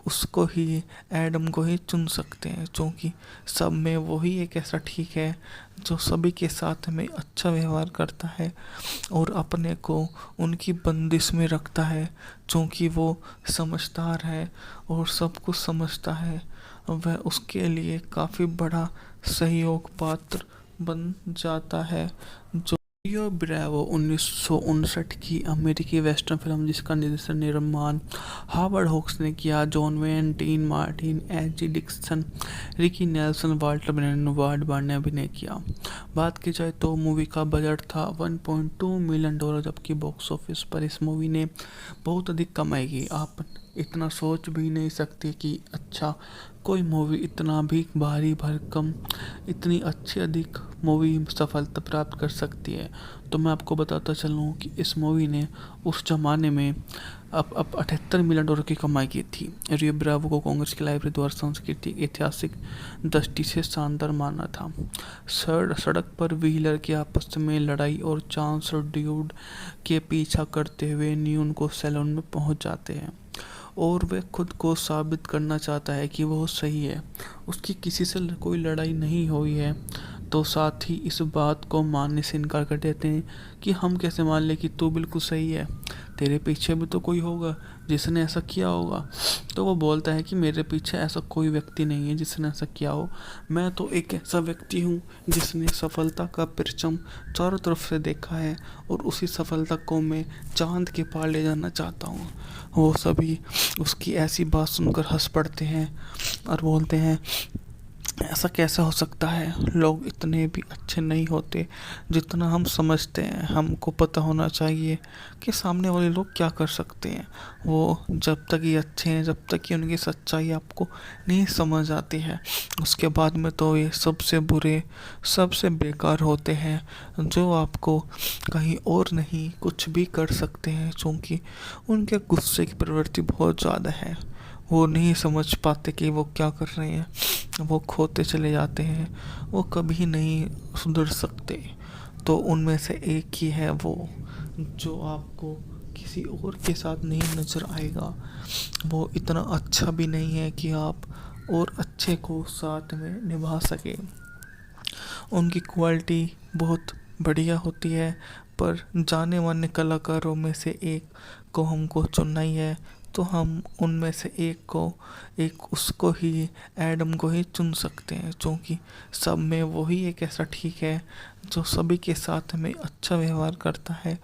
उसको ही, एडम को ही चुन सकते हैं, क्योंकि सब में वही एक ऐसा ठीक है जो सभी के साथ में अच्छा व्यवहार करता है और अपने को उनकी बंदिश में रखता है, क्योंकि वो समझदार है और सब कुछ समझता है। वह उसके लिए काफ़ी बड़ा सहयोग पात्र बन जाता है। जो रियो ब्रेवो 1959 की अमेरिकी वेस्टर्न फिल्म जिसका निर्देशन निर्माण हावर्ड होक्स ने किया। John Wayne, Dean Martin, H G. Dixon, Ricky Nelson, Walter Brennan ने अभिनय किया। बात की जाए तो मूवी का बजट था $1.2 मिलियन, जबकि बॉक्स ऑफिस पर इस मूवी ने बहुत अधिक कमाई की। आप इतना सोच भी नहीं सकते कि अच्छा कोई मूवी इतना भी भारी भरकम, इतनी अच्छी अधिक मूवी सफलता प्राप्त कर सकती है। तो मैं आपको बताता चलूँ कि इस मूवी ने उस जमाने में अब $78 मिलियन की कमाई की थी। रियो ब्रावो को कांग्रेस की लाइब्रेरी द्वारा सांस्कृतिक ऐतिहासिक दृष्टि से शानदार माना था। सड़क पर व्हीलर की आपस में लड़ाई और चांस ड्यूड के पीछा करते हुए न्यून को सैलून में पहुंच जाते हैं और वह खुद को साबित करना चाहता है कि वो सही है। उसकी किसी से कोई लड़ाई नहीं हुई है, तो साथ ही इस बात को मानने से इनकार कर देते हैं कि हम कैसे मान लें कि तू बिल्कुल सही है, तेरे पीछे भी तो कोई होगा जिसने ऐसा किया होगा। तो वो बोलता है कि मेरे पीछे ऐसा कोई व्यक्ति नहीं है जिसने ऐसा किया हो, मैं तो एक ऐसा व्यक्ति हूँ जिसने सफलता का परचम चारों तरफ से देखा है और उसी सफलता को मैं चांद के पार ले जाना चाहता हूँ। वो सभी उसकी ऐसी बात सुनकर हंस पड़ते हैं और बोलते हैं, ऐसा कैसे हो सकता है, लोग इतने भी अच्छे नहीं होते जितना हम समझते हैं। हमको पता होना चाहिए कि सामने वाले लोग क्या कर सकते हैं। वो जब तक ये अच्छे हैं, जब तक कि उनकी सच्चाई आपको नहीं समझ आती है, उसके बाद में तो ये सबसे बुरे, सबसे बेकार होते हैं, जो आपको कहीं और नहीं कुछ भी कर सकते हैं, क्योंकि उनके गुस्से की प्रवृत्ति बहुत ज़्यादा है। वो नहीं समझ पाते कि वो क्या कर रहे हैं, वो खोते चले जाते हैं, वो कभी नहीं सुधर सकते। तो उनमें से एक ही है वो, जो आपको किसी और के साथ नहीं नज़र आएगा। वो इतना अच्छा भी नहीं है कि आप और अच्छे को साथ में निभा सके। उनकी क्वालिटी बहुत बढ़िया होती है, पर जाने माने कलाकारों में से एक को हमको चुनना ही है, तो हम उनमें से एक उसको ही, एडम को ही चुन सकते हैं, क्योंकि सब में वही एक ऐसा ठीक है जो सभी के साथ में अच्छा व्यवहार करता है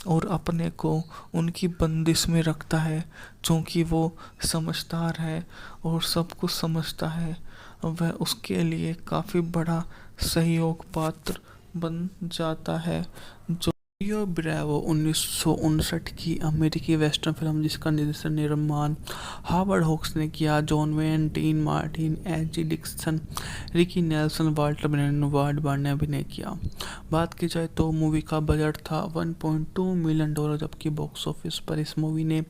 और अपने को उनकी बंदिश में रखता है, क्योंकि वो समझदार है और सब कुछ समझता है। वह उसके लिए काफ़ी बड़ा सहयोग पात्र बन जाता है। जो रियो ब्रेवो 1959 की अमेरिकी वेस्टर्न फिल्म जिसका निर्देशन निर्माण हावर्ड होक्स ने किया। John Wayne, Dean Martin, H G. Dixon, Ricky Nelson, Walter Brennan, Ward Barr ने अभिनय किया। बात की जाए तो मूवी का बजट था $1.2 मिलियन, जबकि बॉक्स ऑफिस पर इस मूवी ने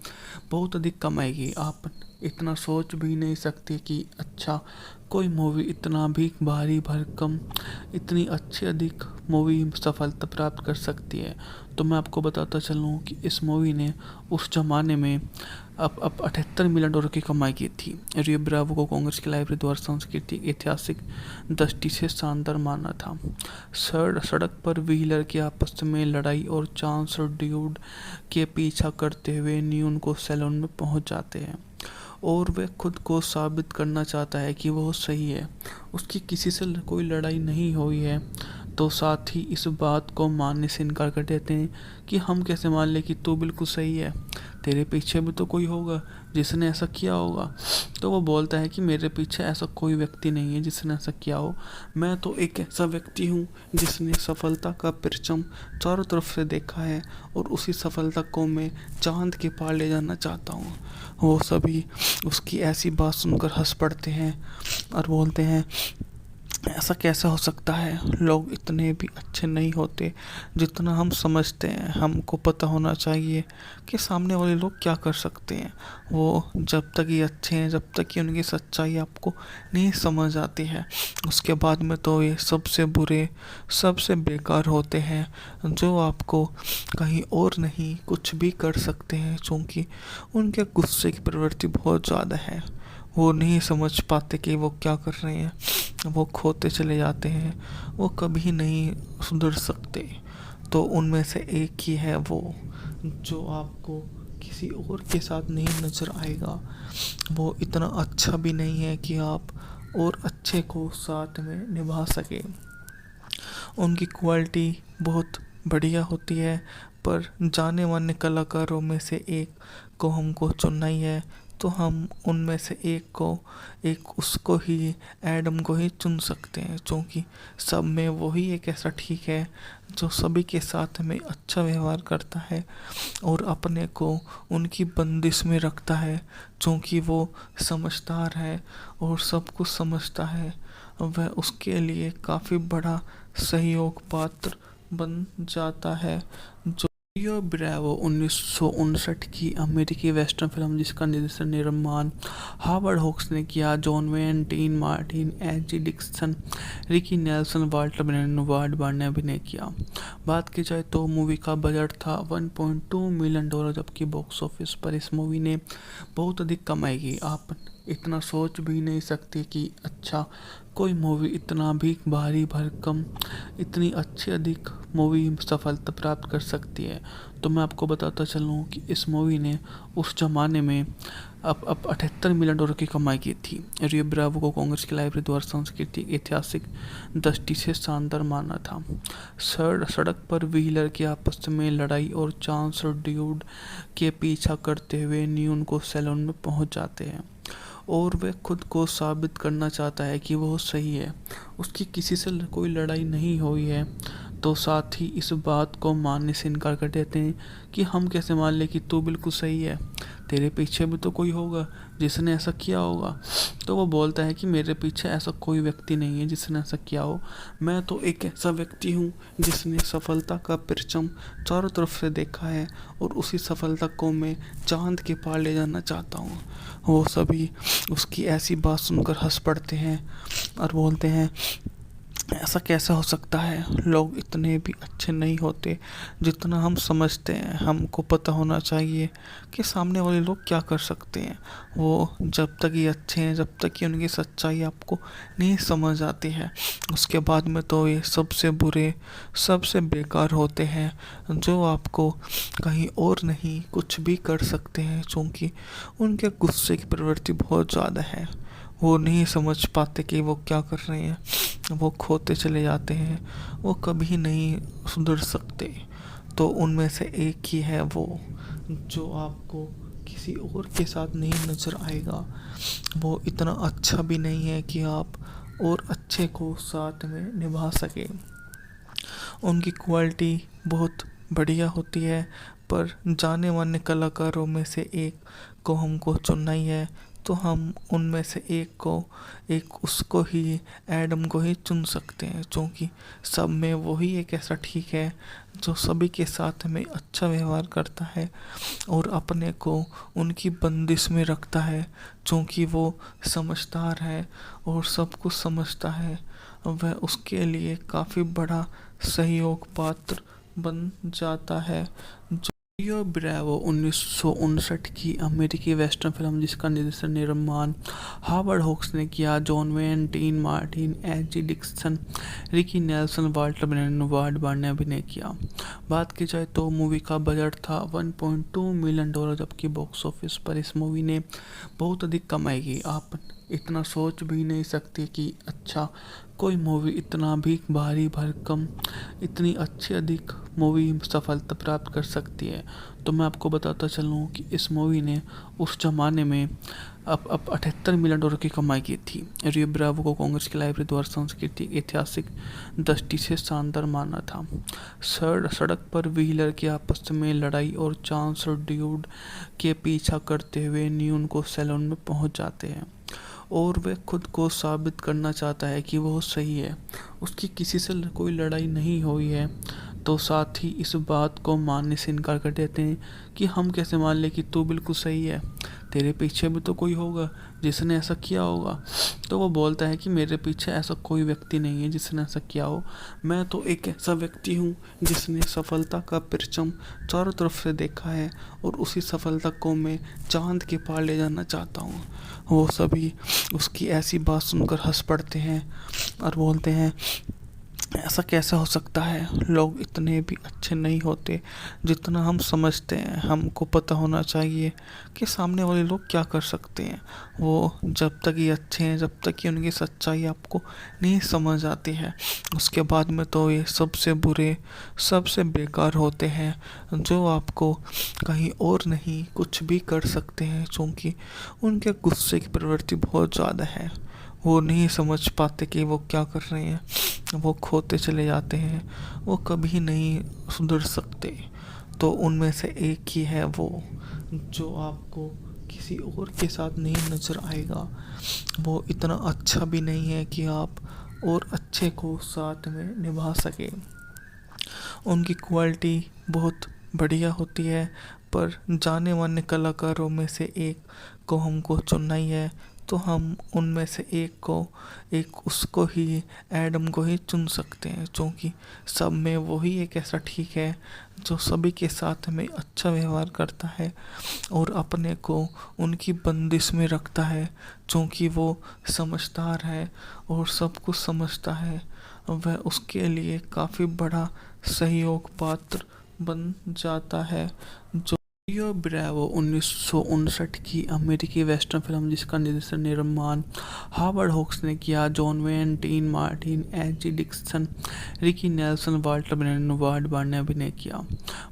बहुत अधिक कमाई की। आप इतना सोच भी नहीं सकते कि अच्छा, कोई मूवी इतना भी भारी भरकम, इतनी अच्छी अधिक मूवी सफलता प्राप्त कर सकती है। तो मैं आपको बताता चलूँ कि इस मूवी ने उस जमाने में अब $78 मिलियन की कमाई की थी। रियो ब्रावो को कांग्रेस की लाइब्रेरी द्वारा सांस्कृतिक ऐतिहासिक दृष्टि से शानदार माना था। सड़क पर व्हीलर के आपस में लड़ाई और चांस ड्यूड के पीछा करते हुए न्यून को सैलून में पहुंच जाते हैं और वह खुद को साबित करना चाहता है कि वो सही है। उसकी किसी से कोई लड़ाई नहीं हुई है, तो साथ ही इस बात को मानने से इनकार कर देते हैं कि हम कैसे मान लें कि तू बिल्कुल सही है, तेरे पीछे भी तो कोई होगा जिसने ऐसा किया होगा। तो वो बोलता है कि मेरे पीछे ऐसा कोई व्यक्ति नहीं है जिसने ऐसा किया हो, मैं तो एक ऐसा व्यक्ति हूँ जिसने सफलता का परचम चारों तरफ से देखा है और उसी सफलता को मैं चांद के पार ले जाना चाहता हूँ। वो सभी उसकी ऐसी बात सुनकर हंस पड़ते हैं और बोलते हैं, ऐसा कैसे हो सकता है, लोग इतने भी अच्छे नहीं होते जितना हम समझते हैं। हमको पता होना चाहिए कि सामने वाले लोग क्या कर सकते हैं। वो जब तक ये अच्छे हैं, जब तक कि उनकी सच्चाई आपको नहीं समझ आती है, उसके बाद में तो ये सबसे बुरे, सबसे बेकार होते हैं, जो आपको कहीं और नहीं कुछ भी कर सकते हैं, क्योंकि उनके गुस्से की प्रवृत्ति बहुत ज़्यादा है। वो नहीं समझ पाते कि वो क्या कर रहे हैं, वो खोते चले जाते हैं, वो कभी नहीं सुधर सकते। तो उनमें से एक ही है वो, जो आपको किसी और के साथ नहीं नज़र आएगा। वो इतना अच्छा भी नहीं है कि आप और अच्छे को साथ में निभा सके। उनकी क्वालिटी बहुत बढ़िया होती है, पर जाने माने कलाकारों में से एक को हमको चुनना ही है, तो हम उनमें से एक उसको ही, एडम को ही चुन सकते हैं, क्योंकि सब में वही एक ऐसा ठीक है जो सभी के साथ में अच्छा व्यवहार करता है और अपने को उनकी बंदिश में रखता है, क्योंकि वो समझदार है और सब कुछ समझता है। वह उसके लिए काफ़ी बड़ा सहयोग पात्र बन जाता है। जो रियो ब्रेवो 1959 की अमेरिकी वेस्टर्न फिल्म जिसका निर्देशन निर्माण हावर्ड होक्स ने किया। John Wayne, Dean Martin, H G. Dixon, Ricky Nelson, Walter Brennan ने अभिनय किया। बात की जाए तो मूवी का बजट था 1.2 मिलियन डॉलर, जबकि बॉक्स ऑफिस पर इस मूवी ने बहुत अधिक कमाई की। आप इतना सोच भी नहीं सकते कि अच्छा कोई मूवी इतना भी भारी भरकम इतनी अच्छी अधिक मूवी सफलता प्राप्त कर सकती है। तो मैं आपको बताता चलूँ कि इस मूवी ने उस जमाने में अब 78 मिलियन डॉलर की कमाई की थी। रियो ब्रावो को कांग्रेस की लाइब्रेरी द्वारा सांस्कृतिक ऐतिहासिक दृष्टि से शानदार माना था। सड़क पर व्हीलर की आपस में लड़ाई और चांस और ड्यूड के पीछा करते हुए न्यून को सैलून में पहुंच जाते हैं और वह खुद को साबित करना चाहता है कि वह सही है। उसकी किसी से कोई लड़ाई नहीं हुई है, तो साथ ही इस बात को मानने से इनकार कर देते हैं कि हम कैसे मान लें कि तू बिल्कुल सही है, तेरे पीछे भी तो कोई होगा जिसने ऐसा किया होगा। तो वो बोलता है कि मेरे पीछे ऐसा कोई व्यक्ति नहीं है जिसने ऐसा किया हो, मैं तो एक ऐसा व्यक्ति हूँ जिसने सफलता का परचम चारों तरफ से देखा है और उसी सफलता को मैं चांद के पार ले जाना चाहता हूँ। वो सभी उसकी ऐसी बात सुनकर हंस पड़ते हैं और बोलते हैं ऐसा कैसे हो सकता है, लोग इतने भी अच्छे नहीं होते जितना हम समझते हैं। हमको पता होना चाहिए कि सामने वाले लोग क्या कर सकते हैं। वो जब तक ये अच्छे हैं, जब तक कि उनकी सच्चाई आपको नहीं समझ आती है, उसके बाद में तो ये सबसे बुरे सबसे बेकार होते हैं, जो आपको कहीं और नहीं कुछ भी कर सकते हैं, क्योंकि उनके गुस्से की प्रवृत्ति बहुत ज़्यादा है। वो नहीं समझ पाते कि वो क्या कर रहे हैं, वो खोते चले जाते हैं, वो कभी नहीं सुधर सकते। तो उनमें से एक ही है वो जो आपको किसी और के साथ नहीं नज़र आएगा। वो इतना अच्छा भी नहीं है कि आप और अच्छे को साथ में निभा सके। उनकी क्वालिटी बहुत बढ़िया होती है, पर जाने माने कलाकारों में से एक को हमको चुनना ही है, तो हम उनमें से एक उसको ही एडम को ही चुन सकते हैं, क्योंकि सब में वही एक ऐसा ठीक है जो सभी के साथ में अच्छा व्यवहार करता है और अपने को उनकी बंदिश में रखता है, क्योंकि वो समझदार है और सब कुछ समझता है। वह उसके लिए काफ़ी बड़ा सहयोग पात्र बन जाता है। रियो ब्रेवो 1959 की अमेरिकी वेस्टर्न फिल्म जिसका निर्देशन निर्माण हावर्ड होक्स ने किया। John Wayne, Dean Martin, H G. Dixon, Ricky Nelson, Walter Brennan ने अभिनय किया। बात की जाए तो मूवी का बजट था 1.2 मिलियन डॉलर, जबकि बॉक्स ऑफिस पर इस मूवी ने बहुत अधिक कमाई की। आप इतना सोच भी नहीं सकते कि अच्छा कोई मूवी इतना भी भारी भरकम इतनी अच्छी अधिक मूवी सफलता प्राप्त कर सकती है। तो मैं आपको बताता चलूँ कि इस मूवी ने उस जमाने में अब 78 मिलियन डॉलर की कमाई की थी। रियो ब्रावो को कांग्रेस की लाइब्रेरी द्वारा सांस्कृतिक ऐतिहासिक दृष्टि से शानदार माना था। सड़क पर व्हीलर की आपस में लड़ाई और चांस और ड्यूड के पीछा करते हुए न्यून को सैलून में पहुंच जाते हैं और वह खुद को साबित करना चाहता है कि वह सही है। उसकी किसी से कोई लड़ाई नहीं हुई है, तो साथ ही इस बात को मानने से इनकार कर देते हैं कि हम कैसे मान लें कि तू बिल्कुल सही है, तेरे पीछे भी तो कोई होगा जिसने ऐसा किया होगा। तो वो बोलता है कि मेरे पीछे ऐसा कोई व्यक्ति नहीं है जिसने ऐसा किया हो, मैं तो एक ऐसा व्यक्ति हूँ जिसने सफलता का परचम चारों तरफ से देखा है और उसी सफलता को मैं चांद के पार ले जाना चाहता हूँ। वो सभी उसकी ऐसी बात सुनकर हंस पड़ते हैं और बोलते हैं ऐसा कैसे हो सकता है, लोग इतने भी अच्छे नहीं होते जितना हम समझते हैं। हमको पता होना चाहिए कि सामने वाले लोग क्या कर सकते हैं। वो जब तक ये अच्छे हैं, जब तक कि उनकी सच्चाई आपको नहीं समझ आती है, उसके बाद में तो ये सबसे बुरे सबसे बेकार होते हैं, जो आपको कहीं और नहीं कुछ भी कर सकते हैं, क्योंकि उनके गुस्से की प्रवृत्ति बहुत ज़्यादा है। वो नहीं समझ पाते कि वो क्या कर रहे हैं, वो खोते चले जाते हैं, वो कभी नहीं सुधर सकते। तो उनमें से एक ही है वो जो आपको किसी और के साथ नहीं नज़र आएगा। वो इतना अच्छा भी नहीं है कि आप और अच्छे को साथ में निभा सके। उनकी क्वालिटी बहुत बढ़िया होती है, पर जाने माने कलाकारों में से एक को हमको चुनना ही है, तो हम उनमें से एक उसको ही एडम को ही चुन सकते हैं, क्योंकि सब में वही एक ऐसा ठीक है जो सभी के साथ में अच्छा व्यवहार करता है और अपने को उनकी बंदिश में रखता है, क्योंकि वो समझदार है और सब कुछ समझता है। वह उसके लिए काफ़ी बड़ा सहयोग पात्र बन जाता है। जो रियो ब्रावो 1959 की अमेरिकी वेस्टर्न फिल्म जिसका निर्देशन निर्माण हावर्ड होक्स ने किया। John Wayne, Dean Martin, H G. Dixon, Ricky Nelson, Walter Bennett, Ward Barr ने अभिनय किया।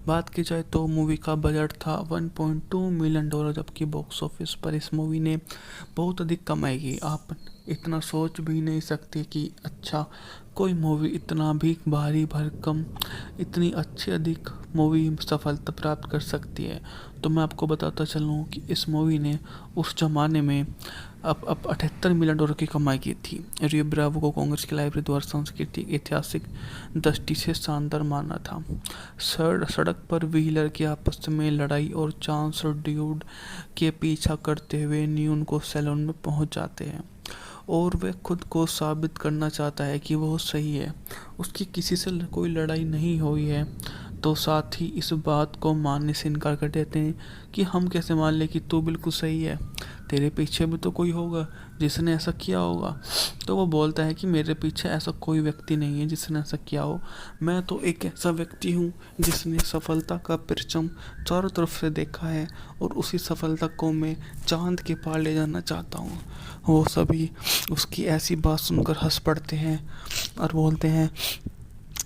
बात की जाए तो मूवी का बजट था $1.2 मिलियन, जबकि बॉक्स ऑफिस पर इस मूवी ने बहुत अधिक कमाई की। आप इतना सोच भी नहीं सकते कि अच्छा कोई मूवी इतना भी भारी भरकम इतनी अच्छी अधिक मूवी सफलता प्राप्त कर सकती है। तो मैं आपको बताता चलूँ कि इस मूवी ने उस जमाने में अब $78 मिलियन की कमाई की थी। रियो ब्रावो को कांग्रेस की लाइब्रेरी द्वारा सांस्कृतिक ऐतिहासिक दृष्टि से शानदार माना था। सड़क पर व्हीलर की आपस में लड़ाई और चांस ड्यूड के पीछा करते हुए न्यून को सैलून में पहुंच जाते हैं और वह खुद को साबित करना चाहता है कि वो सही है। उसकी किसी से कोई लड़ाई नहीं हुई है, तो साथ ही इस बात को मानने से इनकार कर देते हैं कि हम कैसे मान लें कि तू बिल्कुल सही है, तेरे पीछे भी तो कोई होगा जिसने ऐसा किया होगा। तो वो बोलता है कि मेरे पीछे ऐसा कोई व्यक्ति नहीं है जिसने ऐसा किया हो, मैं तो एक ऐसा व्यक्ति हूँ जिसने सफलता का परचम चारों तरफ से देखा है और उसी सफलता को मैं चांद के पार ले जाना चाहता हूँ। वो सभी उसकी ऐसी बात सुनकर हंस पड़ते हैं और बोलते हैं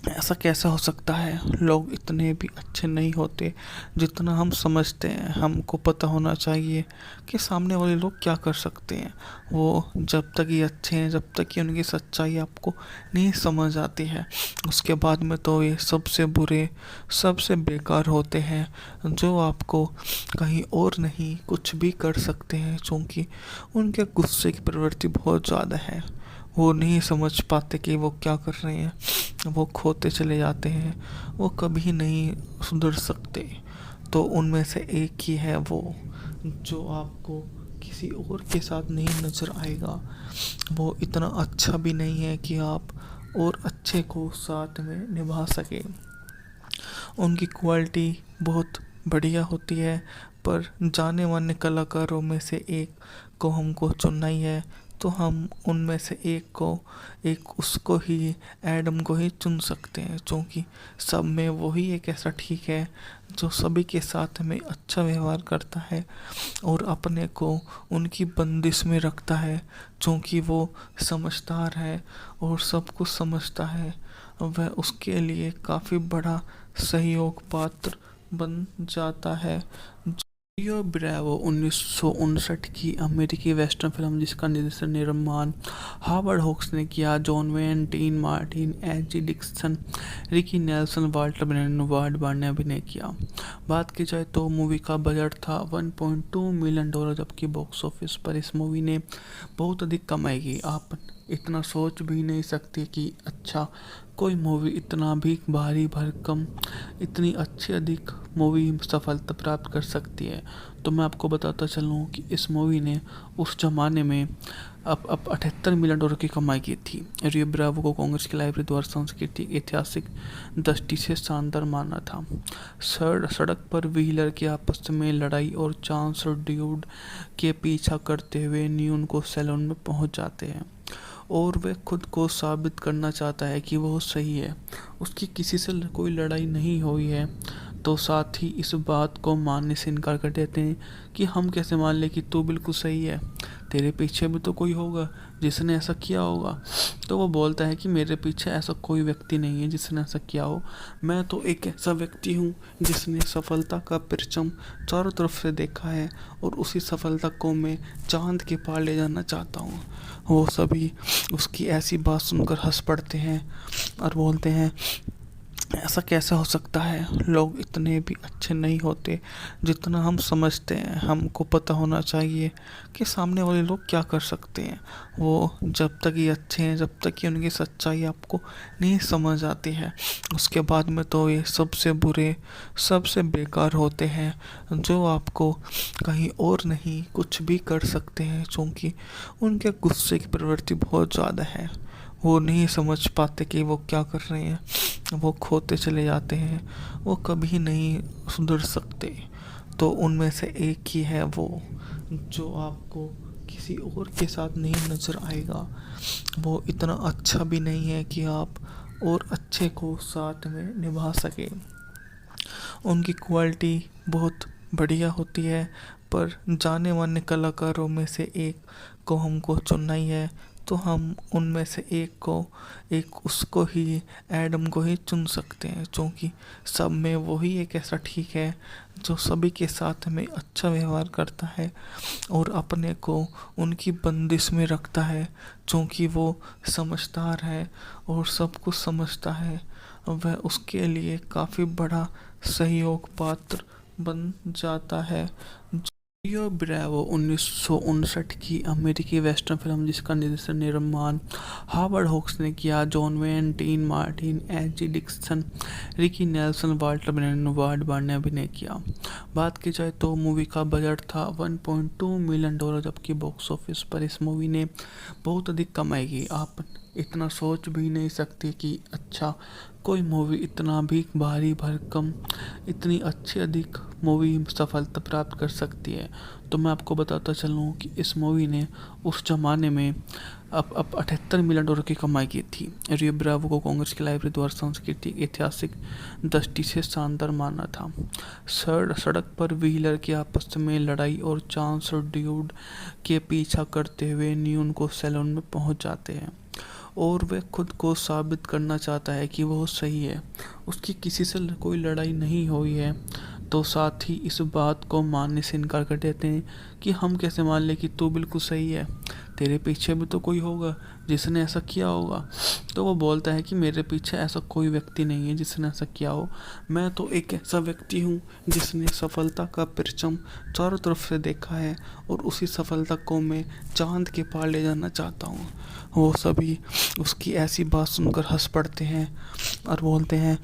ऐसा कैसा हो सकता है, लोग इतने भी अच्छे नहीं होते जितना हम समझते हैं। हमको पता होना चाहिए कि सामने वाले लोग क्या कर सकते हैं। वो जब तक ये अच्छे हैं, जब तक कि उनकी सच्चाई आपको नहीं समझ आती है, उसके बाद में तो ये सबसे बुरे सबसे बेकार होते हैं, जो आपको कहीं और नहीं कुछ भी कर सकते हैं, क्योंकि उनके गुस्से की प्रवृत्ति बहुत ज़्यादा है। वो नहीं समझ पाते कि वो क्या कर रहे हैं, वो खोते चले जाते हैं, वो कभी नहीं सुधर सकते। तो उनमें से एक ही है वो जो आपको किसी और के साथ नहीं नज़र आएगा। वो इतना अच्छा भी नहीं है कि आप और अच्छे को साथ में निभा सके। उनकी क्वालिटी बहुत बढ़िया होती है, पर जाने माने कलाकारों में से एक को हमको चुनना ही है, तो हम उनमें से एक उसको ही एडम को ही चुन सकते हैं, क्योंकि सब में वही एक ऐसा ठीक है जो सभी के साथ में अच्छा व्यवहार करता है और अपने को उनकी बंदिश में रखता है, क्योंकि वो समझदार है और सब कुछ समझता है। वह उसके लिए काफ़ी बड़ा सहयोग पात्र बन जाता है। रियो ब्रावो 1959 की अमेरिकी वेस्टर्न फिल्म जिसका निर्देशन निर्माण हावर्ड होक्स ने किया। John Wayne, Dean Martin, H G. Dixon, Ricky Nelson, Walter Bennett, Ward Barr ने अभिनय किया। बात की जाए तो मूवी का बजट था $1.2 मिलियन, जबकि बॉक्स ऑफिस पर इस मूवी ने बहुत अधिक कमाई की। आप इतना सोच भी नहीं सकते कि अच्छा कोई मूवी इतना भी भारी भरकम इतनी अच्छी अधिक मूवी सफलता प्राप्त कर सकती है। तो मैं आपको बताता चलूँ कि इस मूवी ने उस जमाने में अब $78 मिलियन की कमाई की थी। रियो ब्रावो को कांग्रेस की लाइब्रेरी द्वारा सांस्कृतिक ऐतिहासिक दृष्टि से शानदार माना था। सड़क पर व्हीलर की आपस में लड़ाई और चांस ड्यूड के पीछा करते हुए न्यून को सैलून में पहुंच जाते हैं और वह खुद को साबित करना चाहता है कि वो सही है। उसकी किसी से कोई लड़ाई नहीं हुई है, तो साथ ही इस बात को मानने से इनकार कर देते हैं कि हम कैसे मान लें कि तू बिल्कुल सही है, तेरे पीछे भी तो कोई होगा जिसने ऐसा किया होगा। तो वो बोलता है कि मेरे पीछे ऐसा कोई व्यक्ति नहीं है जिसने ऐसा किया हो, मैं तो एक ऐसा व्यक्ति हूँ जिसने सफलता का परचम चारों तरफ से देखा है और उसी सफलता को मैं चांद के पार ले जाना चाहता हूँ। वो सभी उसकी ऐसी बात सुनकर हंस पड़ते हैं और बोलते हैं ऐसा कैसे हो सकता है? लोग इतने भी अच्छे नहीं होते जितना हम समझते हैं। हमको पता होना चाहिए कि सामने वाले लोग क्या कर सकते हैं। वो जब तक ये अच्छे हैं, जब तक कि उनकी सच्चाई आपको नहीं समझ आती है, उसके बाद में तो ये सबसे बुरे, सबसे बेकार होते हैं, जो आपको कहीं और नहीं कुछ भी कर सकते हैं, क्योंकि उनके गुस्से की प्रवृत्ति बहुत ज़्यादा है। वो नहीं समझ पाते कि वो क्या कर रहे हैं, वो खोते चले जाते हैं, वो कभी नहीं सुधर सकते। तो उनमें से एक ही है वो, जो आपको किसी और के साथ नहीं नज़र आएगा। वो इतना अच्छा भी नहीं है कि आप और अच्छे को साथ में निभा सके। उनकी क्वालिटी बहुत बढ़िया होती है, पर जाने माने कलाकारों में से एक को हमको चुनना ही है, तो हम उनमें से एक उसको ही, एडम को ही चुन सकते हैं, क्योंकि सब में वही एक ऐसा ठीक है जो सभी के साथ में अच्छा व्यवहार करता है और अपने को उनकी बंदिश में रखता है, क्योंकि वो समझदार है और सब कुछ समझता है। वह उसके लिए काफ़ी बड़ा सहयोग पात्र बन जाता है। रियो ब्रेवो 1959 की अमेरिकी वेस्टर्न फिल्म जिसका निर्देशन निर्माण हावर्ड होक्स ने किया। John Wayne, Dean Martin, H G Dixon, Ricky Nelson, Walter Brennan, Ward Barr ने अभिनय किया। बात की जाए तो मूवी का बजट था $1.2 मिलियन, जबकि बॉक्स ऑफिस पर इस मूवी ने बहुत अधिक कमाई की। आप इतना सोच भी नहीं सकते कि अच्छा कोई मूवी इतना भी भारी भरकम, इतनी अच्छी अधिक मूवी सफलता प्राप्त कर सकती है। तो मैं आपको बताता चलूँ कि इस मूवी ने उस जमाने में अब $78 मिलियन की कमाई की थी। रियो ब्रावो को कांग्रेस की लाइब्रेरी द्वारा सांस्कृतिक ऐतिहासिक दृष्टि से शानदार माना था। सड़क पर व्हीलर की आपस में लड़ाई और चांस ड्यूड के पीछा करते हुए न्यून को सैलून में पहुंच जाते हैं और वह खुद को साबित करना चाहता है कि वो सही है। उसकी किसी से कोई लड़ाई नहीं हुई है, तो साथ ही इस बात को मानने से इनकार कर देते हैं कि हम कैसे मान लें कि तू बिल्कुल सही है, तेरे पीछे भी तो कोई होगा जिसने ऐसा किया होगा। तो वो बोलता है कि मेरे पीछे ऐसा कोई व्यक्ति नहीं है जिसने ऐसा किया हो, मैं तो एक ऐसा व्यक्ति हूँ जिसने सफलता का परचम चारों तरफ से देखा है और उसी सफलता को मैं चांद के पार ले जाना चाहता हूँ। वो सभी उसकी ऐसी बात सुनकर हंस पड़ते हैं और बोलते हैं,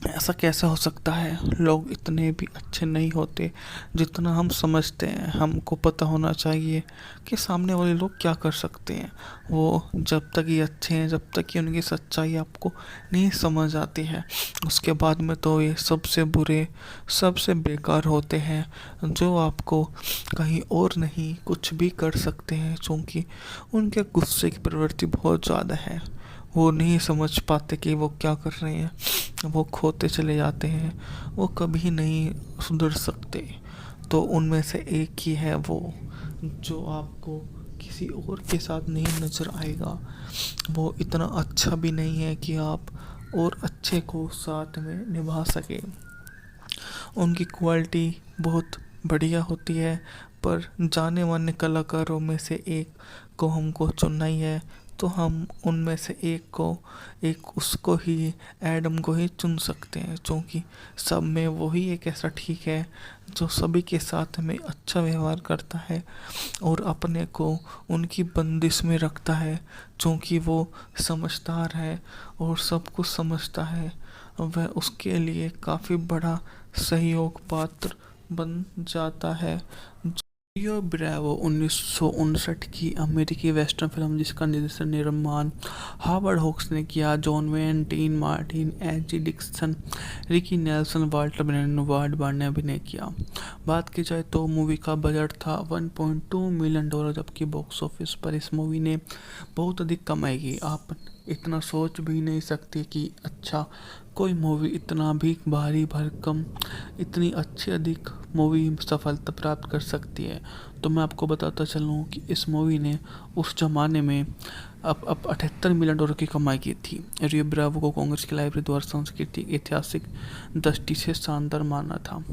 ऐसा कैसे हो सकता है? लोग इतने भी अच्छे नहीं होते जितना हम समझते हैं। हमको पता होना चाहिए कि सामने वाले लोग क्या कर सकते हैं। वो जब तक ये अच्छे हैं, जब तक कि उनकी सच्चाई आपको नहीं समझ आती है, उसके बाद में तो ये सबसे बुरे, सबसे बेकार होते हैं, जो आपको कहीं और नहीं कुछ भी कर सकते हैं, क्योंकि उनके गुस्से की प्रवृत्ति बहुत ज़्यादा है। वो नहीं समझ पाते कि वो क्या कर रहे हैं, वो खोते चले जाते हैं, वो कभी नहीं सुधर सकते। तो उनमें से एक ही है वो, जो आपको किसी और के साथ नहीं नज़र आएगा। वो इतना अच्छा भी नहीं है कि आप और अच्छे को साथ में निभा सके। उनकी क्वालिटी बहुत बढ़िया होती है, पर जाने माने कलाकारों में से एक को हमको चुनना ही है, तो हम उनमें से एक उसको ही, एडम को ही चुन सकते हैं, क्योंकि सब में वही एक ऐसा ठीक है जो सभी के साथ में अच्छा व्यवहार करता है और अपने को उनकी बंदिश में रखता है, क्योंकि वो समझदार है और सब कुछ समझता है। वह उसके लिए काफ़ी बड़ा सहयोग पात्र बन जाता है। रियो ब्रेवो 1959 की अमेरिकी वेस्टर्न फिल्म जिसका निर्देशन निर्माण हावर्ड होक्स ने किया। John Wayne, Dean Martin, H G Dixon, Ricky Nelson, Walter Brennan, Ward Barr ने अभिनय किया। बात की जाए तो मूवी का बजट था $1.2 मिलियन, जबकि बॉक्स ऑफिस पर इस मूवी ने बहुत अधिक कमाई की। आप इतना सोच भी नहीं सकते कि अच्छा कोई मूवी इतना भी भारी भरकम, इतनी अच्छी अधिक मूवी सफलता प्राप्त कर सकती है। तो मैं आपको बताता चलूँ कि इस मूवी ने उस जमाने में अब $78 मिलियन की कमाई की थी। रियो ब्रावो को कांग्रेस की लाइब्रेरी द्वारा सांस्कृतिक ऐतिहासिक दृष्टि से शानदार माना था।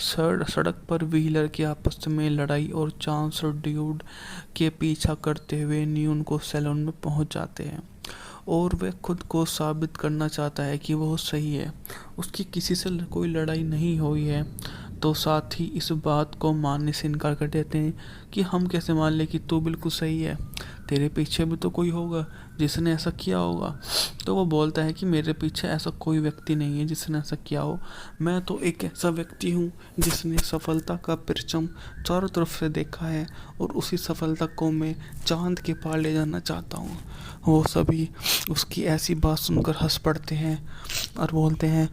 सड़क पर व्हीलर की आपस में लड़ाई और चांस ड्यूड के पीछा करते हुए न्यून को सैलून में पहुंच जाते हैं और वह खुद को साबित करना चाहता है कि वो सही है। उसकी किसी से कोई लड़ाई नहीं हुई है, तो साथ ही इस बात को मानने से इनकार कर देते हैं कि हम कैसे मान लें कि तू बिल्कुल सही है, तेरे पीछे भी तो कोई होगा जिसने ऐसा किया होगा। तो वो बोलता है कि मेरे पीछे ऐसा कोई व्यक्ति नहीं है जिसने ऐसा किया हो, मैं तो एक ऐसा व्यक्ति हूँ जिसने सफलता का परचम चारों तरफ से देखा है और उसी सफलता को मैं चांद के पार ले जाना चाहता हूँ। वो सभी उसकी ऐसी बात सुनकर हंस पड़ते हैं और बोलते हैं,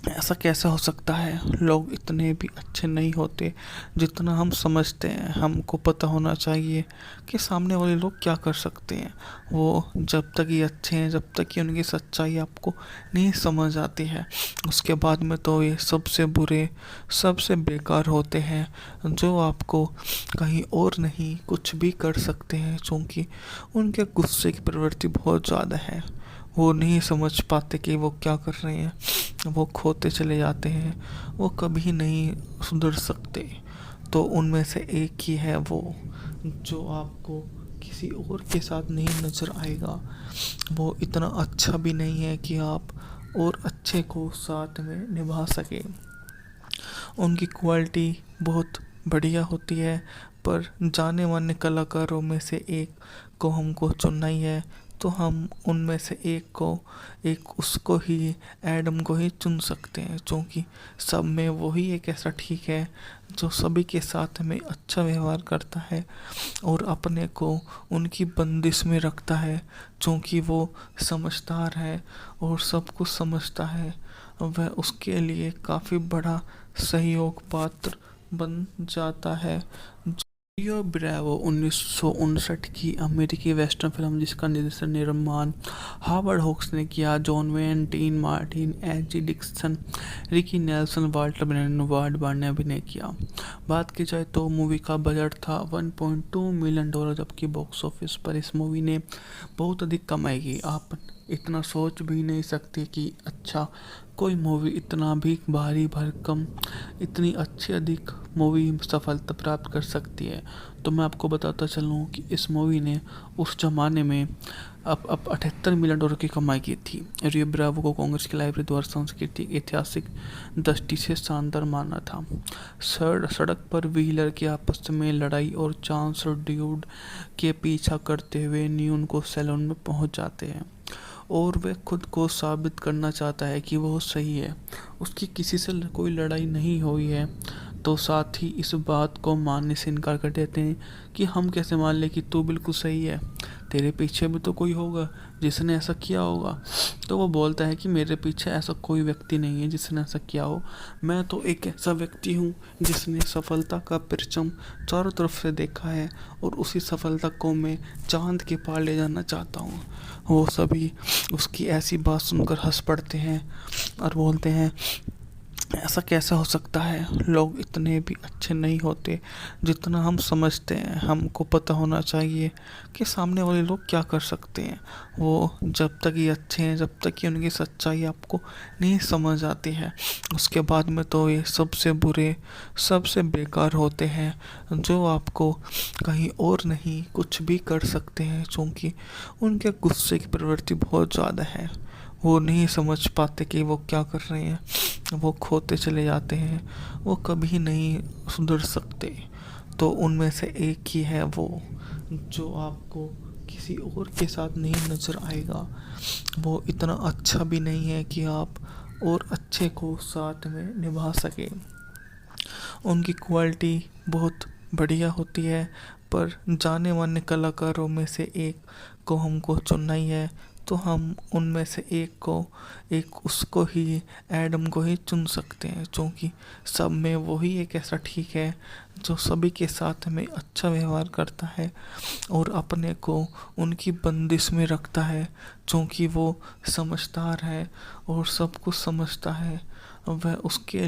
ऐसा कैसे हो सकता है, लोग इतने भी अच्छे नहीं होते जितना हम समझते हैं। हमको पता होना चाहिए कि सामने वाले लोग क्या कर सकते हैं। वो जब तक ये अच्छे हैं, जब तक कि उनकी सच्चाई आपको नहीं समझ आती है, उसके बाद में तो ये सबसे बुरे, सबसे बेकार होते हैं, जो आपको कहीं और नहीं कुछ भी कर सकते हैं, क्योंकि उनके गुस्से की प्रवृत्ति बहुत ज़्यादा है। वो नहीं समझ पाते कि वो क्या कर रहे हैं, वो खोते चले जाते हैं, वो कभी नहीं सुधर सकते। तो उनमें से एक ही है वो, जो आपको किसी और के साथ नहीं नज़र आएगा। वो इतना अच्छा भी नहीं है कि आप और अच्छे को साथ में निभा सके। उनकी क्वालिटी बहुत बढ़िया होती है, पर जाने माने कलाकारों में से एक को हमको चुनना ही है, तो हम उनमें से एक उसको ही, एडम को ही चुन सकते हैं, क्योंकि सब में वही एक ऐसा ठीक है जो सभी के साथ में अच्छा व्यवहार करता है और अपने को उनकी बंदिश में रखता है, क्योंकि वो समझदार है और सब कुछ समझता है। वह उसके लिए काफ़ी बड़ा सहयोग पात्र बन जाता है। रियो ब्रेवो 1959 की अमेरिकी वेस्टर्न फिल्म जिसका निर्देशन निर्माण हावर्ड हॉक्स ने किया। John Wayne, Dean Martin, H G. Dixon, Ricky Nelson, Walter Brennan ने अभिनय किया। बात की जाए तो मूवी का बजट था $1.2 मिलियन, जबकि बॉक्स ऑफिस पर इस मूवी ने बहुत अधिक कमाई की। आप इतना सोच भी नहीं सकते कि अच्छा कोई मूवी इतना भी भारी भरकम, इतनी अच्छी अधिक मूवी सफलता प्राप्त कर सकती है। तो मैं आपको बताता चलूँ कि इस मूवी ने उस जमाने में अब $78 मिलियन की कमाई की थी। रियो ब्रावो को कांग्रेस की लाइब्रेरी द्वारा सांस्कृतिक ऐतिहासिक दृष्टि से शानदार माना था। सड़क पर व्हीलर की आपस में लड़ाई और चांस और ड्यूड के पीछा करते हुए न्यून को सैलून में पहुंच जाते हैं और वह खुद को साबित करना चाहता है कि वो सही है। उसकी किसी से कोई लड़ाई नहीं हुई है, तो साथ ही इस बात को मानने से इनकार कर देते हैं कि हम कैसे मान लें कि तू बिल्कुल सही है, तेरे पीछे भी तो कोई होगा जिसने ऐसा किया होगा। तो वो बोलता है कि मेरे पीछे ऐसा कोई व्यक्ति नहीं है जिसने ऐसा किया हो, मैं तो एक ऐसा व्यक्ति हूँ जिसने सफलता का परचम चारों तरफ से देखा है और उसी सफलता को मैं चांद के पार ले जाना चाहता हूँ। वो सभी उसकी ऐसी बात सुनकर हंस पड़ते हैं और बोलते हैं, ऐसा कैसे हो सकता है, लोग इतने भी अच्छे नहीं होते जितना हम समझते हैं। हमको पता होना चाहिए कि सामने वाले लोग क्या कर सकते हैं। वो जब तक ये अच्छे हैं, जब तक कि उनकी सच्चाई आपको नहीं समझ आती है, उसके बाद में तो ये सबसे बुरे, सबसे बेकार होते हैं, जो आपको कहीं और नहीं कुछ भी कर सकते हैं, क्योंकि उनके गुस्से की प्रवृत्ति बहुत ज़्यादा है। वो नहीं समझ पाते कि वो क्या कर रहे हैं, वो खोते चले जाते हैं, वो कभी नहीं सुधर सकते। तो उनमें से एक ही है वो, जो आपको किसी और के साथ नहीं नज़र आएगा। वो इतना अच्छा भी नहीं है कि आप और अच्छे को साथ में निभा सके। उनकी क्वालिटी बहुत बढ़िया होती है, पर जाने माने कलाकारों में से एक को हमको चुनना ही है, तो हम उनमें से एक उसको ही, एडम को ही चुन सकते हैं, क्योंकि सब में वही एक ऐसा ठीक है जो सभी के साथ में अच्छा व्यवहार करता है और अपने को उनकी बंदिश में रखता है, क्योंकि वो समझदार है और सब कुछ समझता है। वह उसके